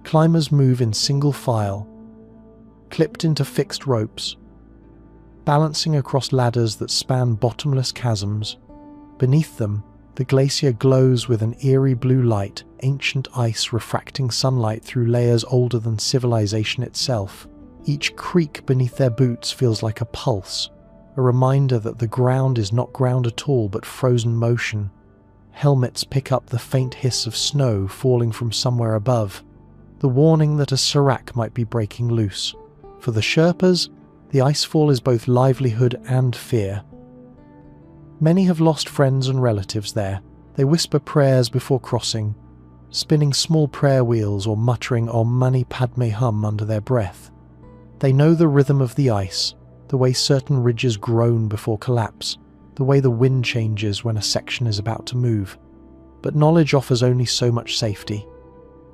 Climbers move in single file, clipped into fixed ropes, balancing across ladders that span bottomless chasms. Beneath them, the glacier glows with an eerie blue light, ancient ice refracting sunlight through layers older than civilization itself. Each creak beneath their boots feels like a pulse, a reminder that the ground is not ground at all but frozen motion. Helmets pick up the faint hiss of snow falling from somewhere above, the warning that a serac might be breaking loose. For the Sherpas, the icefall is both livelihood and fear. Many have lost friends and relatives there. They whisper prayers before crossing, spinning small prayer wheels or muttering Om Mani Padme Hum under their breath. They know the rhythm of the ice, the way certain ridges groan before collapse, the way the wind changes when a section is about to move. But knowledge offers only so much safety.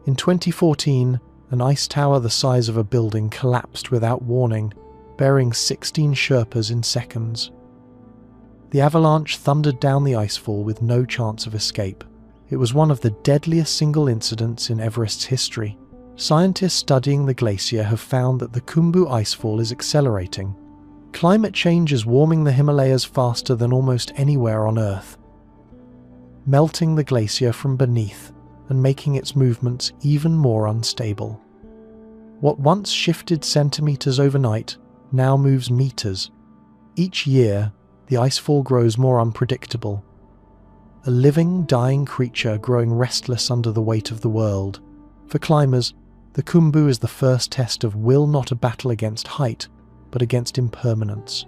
In 2014, an ice tower the size of a building collapsed without warning, burying 16 Sherpas in seconds. The avalanche thundered down the icefall with no chance of escape. It was one of the deadliest single incidents in Everest's history. Scientists studying the glacier have found that the Khumbu icefall is accelerating. Climate change is warming the Himalayas faster than almost anywhere on Earth, melting the glacier from beneath and making its movements even more unstable. What once shifted centimeters overnight now moves meters. Each year, the icefall grows more unpredictable. A living, dying creature growing restless under the weight of the world. For climbers, the Khumbu is the first test of will, not a battle against height, but against impermanence.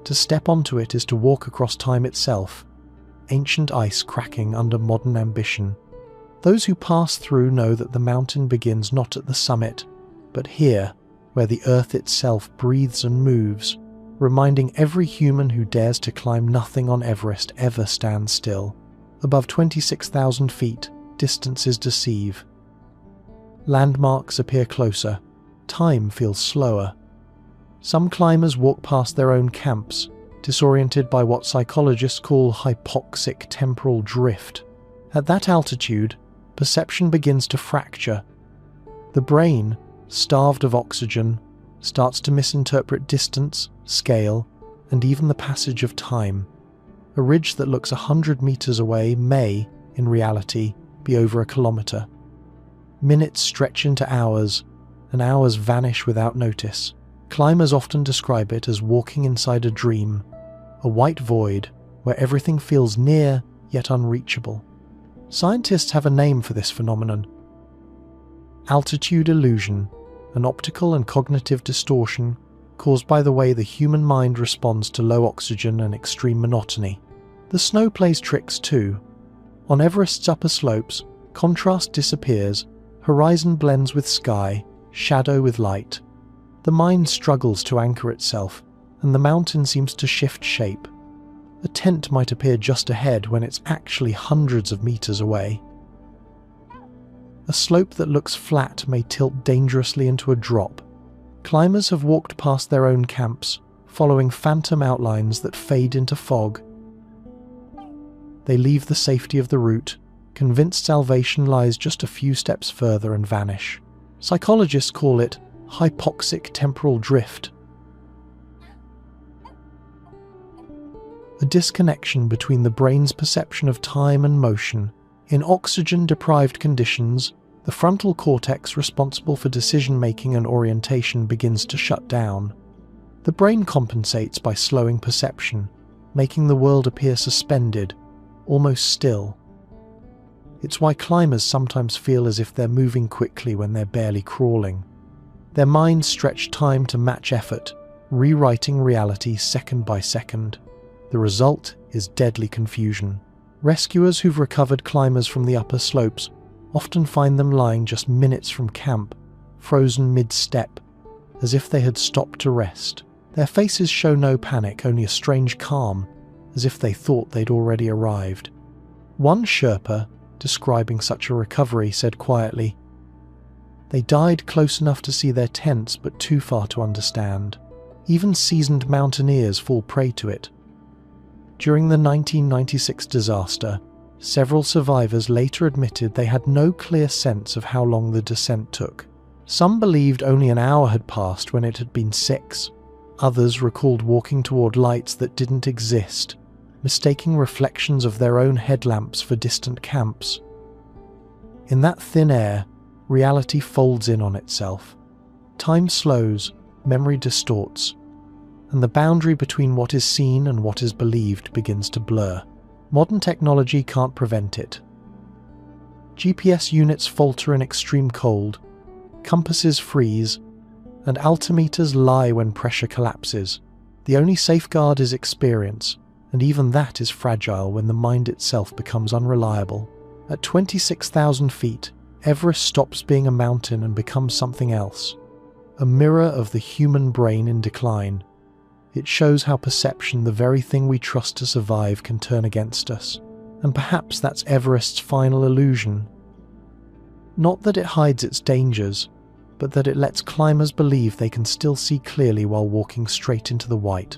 To step onto it is to walk across time itself, ancient ice cracking under modern ambition. Those who pass through know that the mountain begins not at the summit, but here, where the earth itself breathes and moves, reminding every human who dares to climb nothing on Everest ever stands still. Above 26,000 feet, distances deceive. Landmarks appear closer. Time feels slower. Some climbers walk past their own camps, disoriented by what psychologists call hypoxic temporal drift. At that altitude, perception begins to fracture. The brain, starved of oxygen, starts to misinterpret distance, scale, and even the passage of time. A ridge that looks 100 meters away may, in reality, be over a kilometer. Minutes stretch into hours, and hours vanish without notice. Climbers often describe it as walking inside a dream, a white void where everything feels near yet unreachable. Scientists have a name for this phenomenon: altitude illusion, an optical and cognitive distortion caused by the way the human mind responds to low oxygen and extreme monotony. The snow plays tricks too. On Everest's upper slopes, contrast disappears, horizon blends with sky, shadow with light. The mind struggles to anchor itself, and the mountain seems to shift shape. A tent might appear just ahead when it's actually hundreds of meters away. A slope that looks flat may tilt dangerously into a drop. Climbers have walked past their own camps, following phantom outlines that fade into fog. They leave the safety of the route, convinced salvation lies just a few steps further, and vanish. Psychologists call it hypoxic temporal drift, a disconnection between the brain's perception of time and motion. In oxygen-deprived conditions, the frontal cortex responsible for decision-making and orientation begins to shut down. The brain compensates by slowing perception, making the world appear suspended, almost still. It's why climbers sometimes feel as if they're moving quickly when they're barely crawling. Their minds stretch time to match effort, rewriting reality second by second. The result is deadly confusion. Rescuers who've recovered climbers from the upper slopes often find them lying just minutes from camp, frozen mid-step, as if they had stopped to rest. Their faces show no panic, only a strange calm, as if they thought they'd already arrived. One Sherpa, describing such a recovery, said quietly, "They died close enough to see their tents, but too far to understand. Even seasoned mountaineers fall prey to it. During the 1996 disaster, several survivors later admitted they had no clear sense of how long the descent took. Some believed only an hour had passed when it had been 6. Others recalled walking toward lights that didn't exist, mistaking reflections of their own headlamps for distant camps. In that thin air, reality folds in on itself. Time slows, memory distorts, and the boundary between what is seen and what is believed begins to blur. Modern technology can't prevent it. GPS units falter in extreme cold, compasses freeze, and altimeters lie when pressure collapses. The only safeguard is experience, and even that is fragile when the mind itself becomes unreliable. At 26,000 feet, Everest stops being a mountain and becomes something else. A mirror of the human brain in decline. It shows how perception, the very thing we trust to survive, can turn against us. And perhaps that's Everest's final illusion. Not that it hides its dangers, but that it lets climbers believe they can still see clearly while walking straight into the white.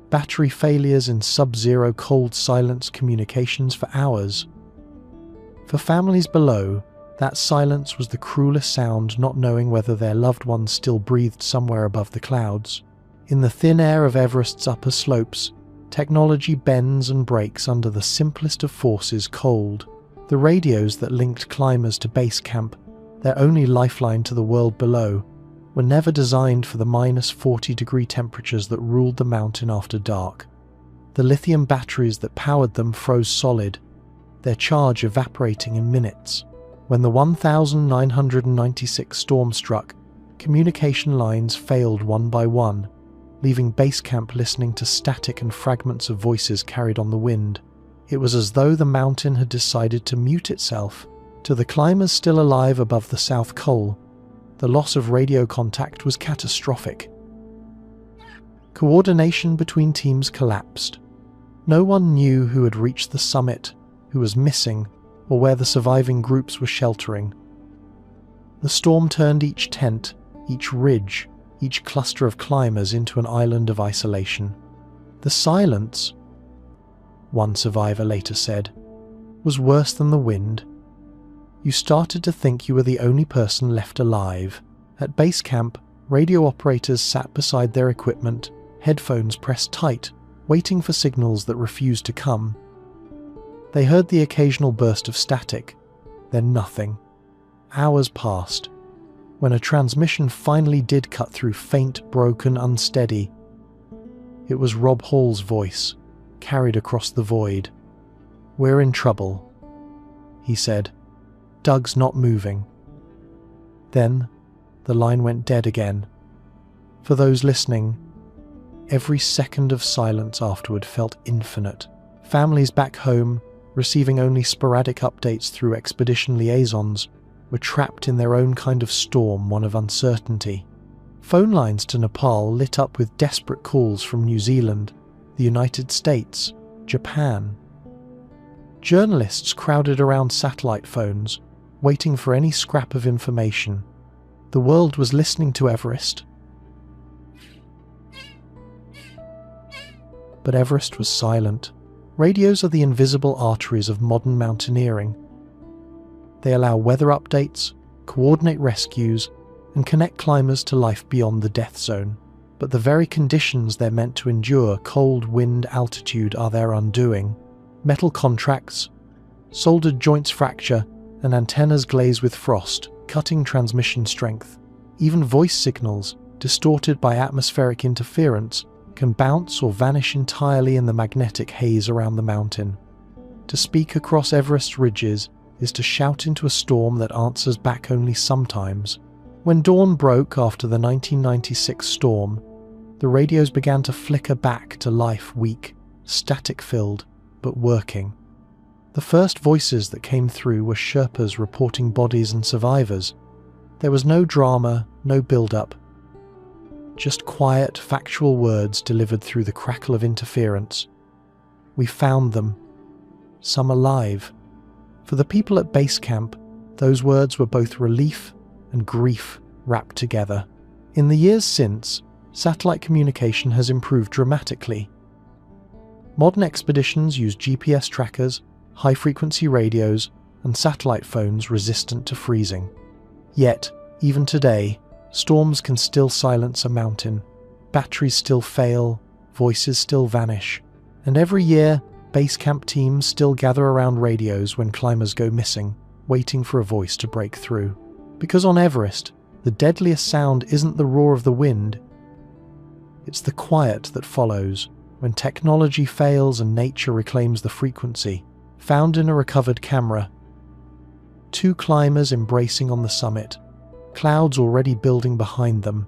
Battery failures in sub-zero cold silence communications for hours. For families below, that silence was the cruelest sound, not knowing whether their loved ones still breathed somewhere above the clouds. In the thin air of Everest's upper slopes, technology bends and breaks under the simplest of forces, cold. The radios that linked climbers to base camp, their only lifeline to the world below, were never designed for the -40-degree temperatures that ruled the mountain after dark. The lithium batteries that powered them froze solid, their charge evaporating in minutes. When the 1996 storm struck, communication lines failed one by one, leaving base camp listening to static and fragments of voices carried on the wind. It was as though the mountain had decided to mute itself. To the climbers still alive above the South Col, the loss of radio contact was catastrophic. Coordination between teams collapsed. No one knew who had reached the summit, who was missing, or where the surviving groups were sheltering. The storm turned each tent, each ridge, each cluster of climbers into an island of isolation. The silence, one survivor later said, was worse than the wind. You started to think you were the only person left alive. At base camp, radio operators sat beside their equipment, headphones pressed tight, waiting for signals that refused to come. They heard the occasional burst of static, then nothing. Hours passed. When a transmission finally did cut through, faint, broken, unsteady, it was Rob Hall's voice, carried across the void. "We're in trouble," he said. "Doug's not moving." Then, the line went dead again. For those listening, every second of silence afterward felt infinite. Families back home, receiving only sporadic updates through expedition liaisons, were trapped in their own kind of storm, one of uncertainty. Phone lines to Nepal lit up with desperate calls from New Zealand, the United States, Japan. Journalists crowded around satellite phones, waiting for any scrap of information. The world was listening to Everest. But Everest was silent. Radios are the invisible arteries of modern mountaineering. They allow weather updates, coordinate rescues, and connect climbers to life beyond the death zone. But the very conditions they're meant to endure, cold, wind, altitude, are their undoing. Metal contracts, soldered joints fracture, and antennas glaze with frost, cutting transmission strength. Even voice signals, distorted by atmospheric interference, can bounce or vanish entirely in the magnetic haze around the mountain. To speak across Everest's ridges is to shout into a storm that answers back only sometimes. When dawn broke after the 1996 storm, the radios began to flicker back to life, weak, static-filled, but working. The first voices that came through were Sherpas reporting bodies and survivors. There was no drama, no build-up. Just quiet, factual words delivered through the crackle of interference. We found them. Some alive. For the people at base camp, those words were both relief and grief wrapped together. In the years since, satellite communication has improved dramatically. Modern expeditions use GPS trackers, high-frequency radios, and satellite phones resistant to freezing. Yet, even today, storms can still silence a mountain, batteries still fail, voices still vanish, and every year, base camp teams still gather around radios when climbers go missing, waiting for a voice to break through. Because on Everest, the deadliest sound isn't the roar of the wind, it's the quiet that follows when technology fails and nature reclaims the frequency, found in a recovered camera. Two climbers embracing on the summit, clouds already building behind them.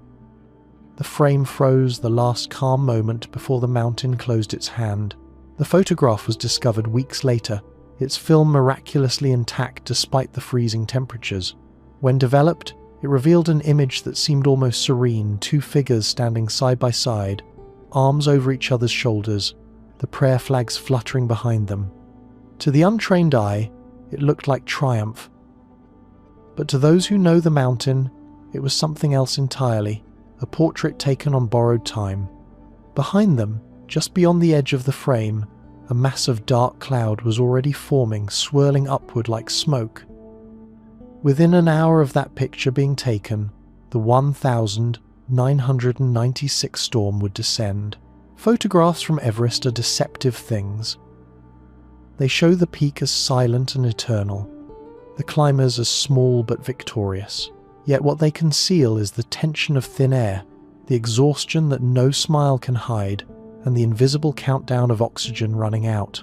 The frame froze the last calm moment before the mountain closed its hand. The photograph was discovered weeks later, its film miraculously intact despite the freezing temperatures. When developed, it revealed an image that seemed almost serene, two figures standing side by side, arms over each other's shoulders, the prayer flags fluttering behind them. To the untrained eye, it looked like triumph. But to those who know the mountain, it was something else entirely, a portrait taken on borrowed time. Behind them, just beyond the edge of the frame, a mass of dark cloud was already forming, swirling upward like smoke. Within an hour of that picture being taken, the 1,996 storm would descend. Photographs from Everest are deceptive things. They show the peak as silent and eternal, the climbers as small but victorious. Yet what they conceal is the tension of thin air, the exhaustion that no smile can hide, and the invisible countdown of oxygen running out.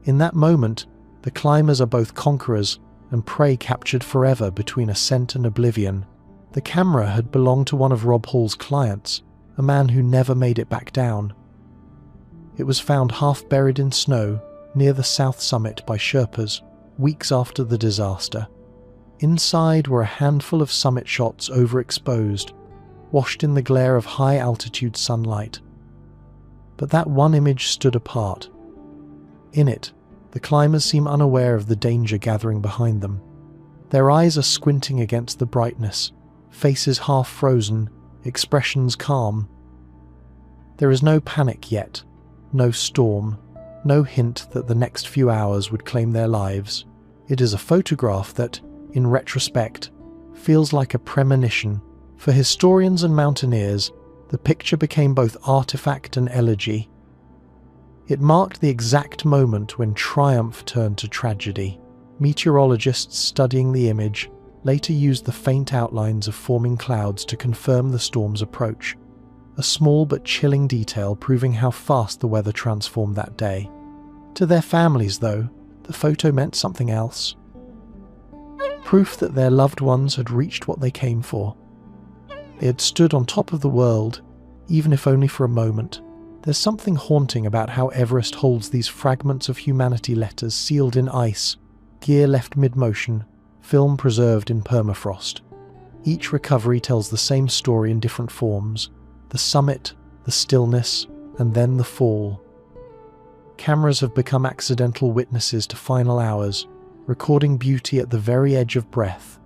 In that moment, the climbers are both conquerors and prey captured forever between ascent and oblivion. The camera had belonged to one of Rob Hall's clients, a man who never made it back down. It was found half buried in snow near the south summit by Sherpas, weeks after the disaster. Inside were a handful of summit shots overexposed, washed in the glare of high-altitude sunlight. But that one image stood apart. In it, the climbers seem unaware of the danger gathering behind them. Their eyes are squinting against the brightness, faces half frozen, expressions calm. There is no panic yet, no storm, no hint that the next few hours would claim their lives. It is a photograph that, in retrospect, feels like a premonition. For historians and mountaineers, the picture became both artifact and elegy. It marked the exact moment when triumph turned to tragedy. Meteorologists studying the image later used the faint outlines of forming clouds to confirm the storm's approach, a small but chilling detail proving how fast the weather transformed that day. To their families, though, the photo meant something else. Proof that their loved ones had reached what they came for. They had stood on top of the world, even if only for a moment. There's something haunting about how Everest holds these fragments of humanity letters sealed in ice, gear left mid-motion, film preserved in permafrost. Each recovery tells the same story in different forms: the summit, the stillness, and then the fall. Cameras have become accidental witnesses to final hours, recording beauty at the very edge of breath.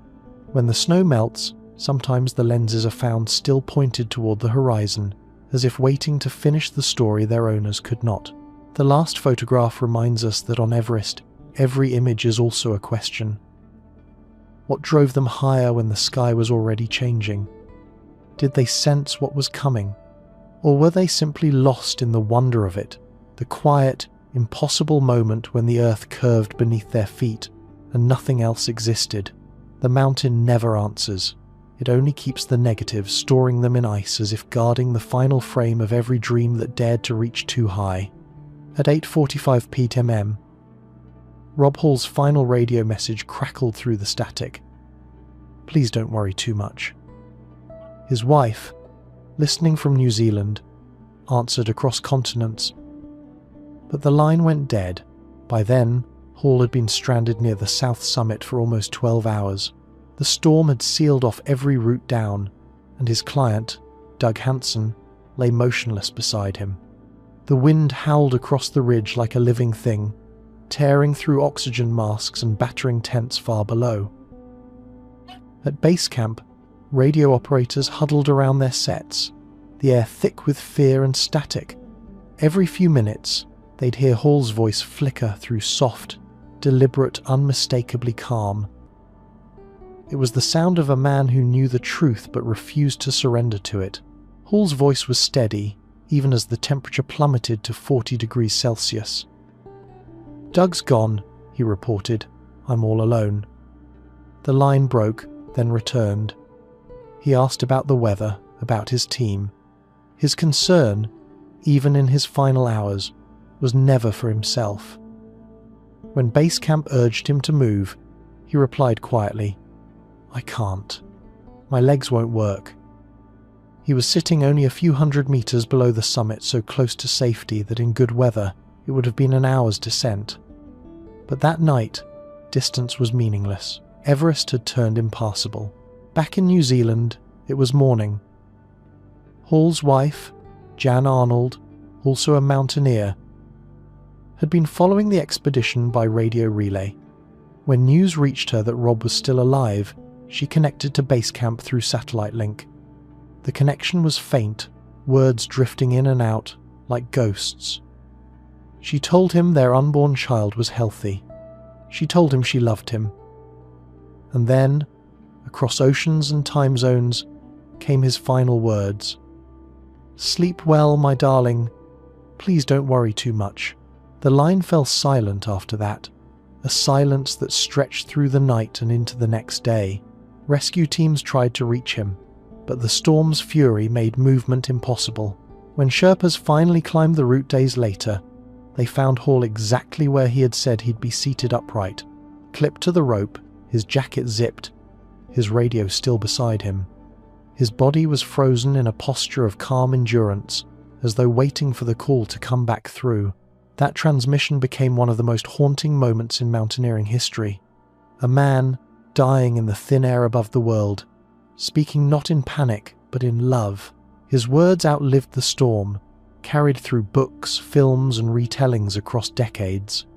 When the snow melts, sometimes the lenses are found still pointed toward the horizon, as if waiting to finish the story their owners could not. The last photograph reminds us that on Everest, every image is also a question. What drove them higher when the sky was already changing? Did they sense what was coming? Or were they simply lost in the wonder of it, the quiet, impossible moment when the earth curved beneath their feet and nothing else existed? The mountain never answers. It only keeps the negatives, storing them in ice as if guarding the final frame of every dream that dared to reach too high. At 8:45 p.m, Rob Hall's final radio message crackled through the static. "Please don't worry too much." His wife, listening from New Zealand, answered across continents. But the line went dead. By then, Hall had been stranded near the south summit for almost 12 hours. The storm had sealed off every route down, and his client, Doug Hansen, lay motionless beside him. The wind howled across the ridge like a living thing, tearing through oxygen masks and battering tents far below. At base camp, radio operators huddled around their sets, the air thick with fear and static. Every few minutes, they'd hear Hall's voice flicker through soft, deliberate, unmistakably calm. It was the sound of a man who knew the truth but refused to surrender to it. Hall's voice was steady, even as the temperature plummeted to 40 degrees Celsius. "Doug's gone," he reported. "I'm all alone." The line broke, then returned. He asked about the weather, about his team. His concern, even in his final hours, was never for himself. When base camp urged him to move, he replied quietly, "I can't. My legs won't work." He was sitting only a few hundred meters below the summit, so close to safety that in good weather it would have been an hour's descent. But that night, distance was meaningless. Everest had turned impassable. Back in New Zealand, it was morning. Hall's wife, Jan Arnold, also a mountaineer, had been following the expedition by radio relay. When news reached her that Rob was still alive, she connected to base camp through satellite link. The connection was faint, words drifting in and out like ghosts. She told him their unborn child was healthy. She told him she loved him. And then, across oceans and time zones, came his final words. "Sleep well, my darling. Please don't worry too much." The line fell silent after that, a silence that stretched through the night and into the next day. Rescue teams tried to reach him, but the storm's fury made movement impossible. When Sherpas finally climbed the route days later, they found Hall exactly where he had said he'd be seated upright, clipped to the rope, his jacket zipped, his radio still beside him. His body was frozen in a posture of calm endurance, as though waiting for the call to come back through. That transmission became one of the most haunting moments in mountaineering history. A man dying in the thin air above the world, speaking not in panic but in love. His words outlived the storm, carried through books, films and retellings across decades.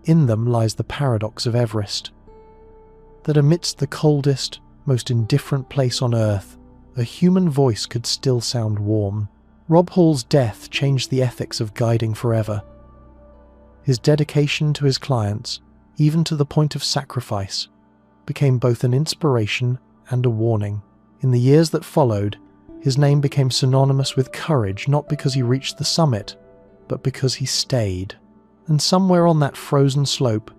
In them lies the paradox of Everest. That amidst the coldest, most indifferent place on Earth, a human voice could still sound warm. Rob Hall's death changed the ethics of guiding forever. His dedication to his clients, even to the point of sacrifice, became both an inspiration and a warning. In the years that followed, his name became synonymous with courage, not because he reached the summit, but because he stayed. And somewhere on that frozen slope,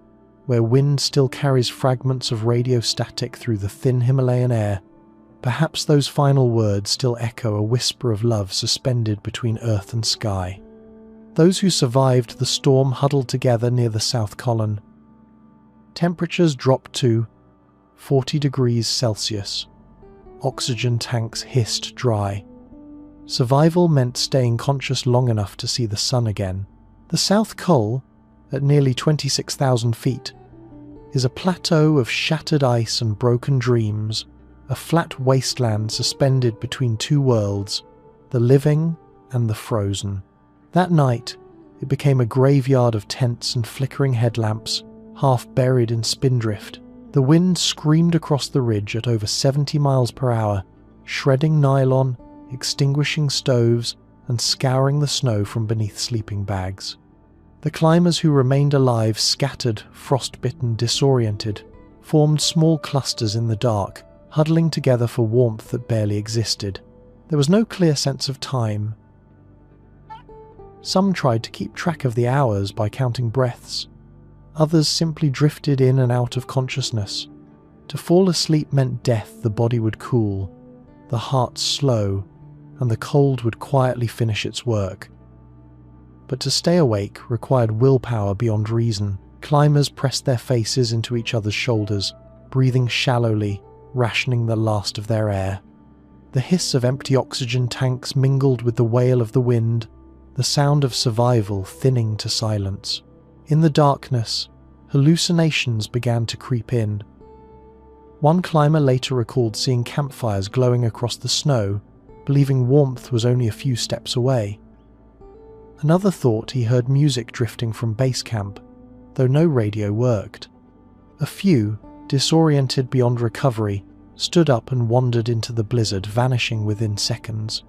where wind still carries fragments of radio static through the thin Himalayan air, perhaps those final words still echo a whisper of love suspended between earth and sky. Those who survived the storm huddled together near the South Column. Temperatures dropped to 40 degrees Celsius. Oxygen tanks hissed dry. Survival meant staying conscious long enough to see the sun again. The South Col, at nearly 26,000 feet, is a plateau of shattered ice and broken dreams, a flat wasteland suspended between two worlds, the living and the frozen. That night, it became a graveyard of tents and flickering headlamps, half buried in spindrift. The wind screamed across the ridge at over 70 miles per hour, shredding nylon, extinguishing stoves, and scouring the snow from beneath sleeping bags. The climbers who remained alive, scattered, frostbitten, disoriented, formed small clusters in the dark, huddling together for warmth that barely existed. There was no clear sense of time. Some tried to keep track of the hours by counting breaths. Others simply drifted in and out of consciousness. To fall asleep meant death. The body would cool, the heart slow, and the cold would quietly finish its work. But to stay awake required willpower beyond reason. Climbers pressed their faces into each other's shoulders, breathing shallowly, rationing the last of their air. The hiss of empty oxygen tanks mingled with the wail of the wind, the sound of survival thinning to silence. In the darkness, hallucinations began to creep in. One climber later recalled seeing campfires glowing across the snow, believing warmth was only a few steps away. Another thought he heard music drifting from base camp, though no radio worked. A few, disoriented beyond recovery, stood up and wandered into the blizzard, vanishing within seconds.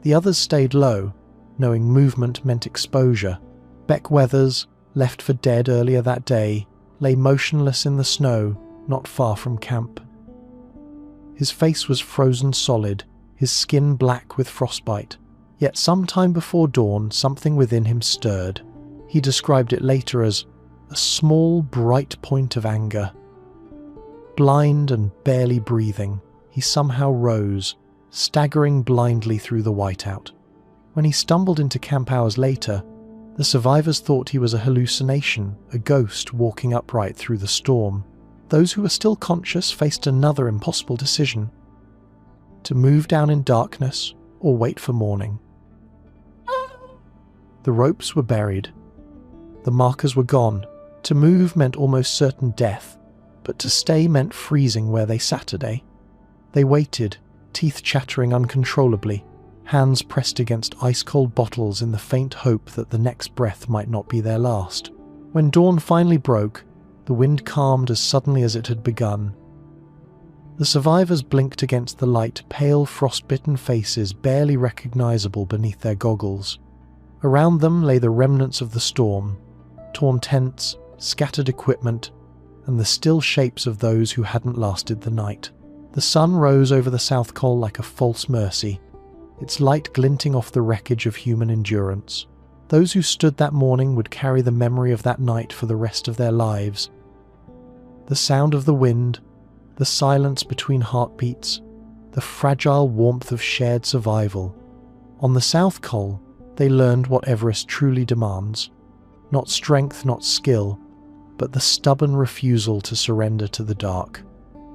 The others stayed low, knowing movement meant exposure. Beck Weathers, left for dead earlier that day, lay motionless in the snow, not far from camp. His face was frozen solid, his skin black with frostbite. Yet sometime before dawn, something within him stirred. He described it later as a small, bright point of anger. Blind and barely breathing, he somehow rose, staggering blindly through the whiteout. When he stumbled into camp hours later, the survivors thought he was a hallucination, a ghost walking upright through the storm. Those who were still conscious faced another impossible decision: to move down in darkness or wait for morning. The ropes were buried. The markers were gone. To move meant almost certain death, but to stay meant freezing where they sat today. They waited, teeth chattering uncontrollably, hands pressed against ice-cold bottles in the faint hope that the next breath might not be their last. When dawn finally broke, the wind calmed as suddenly as it had begun. The survivors blinked against the light, pale, frost-bitten faces barely recognizable beneath their goggles. Around them lay the remnants of the storm, torn tents, scattered equipment, and the still shapes of those who hadn't lasted the night. The sun rose over the South Col like a false mercy, its light glinting off the wreckage of human endurance. Those who stood that morning would carry the memory of that night for the rest of their lives. The sound of the wind, the silence between heartbeats, the fragile warmth of shared survival. On the South Col, they learned what Everest truly demands. Not strength, not skill, but the stubborn refusal to surrender to the dark.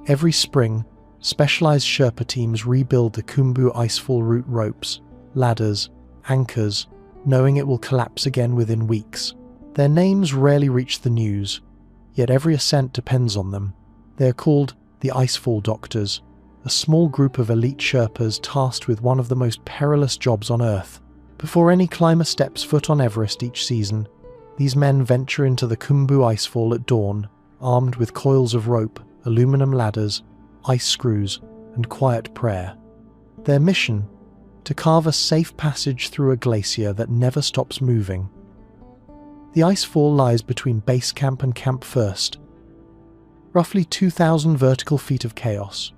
Every spring, specialized Sherpa teams rebuild the Khumbu Icefall route ropes, ladders, anchors, knowing it will collapse again within weeks. Their names rarely reach the news, yet every ascent depends on them. They are called the Icefall Doctors, a small group of elite Sherpas tasked with one of the most perilous jobs on Earth. Before any climber steps foot on Everest each season, these men venture into the Khumbu Icefall at dawn, armed with coils of rope, aluminum ladders, ice screws, and quiet prayer. Their mission? To carve a safe passage through a glacier that never stops moving. The Icefall lies between base camp and Camp First. Roughly 2,000 vertical feet of chaos.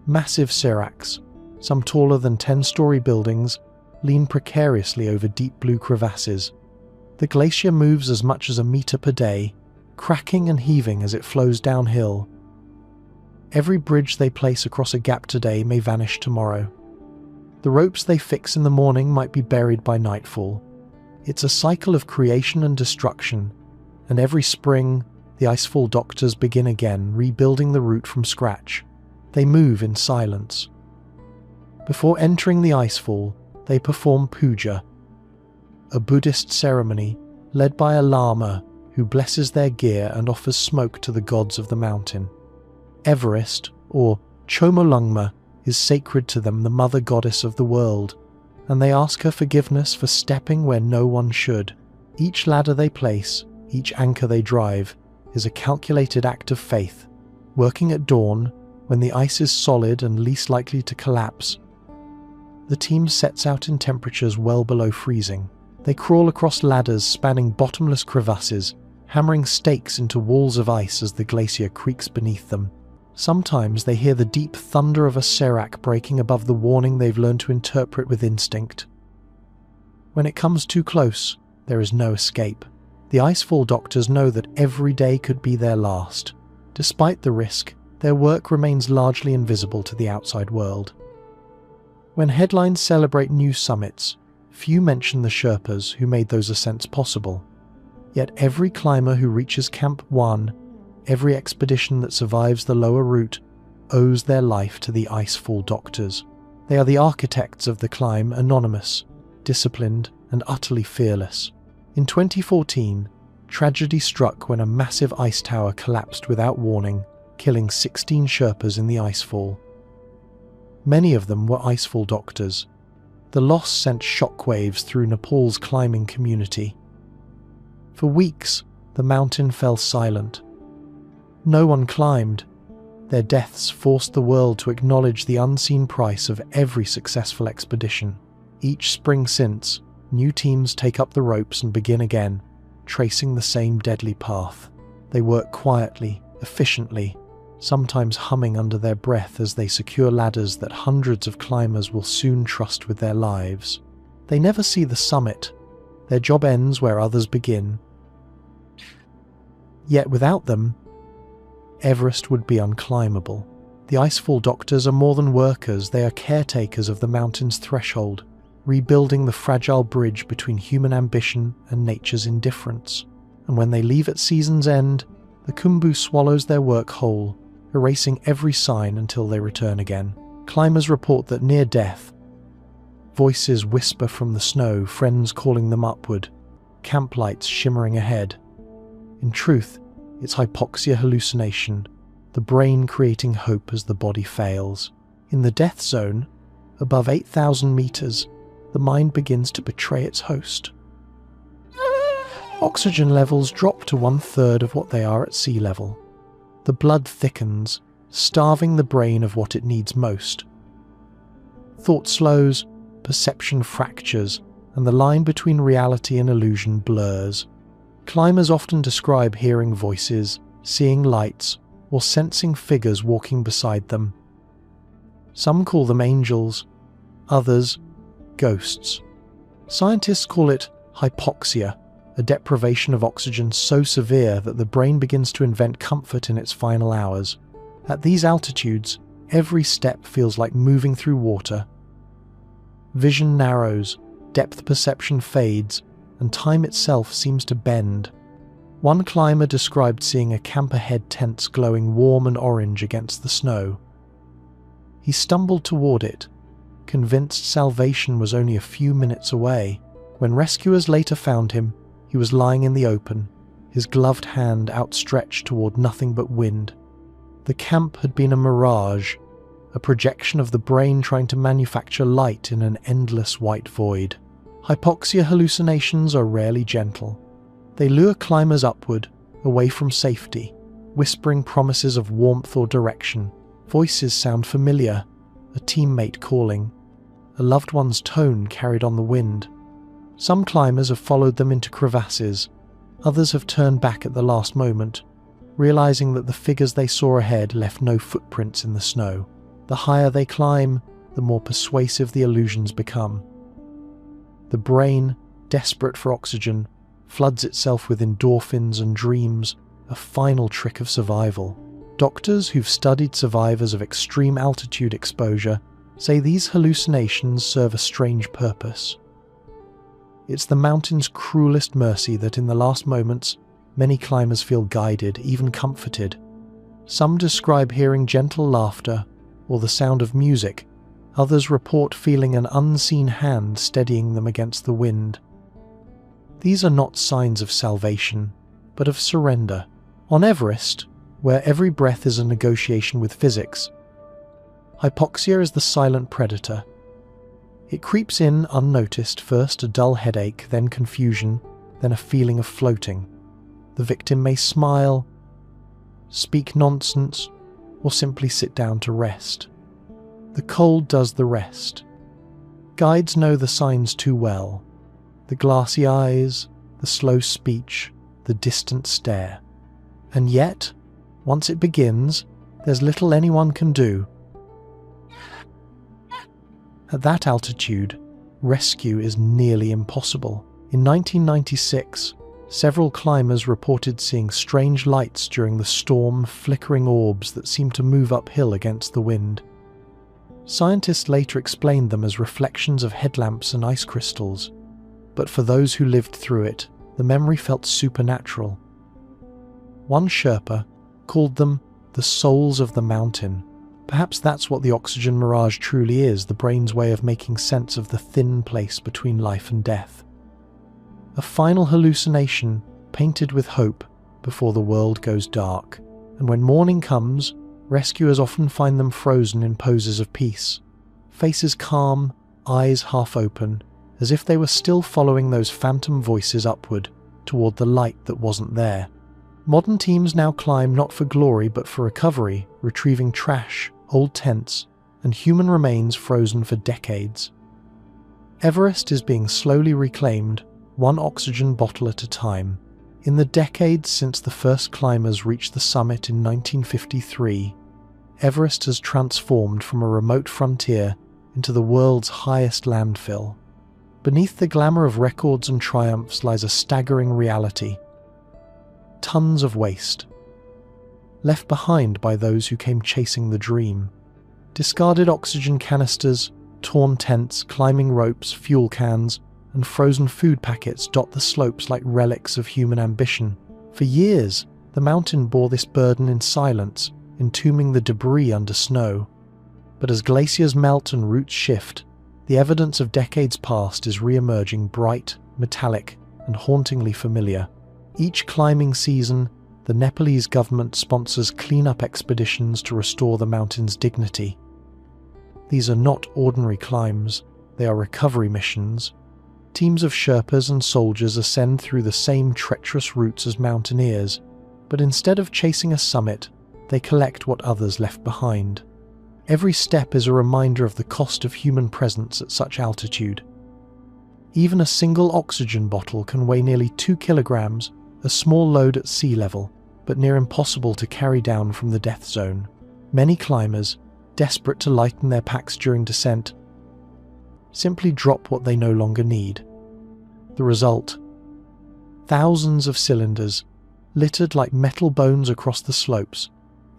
Massive seracs, some taller than 10-story buildings, lean precariously over deep blue crevasses. The glacier moves as much as a meter per day, cracking and heaving as it flows downhill. Every bridge they place across a gap today may vanish tomorrow. The ropes they fix in the morning might be buried by nightfall. It's a cycle of creation and destruction, and every spring, the Icefall Doctors begin again, rebuilding the route from scratch. They move in silence. Before entering the Icefall, they perform puja, a Buddhist ceremony led by a lama who blesses their gear and offers smoke to the gods of the mountain. Everest, or Chomolungma, is sacred to them, the mother goddess of the world, and they ask her forgiveness for stepping where no one should. Each ladder they place, each anchor they drive, is a calculated act of faith. Working at dawn, when the ice is solid and least likely to collapse, the team sets out in temperatures well below freezing. They crawl across ladders spanning bottomless crevasses, hammering stakes into walls of ice as the glacier creaks beneath them. Sometimes they hear the deep thunder of a serac breaking above the warning they've learned to interpret with instinct. When it comes too close, there is no escape. The Icefall Doctors know that every day could be their last. Despite the risk, their work remains largely invisible to the outside world. When headlines celebrate new summits, few mention the Sherpas who made those ascents possible. Yet every climber who reaches Camp 1, every expedition that survives the lower route, owes their life to the Icefall Doctors. They are the architects of the climb, anonymous, disciplined, and utterly fearless. In 2014, tragedy struck when a massive ice tower collapsed without warning, killing 16 Sherpas in the Icefall. Many of them were Icefall Doctors. The loss sent shockwaves through Nepal's climbing community. For weeks, the mountain fell silent. No one climbed. Their deaths forced the world to acknowledge the unseen price of every successful expedition. Each spring since, new teams take up the ropes and begin again, tracing the same deadly path. They work quietly, efficiently, sometimes humming under their breath as they secure ladders that hundreds of climbers will soon trust with their lives. They never see the summit. Their job ends where others begin. Yet without them, Everest would be unclimbable. The Icefall doctors are more than workers, they are caretakers of the mountain's threshold, rebuilding the fragile bridge between human ambition and nature's indifference. And when they leave at season's end, the Khumbu swallows their work whole, erasing every sign until they return again. Climbers report that near death, voices whisper from the snow, friends calling them upward, camp lights shimmering ahead. In truth, it's hypoxia hallucination, the brain creating hope as the body fails. In the death zone, above 8,000 meters, the mind begins to betray its host. Oxygen levels drop to 1/3 of what they are at sea level. The blood thickens, starving the brain of what it needs most. Thought slows, perception fractures, and the line between reality and illusion blurs. Climbers often describe hearing voices, seeing lights, or sensing figures walking beside them. Some call them angels, others ghosts. Scientists call it hypoxia, a deprivation of oxygen so severe that the brain begins to invent comfort in its final hours. At these altitudes, every step feels like moving through water. Vision narrows, depth perception fades, and time itself seems to bend. One climber described seeing a camp ahead tents glowing warm and orange against the snow. He stumbled toward it, convinced salvation was only a few minutes away. When rescuers later found him, he was lying in the open, his gloved hand outstretched toward nothing but wind. The camp had been a mirage, a projection of the brain trying to manufacture light in an endless white void. Hypoxia hallucinations are rarely gentle. They lure climbers upward, away from safety, whispering promises of warmth or direction. Voices sound familiar, a teammate calling, a loved one's tone carried on the wind. Some climbers have followed them into crevasses, others have turned back at the last moment, realizing that the figures they saw ahead left no footprints in the snow. The higher they climb, the more persuasive the illusions become. The brain, desperate for oxygen, floods itself with endorphins and dreams, a final trick of survival. Doctors who've studied survivors of extreme altitude exposure say these hallucinations serve a strange purpose. It's the mountain's cruelest mercy that in the last moments, many climbers feel guided, even comforted. Some describe hearing gentle laughter or the sound of music. Others report feeling an unseen hand steadying them against the wind. These are not signs of salvation, but of surrender. On Everest, where every breath is a negotiation with physics, hypoxia is the silent predator. It creeps in unnoticed, first a dull headache, then confusion, then a feeling of floating. The victim may smile, speak nonsense, or simply sit down to rest. The cold does the rest. Guides know the signs too well. The glassy eyes, the slow speech, the distant stare. And yet, once it begins, there's little anyone can do. At that altitude, rescue is nearly impossible. In 1996, several climbers reported seeing strange lights during the storm, flickering orbs that seemed to move uphill against the wind. Scientists later explained them as reflections of headlamps and ice crystals, but for those who lived through it, the memory felt supernatural. One Sherpa called them the souls of the mountain. Perhaps that's what the Oxygen Mirage truly is, the brain's way of making sense of the thin place between life and death. A final hallucination painted with hope before the world goes dark. And when morning comes, rescuers often find them frozen in poses of peace, faces calm, eyes half open, as if they were still following those phantom voices upward toward the light that wasn't there. Modern teams now climb not for glory but for recovery, retrieving trash, old tents, and human remains frozen for decades. Everest is being slowly reclaimed, one oxygen bottle at a time. In the decades since the first climbers reached the summit in 1953, Everest has transformed from a remote frontier into the world's highest landfill. Beneath the glamour of records and triumphs lies a staggering reality. Tons of waste, left behind by those who came chasing the dream. Discarded oxygen canisters, torn tents, climbing ropes, fuel cans, and frozen food packets dot the slopes like relics of human ambition. For years, the mountain bore this burden in silence, entombing the debris under snow. But as glaciers melt and roots shift, the evidence of decades past is re-emerging bright, metallic, and hauntingly familiar. Each climbing season, the Nepalese government sponsors cleanup expeditions to restore the mountain's dignity. These are not ordinary climbs, they are recovery missions. Teams of Sherpas and soldiers ascend through the same treacherous routes as mountaineers, but instead of chasing a summit, they collect what others left behind. Every step is a reminder of the cost of human presence at such altitude. Even a single oxygen bottle can weigh nearly 2 kilograms, a small load at sea level, but near impossible to carry down from the death zone. Many climbers, desperate to lighten their packs during descent, simply drop what they no longer need. The result? Thousands of cylinders, littered like metal bones across the slopes.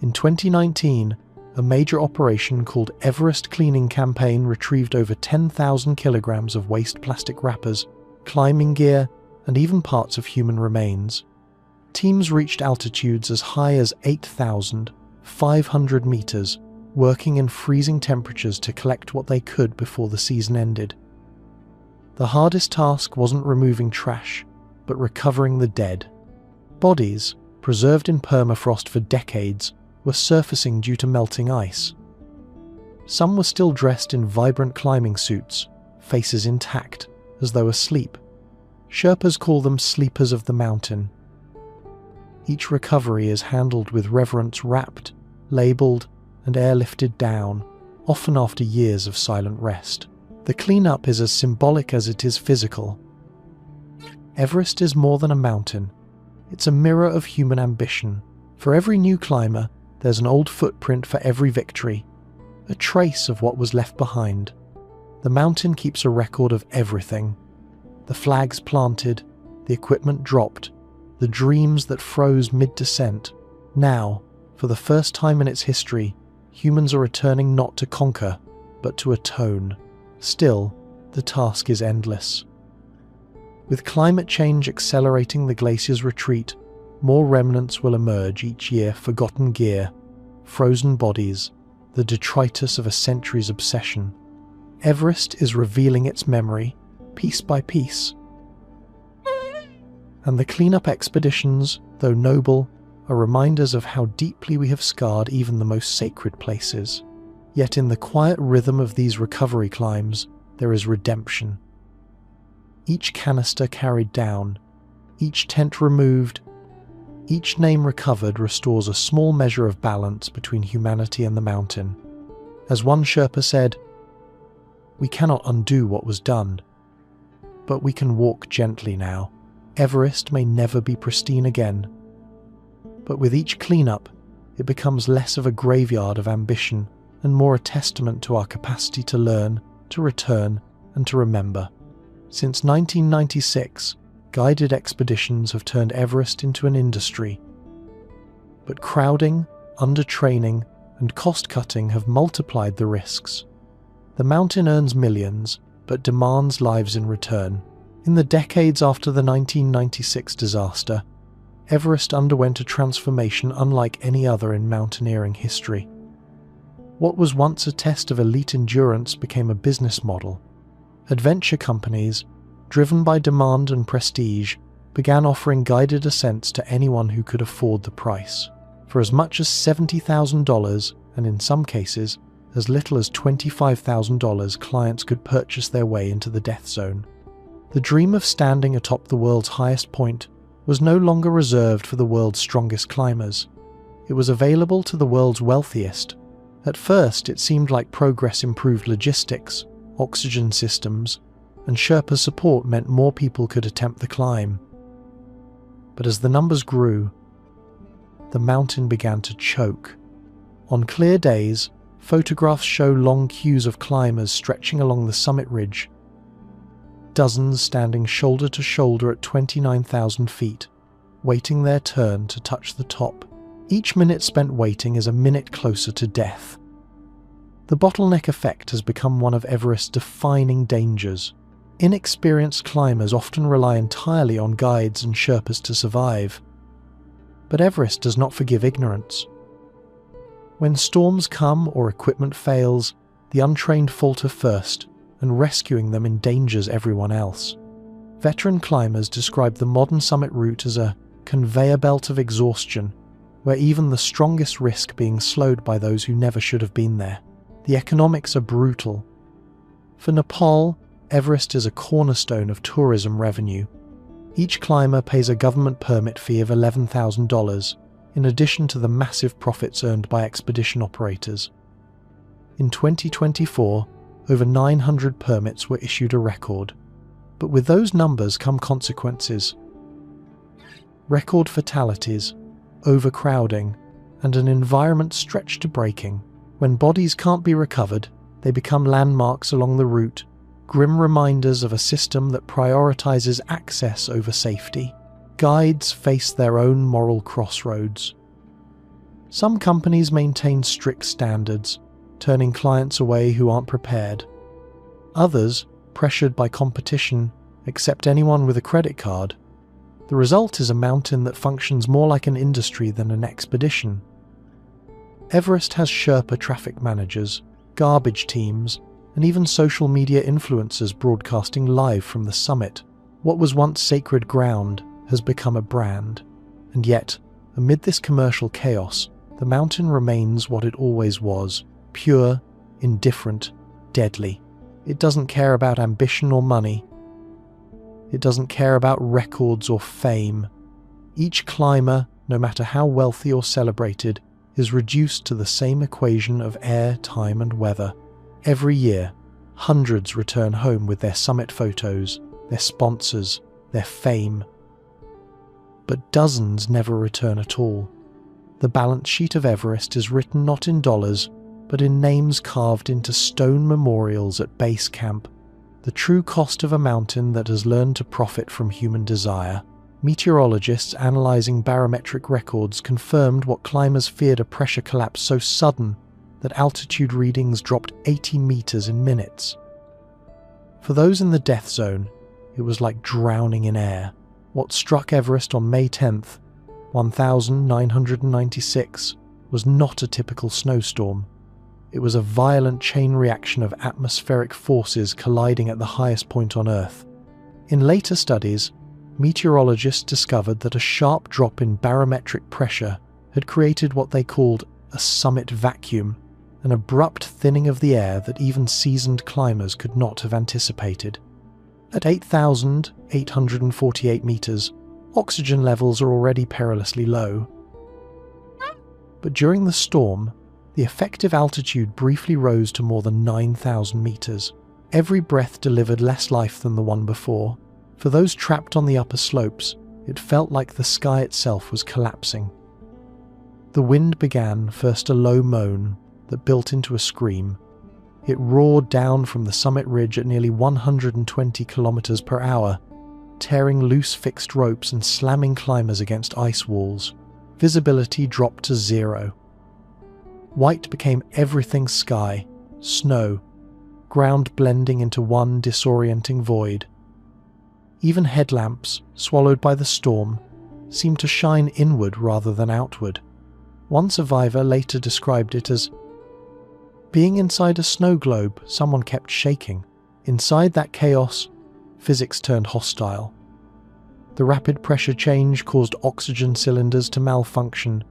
In 2019, a major operation called Everest Cleaning Campaign retrieved over 10,000 kilograms of waste plastic wrappers, climbing gear, and even parts of human remains. Teams reached altitudes as high as 8,500 meters, working in freezing temperatures to collect what they could before the season ended. The hardest task wasn't removing trash, but recovering the dead. Bodies, preserved in permafrost for decades, were surfacing due to melting ice. Some were still dressed in vibrant climbing suits, faces intact, as though asleep. Sherpas call them sleepers of the mountain. Each recovery is handled with reverence, wrapped, labelled, and airlifted down, often after years of silent rest. The cleanup is as symbolic as it is physical. Everest is more than a mountain. It's a mirror of human ambition. For every new climber, there's an old footprint for every victory, a trace of what was left behind. The mountain keeps a record of everything. The flags planted, the equipment dropped, the dreams that froze mid-descent. Now, for the first time in its history, humans are returning not to conquer, but to atone. Still, the task is endless. With climate change accelerating the glacier's retreat, more remnants will emerge each year: forgotten gear, frozen bodies, the detritus of a century's obsession. Everest is revealing its memory, piece by piece. And the cleanup expeditions, though noble, are reminders of how deeply we have scarred even the most sacred places. Yet in the quiet rhythm of these recovery climbs, there is redemption. Each canister carried down, each tent removed, each name recovered restores a small measure of balance between humanity and the mountain. As one Sherpa said, "We cannot undo what was done, but we can walk gently now." Everest may never be pristine again, but with each cleanup, it becomes less of a graveyard of ambition and more a testament to our capacity to learn, to return, and to remember. Since 1996, guided expeditions have turned Everest into an industry. But crowding, undertraining, and cost-cutting have multiplied the risks. The mountain earns millions, but demands lives in return. In the decades after the 1996 disaster, Everest underwent a transformation unlike any other in mountaineering history. What was once a test of elite endurance became a business model. Adventure companies, driven by demand and prestige, began offering guided ascents to anyone who could afford the price. For as much as $70,000, and in some cases, as little as $25,000, clients could purchase their way into the death zone. The dream of standing atop the world's highest point was no longer reserved for the world's strongest climbers. It was available to the world's wealthiest. At first, it seemed like progress improved logistics, oxygen systems, and Sherpa support meant more people could attempt the climb. But as the numbers grew, the mountain began to choke. On clear days, photographs show long queues of climbers stretching along the summit ridge, dozens standing shoulder to shoulder at 29,000 feet, waiting their turn to touch the top. Each minute spent waiting is a minute closer to death. The bottleneck effect has become one of Everest's defining dangers. Inexperienced climbers often rely entirely on guides and Sherpas to survive. But Everest does not forgive ignorance. When storms come or equipment fails, the untrained falter first, and rescuing them endangers everyone else. Veteran climbers describe the modern summit route as a conveyor belt of exhaustion, where even the strongest risk being slowed by those who never should have been there. The economics are brutal. For Nepal, Everest is a cornerstone of tourism revenue. Each climber pays a government permit fee of $11,000, in addition to the massive profits earned by expedition operators. In 2024, over 900 permits were issued, a record. But with those numbers come consequences. Record fatalities, overcrowding, and an environment stretched to breaking. When bodies can't be recovered, they become landmarks along the route, grim reminders of a system that prioritizes access over safety. Guides face their own moral crossroads. Some companies maintain strict standards, turning clients away who aren't prepared. Others, pressured by competition, accept anyone with a credit card. The result is a mountain that functions more like an industry than an expedition. Everest has Sherpa traffic managers, garbage teams, and even social media influencers broadcasting live from the summit. What was once sacred ground has become a brand. And yet, amid this commercial chaos, the mountain remains what it always was: pure, indifferent, deadly. It doesn't care about ambition or money. It doesn't care about records or fame. Each climber, no matter how wealthy or celebrated, is reduced to the same equation of air, time, and weather. Every year, hundreds return home with their summit photos, their sponsors, their fame. But dozens never return at all. The balance sheet of Everest is written not in dollars, but in names carved into stone memorials at base camp. The true cost of a mountain that has learned to profit from human desire. Meteorologists analysing barometric records confirmed what climbers feared: a pressure collapse so sudden that altitude readings dropped 80 meters in minutes. For those in the death zone, it was like drowning in air. What struck Everest on May 10th, 1996, was not a typical snowstorm. It was a violent chain reaction of atmospheric forces colliding at the highest point on Earth. In later studies, meteorologists discovered that a sharp drop in barometric pressure had created what they called a summit vacuum, an abrupt thinning of the air that even seasoned climbers could not have anticipated. At 8,848 meters, oxygen levels are already perilously low. But during the storm, the effective altitude briefly rose to more than 9,000 meters. Every breath delivered less life than the one before. For those trapped on the upper slopes, it felt like the sky itself was collapsing. The wind began first a low moan that built into a scream. It roared down from the summit ridge at nearly 120 kilometers per hour, tearing loose fixed ropes and slamming climbers against ice walls. Visibility dropped to zero. White became everything sky, snow, ground blending into one disorienting void. Even headlamps, swallowed by the storm, seemed to shine inward rather than outward. One survivor later described it as being inside a snow globe someone kept shaking. Inside that chaos, physics turned hostile. The rapid pressure change caused oxygen cylinders to malfunction,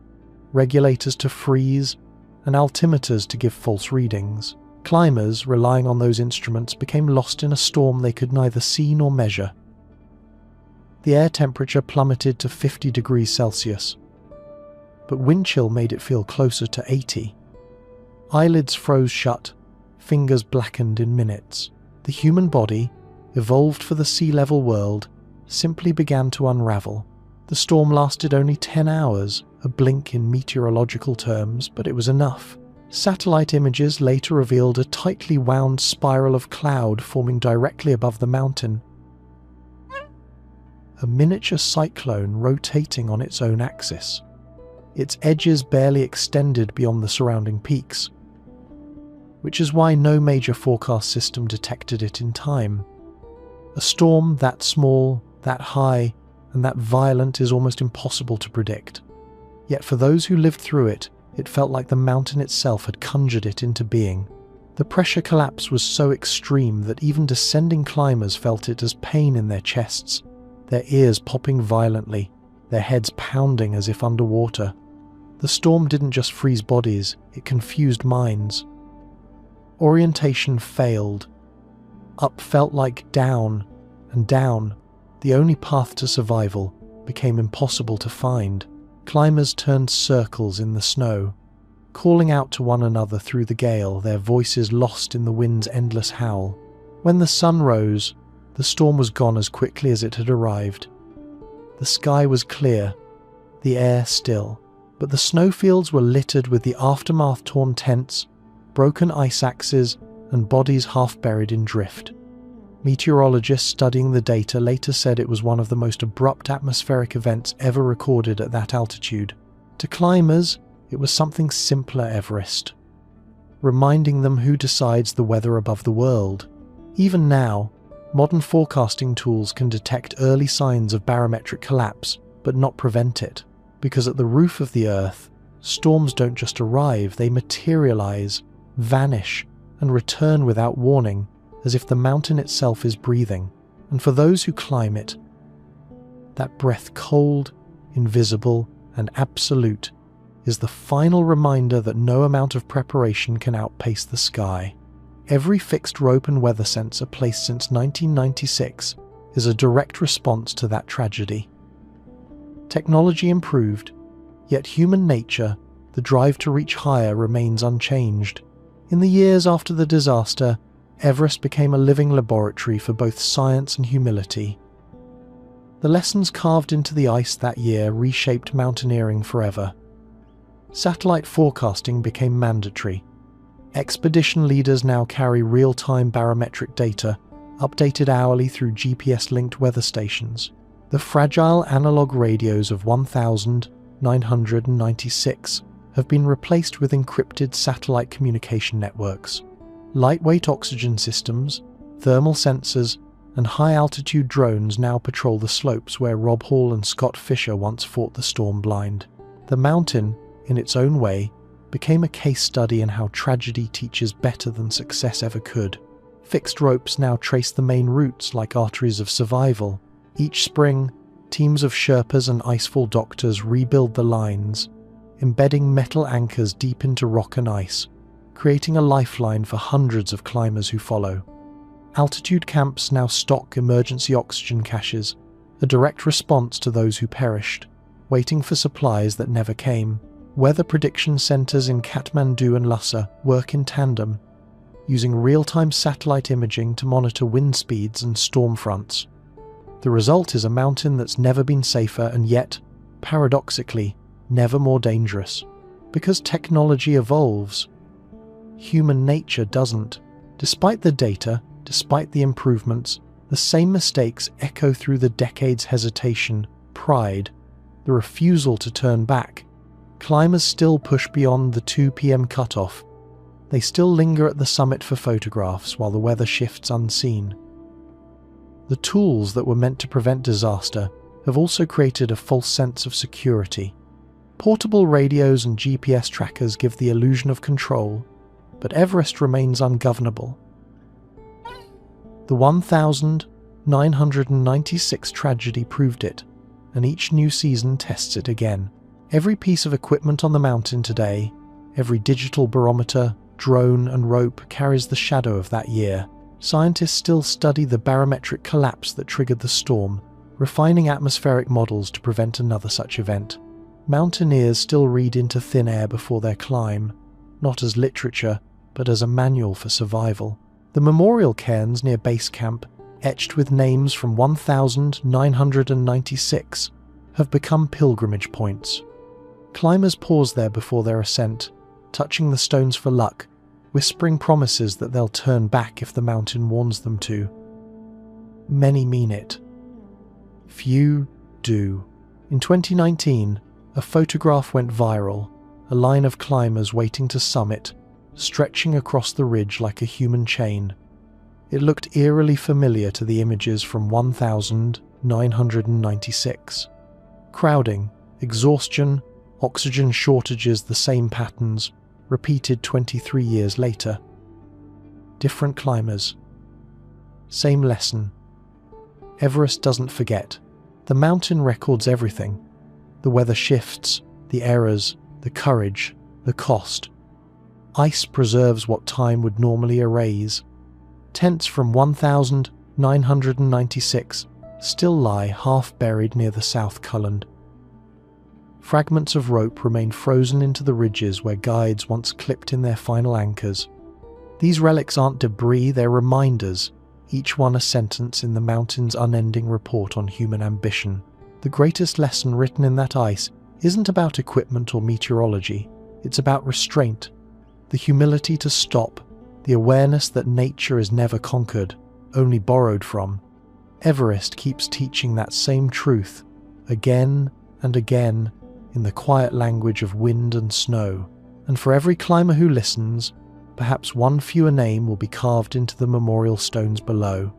regulators to freeze, and altimeters to give false readings. Climbers, relying on those instruments, became lost in a storm they could neither see nor measure. The air temperature plummeted to 50 degrees Celsius, but wind chill made it feel closer to 80. Eyelids froze shut, fingers blackened in minutes. The human body, evolved for the sea-level world, simply began to unravel. The storm lasted only 10 hours, a blink in meteorological terms, but it was enough. Satellite images later revealed a tightly wound spiral of cloud forming directly above the mountain. A miniature cyclone rotating on its own axis. Its edges barely extended beyond the surrounding peaks, which is why no major forecast system detected it in time. A storm that small, that high, and that violent is almost impossible to predict. Yet for those who lived through it, it felt like the mountain itself had conjured it into being. The pressure collapse was so extreme that even descending climbers felt it as pain in their chests, their ears popping violently, their heads pounding as if underwater. The storm didn't just freeze bodies, it confused minds. Orientation failed. Up felt like down, and down, the only path to survival, became impossible to find. Climbers turned circles in the snow, calling out to one another through the gale, their voices lost in the wind's endless howl. When the sun rose, the storm was gone as quickly as it had arrived. The sky was clear, the air still, but the snowfields were littered with the aftermath-torn tents, broken ice axes, and bodies half buried in drift. Meteorologists studying the data later said it was one of the most abrupt atmospheric events ever recorded at that altitude. To climbers, it was something simpler Everest, reminding them who decides the weather above the world. Even now, modern forecasting tools can detect early signs of barometric collapse, but not prevent it, because at the roof of the Earth, storms don't just arrive, they materialize, vanish, and return without warning, as if the mountain itself is breathing. And for those who climb it, that breath cold, invisible, and absolute is the final reminder that no amount of preparation can outpace the sky. Every fixed rope and weather sensor placed since 1996 is a direct response to that tragedy. Technology improved, yet human nature, the drive to reach higher, remains unchanged. In the years after the disaster, Everest became a living laboratory for both science and humility. The lessons carved into the ice that year reshaped mountaineering forever. Satellite forecasting became mandatory. Expedition leaders now carry real-time barometric data, updated hourly through GPS-linked weather stations. The fragile analog radios of 1996 have been replaced with encrypted satellite communication networks. Lightweight oxygen systems, thermal sensors, and high-altitude drones now patrol the slopes where Rob Hall and Scott Fischer once fought the storm blind. The mountain, in its own way, became a case study in how tragedy teaches better than success ever could. Fixed ropes now trace the main routes like arteries of survival. Each spring, teams of Sherpas and Icefall doctors rebuild the lines, embedding metal anchors deep into rock and ice, creating a lifeline for hundreds of climbers who follow. Altitude camps now stock emergency oxygen caches, a direct response to those who perished, waiting for supplies that never came. Weather prediction centers in Kathmandu and Lhasa work in tandem, using real-time satellite imaging to monitor wind speeds and storm fronts. The result is a mountain that's never been safer and yet, paradoxically, never more dangerous. Because technology evolves, human nature doesn't. Despite the data, despite the improvements, the same mistakes echo through the decades' hesitation, pride, the refusal to turn back. Climbers still push beyond the 2 p.m. cutoff. They still linger at the summit for photographs while the weather shifts unseen. The tools that were meant to prevent disaster have also created a false sense of security. Portable radios and GPS trackers give the illusion of control, but Everest remains ungovernable. The 1996 tragedy proved it, and each new season tests it again. Every piece of equipment on the mountain today, every digital barometer, drone and rope carries the shadow of that year. Scientists still study the barometric collapse that triggered the storm, refining atmospheric models to prevent another such event. Mountaineers still read into thin air before their climb, not as literature, but as a manual for survival. The memorial cairns near base camp etched with names from 1996, have become pilgrimage points. Climbers pause there before their ascent, touching the stones for luck, whispering promises that they'll turn back if the mountain warns them to. Many mean it. Few do. In 2019, a photograph went viral, a line of climbers waiting to summit, stretching across the ridge like a human chain. It looked eerily familiar to the images from 1996. Crowding, exhaustion, oxygen shortages, the same patterns, repeated 23 years later. Different climbers. Same lesson. Everest doesn't forget. The mountain records everything. The weather shifts, the errors, the courage, the cost. Ice preserves what time would normally erase. Tents from 1996 still lie half buried near the South Cullen. Fragments of rope remain frozen into the ridges where guides once clipped in their final anchors. These relics aren't debris, they're reminders, each one a sentence in the mountain's unending report on human ambition. The greatest lesson written in that ice isn't about equipment or meteorology, it's about restraint, the humility to stop, the awareness that nature is never conquered, only borrowed from. Everest keeps teaching that same truth, again and again, in the quiet language of wind and snow, and for every climber who listens, perhaps one fewer name will be carved into the memorial stones below.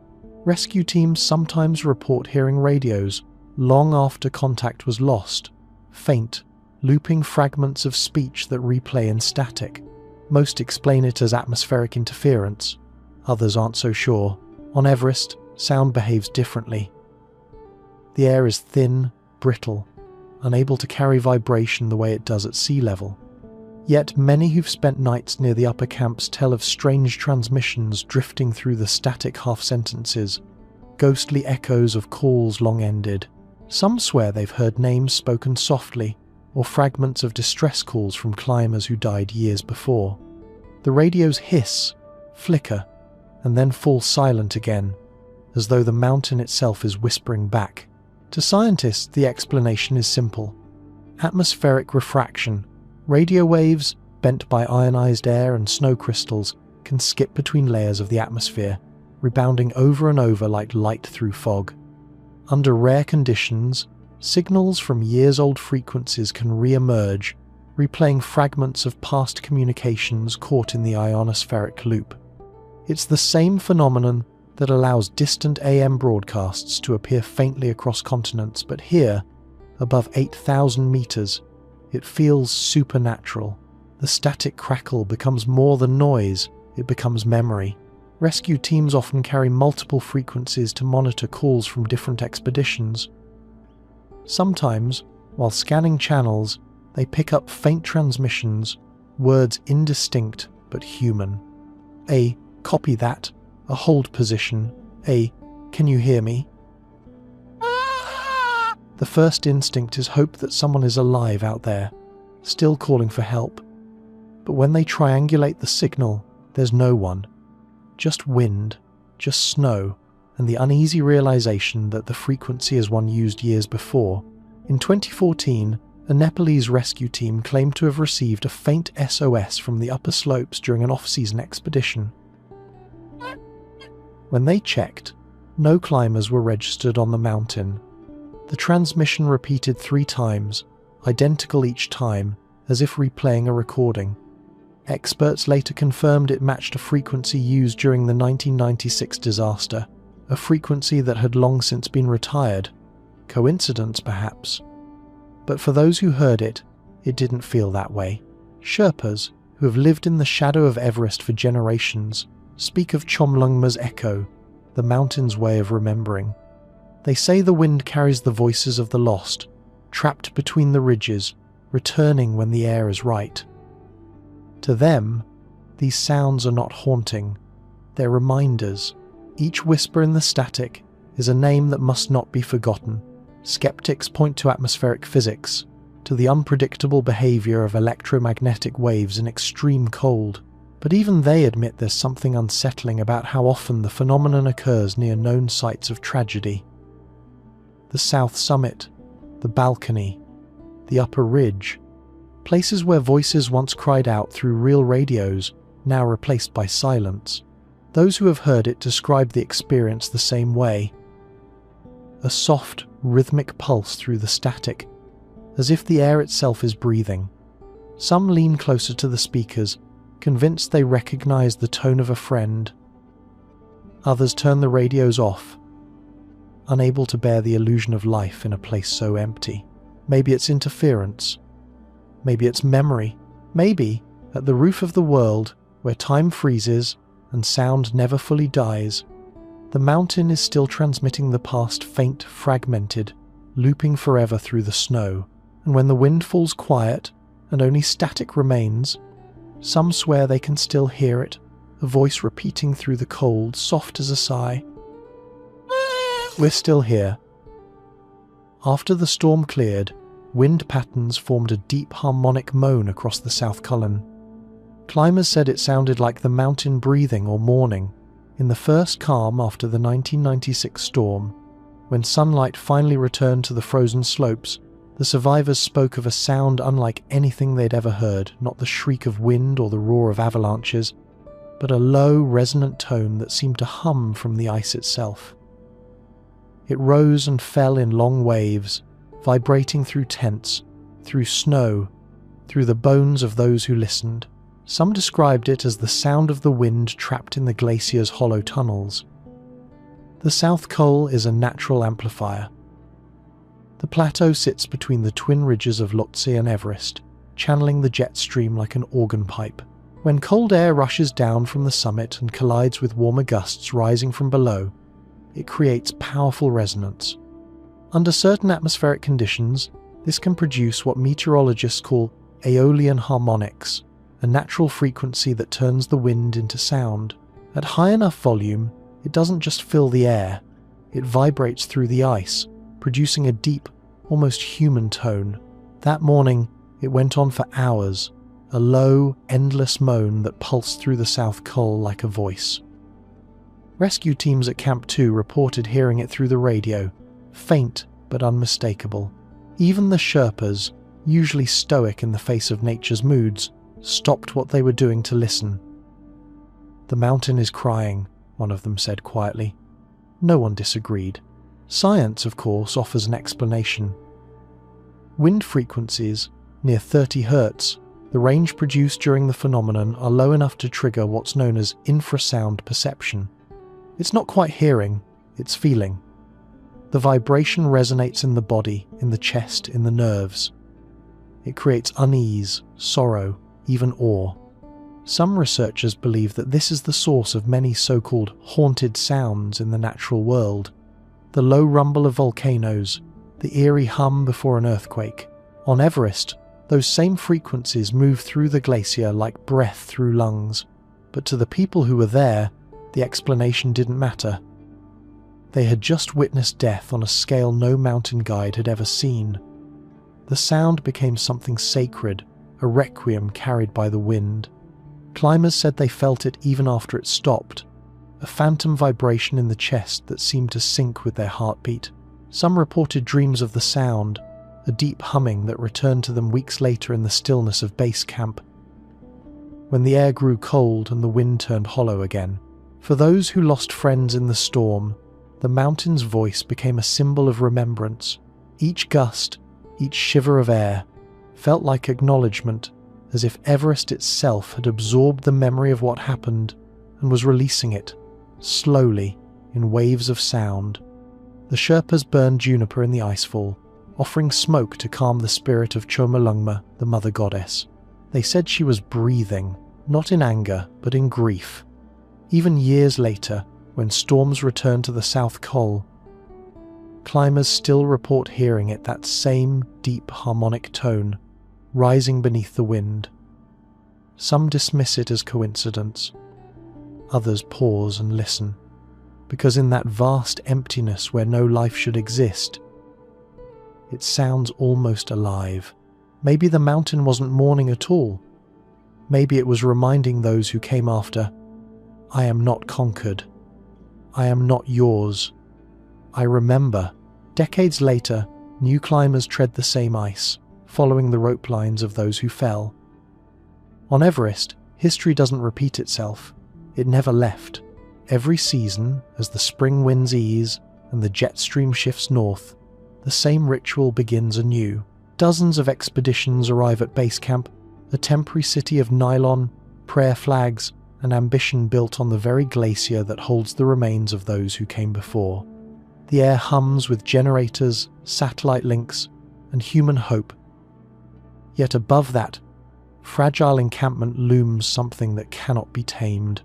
Rescue teams sometimes report hearing radios long after contact was lost, faint, looping fragments of speech that replay in static. Most explain it as atmospheric interference, others aren't so sure. On Everest, sound behaves differently. The air is thin, brittle, unable to carry vibration the way it does at sea level. Yet many who've spent nights near the upper camps tell of strange transmissions drifting through the static half-sentences, ghostly echoes of calls long ended. Some swear they've heard names spoken softly, or fragments of distress calls from climbers who died years before. The radios hiss, flicker, and then fall silent again, as though the mountain itself is whispering back. To scientists, the explanation is simple. Atmospheric refraction. Radio waves, bent by ionized air and snow crystals, can skip between layers of the atmosphere, rebounding over and over like light through fog. Under rare conditions, signals from years-old frequencies can re-emerge, replaying fragments of past communications caught in the ionospheric loop. It's the same phenomenon that allows distant AM broadcasts to appear faintly across continents, but here, above 8,000 meters, it feels supernatural. The static crackle becomes more than noise, it becomes memory. Rescue teams often carry multiple frequencies to monitor calls from different expeditions. Sometimes, while scanning channels, they pick up faint transmissions, words indistinct but human. A "copy that," a hold position, a "can you hear me?" The first instinct is hope that someone is alive out there, still calling for help. But when they triangulate the signal, there's no one. Just wind, just snow, and the uneasy realization that the frequency is one used years before. In 2014, a Nepalese rescue team claimed to have received a faint SOS from the upper slopes during an off-season expedition. When they checked, no climbers were registered on the mountain. The transmission repeated 3 times, identical each time, as if replaying a recording. Experts later confirmed it matched a frequency used during the 1996 disaster, a frequency that had long since been retired. Coincidence, perhaps? But for those who heard it, it didn't feel that way. Sherpas, who have lived in the shadow of Everest for generations, speak of Chomlungma's echo, the mountain's way of remembering. They say the wind carries the voices of the lost, trapped between the ridges, returning when the air is right. To them, these sounds are not haunting, they're reminders. Each whisper in the static is a name that must not be forgotten. Skeptics point to atmospheric physics, to the unpredictable behavior of electromagnetic waves in extreme cold. But even they admit there's something unsettling about how often the phenomenon occurs near known sites of tragedy. The South Summit, the balcony, the upper ridge, places where voices once cried out through real radios, now replaced by silence. Those who have heard it describe the experience the same way. A soft, rhythmic pulse through the static, as if the air itself is breathing. Some lean closer to the speakers, convinced they recognize the tone of a friend. Others turn the radios off, unable to bear the illusion of life in a place so empty. Maybe it's interference. Maybe it's memory. Maybe, at the roof of the world, where time freezes and sound never fully dies, the mountain is still transmitting the past faint, fragmented, looping forever through the snow. And when the wind falls quiet and only static remains, some swear they can still hear it, a voice repeating through the cold, soft as a sigh. We're still here. After the storm cleared, wind patterns formed a deep harmonic moan across the South Column. Climbers said it sounded like the mountain breathing or mourning. In the first calm after the 1996 storm, when sunlight finally returned to the frozen slopes, the survivors spoke of a sound unlike anything they'd ever heard, not the shriek of wind or the roar of avalanches, but a low, resonant tone that seemed to hum from the ice itself. It rose and fell in long waves, vibrating through tents, through snow, through the bones of those who listened. Some described it as the sound of the wind trapped in the glacier's hollow tunnels. The South Col is a natural amplifier. The plateau sits between the twin ridges of Lhotse and Everest, channeling the jet stream like an organ pipe. When cold air rushes down from the summit and collides with warmer gusts rising from below, it creates powerful resonance. Under certain atmospheric conditions, this can produce what meteorologists call aeolian harmonics, a natural frequency that turns the wind into sound. At high enough volume, it doesn't just fill the air, it vibrates through the ice, producing a deep, almost human tone. That morning, it went on for hours, a low, endless moan that pulsed through the South Col like a voice. Rescue teams at Camp 2 reported hearing it through the radio, faint but unmistakable. Even the Sherpas, usually stoic in the face of nature's moods, stopped what they were doing to listen. "The mountain is crying," one of them said quietly. No one disagreed. Science, of course, offers an explanation. Wind frequencies, near 30 Hz, the range produced during the phenomenon, are low enough to trigger what's known as infrasound perception. It's not quite hearing, it's feeling. The vibration resonates in the body, in the chest, in the nerves. It creates unease, sorrow, even awe. Some researchers believe that this is the source of many so-called haunted sounds in the natural world. The low rumble of volcanoes, the eerie hum before an earthquake. On Everest, those same frequencies move through the glacier like breath through lungs. But to the people who were there, the explanation didn't matter. They had just witnessed death on a scale no mountain guide had ever seen. The sound became something sacred, a requiem carried by the wind. Climbers said they felt it even after it stopped, a phantom vibration in the chest that seemed to sync with their heartbeat. Some reported dreams of the sound, a deep humming that returned to them weeks later in the stillness of base camp. When the air grew cold and the wind turned hollow again, for those who lost friends in the storm, the mountain's voice became a symbol of remembrance. Each gust, each shiver of air, felt like acknowledgement, as if Everest itself had absorbed the memory of what happened and was releasing it, slowly, in waves of sound. The Sherpas burned juniper in the Icefall, offering smoke to calm the spirit of Chomolungma, the mother goddess. They said she was breathing, not in anger, but in grief. Even years later, when storms returned to the South Col, climbers still report hearing it, that same deep harmonic tone, rising beneath the wind. Some dismiss it as coincidence. Others pause and listen, because in that vast emptiness where no life should exist, it sounds almost alive. Maybe the mountain wasn't mourning at all. Maybe it was reminding those who came after, I am not conquered. I am not yours. I remember. Decades later, new climbers tread the same ice, following the rope lines of those who fell. On Everest, history doesn't repeat itself. It never left. Every season, as the spring winds ease and the jet stream shifts north, the same ritual begins anew. Dozens of expeditions arrive at base camp, a temporary city of nylon, prayer flags, and ambition built on the very glacier that holds the remains of those who came before. The air hums with generators, satellite links, and human hope. Yet above that, fragile encampment looms something that cannot be tamed.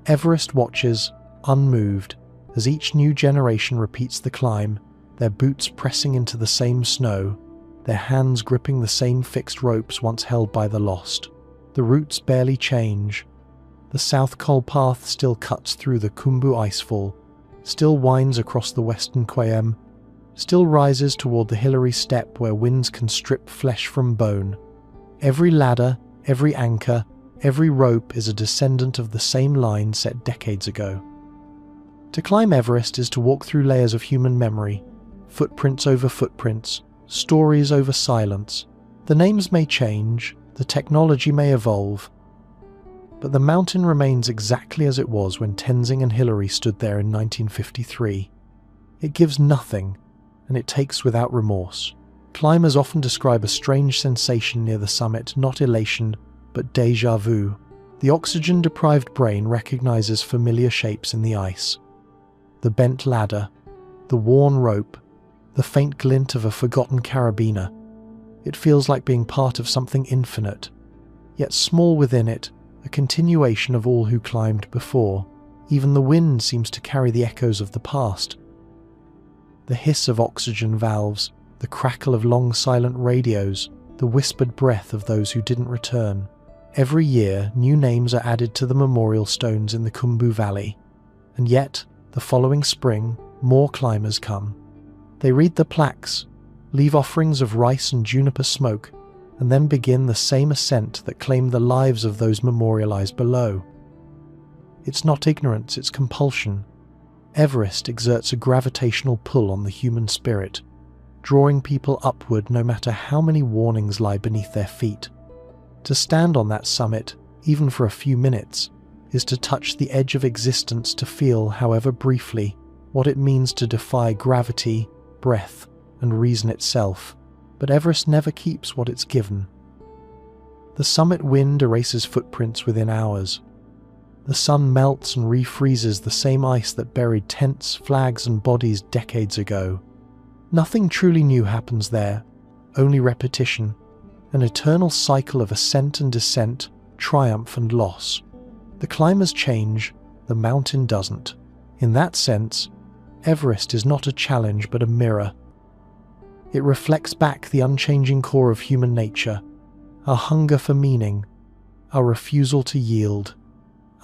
Everest watches, unmoved, as each new generation repeats the climb, their boots pressing into the same snow, their hands gripping the same fixed ropes once held by the lost. The routes barely change. The South Col path still cuts through the Khumbu Icefall, still winds across the western Khwaem, still rises toward the Hillary Steppe where winds can strip flesh from bone. Every ladder, every anchor, every rope is a descendant of the same line set decades ago. To climb Everest is to walk through layers of human memory, footprints over footprints, stories over silence. The names may change, the technology may evolve, but the mountain remains exactly as it was when Tenzing and Hillary stood there in 1953. It gives nothing, and it takes without remorse. Climbers often describe a strange sensation near the summit, not elation, but déjà vu. The oxygen-deprived brain recognizes familiar shapes in the ice. The bent ladder, the worn rope, the faint glint of a forgotten carabiner. It feels like being part of something infinite, yet small within it, a continuation of all who climbed before. Even the wind seems to carry the echoes of the past. The hiss of oxygen valves, the crackle of long silent radios, the whispered breath of those who didn't return. Every year, new names are added to the memorial stones in the Khumbu Valley. And yet, the following spring, more climbers come. They read the plaques, leave offerings of rice and juniper smoke, and then begin the same ascent that claimed the lives of those memorialized below. It's not ignorance, it's compulsion. Everest exerts a gravitational pull on the human spirit, drawing people upward no matter how many warnings lie beneath their feet. To stand on that summit, even for a few minutes, is to touch the edge of existence, to feel, however briefly, what it means to defy gravity, breath, and reason itself. But Everest never keeps what it's given. The summit wind erases footprints within hours. The sun melts and refreezes the same ice that buried tents, flags, and bodies decades ago. Nothing truly new happens there, only repetition, an eternal cycle of ascent and descent, triumph and loss. The climbers change, the mountain doesn't. In that sense, Everest is not a challenge but a mirror. It reflects back the unchanging core of human nature, our hunger for meaning, our refusal to yield,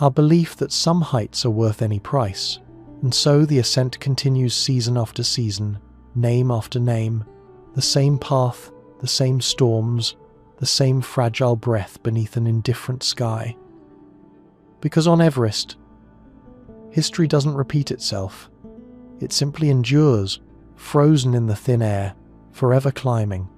our belief that some heights are worth any price. And so the ascent continues season after season, name after name, the same path, the same storms, the same fragile breath beneath an indifferent sky. Because on Everest, history doesn't repeat itself. It simply endures, frozen in the thin air, forever climbing.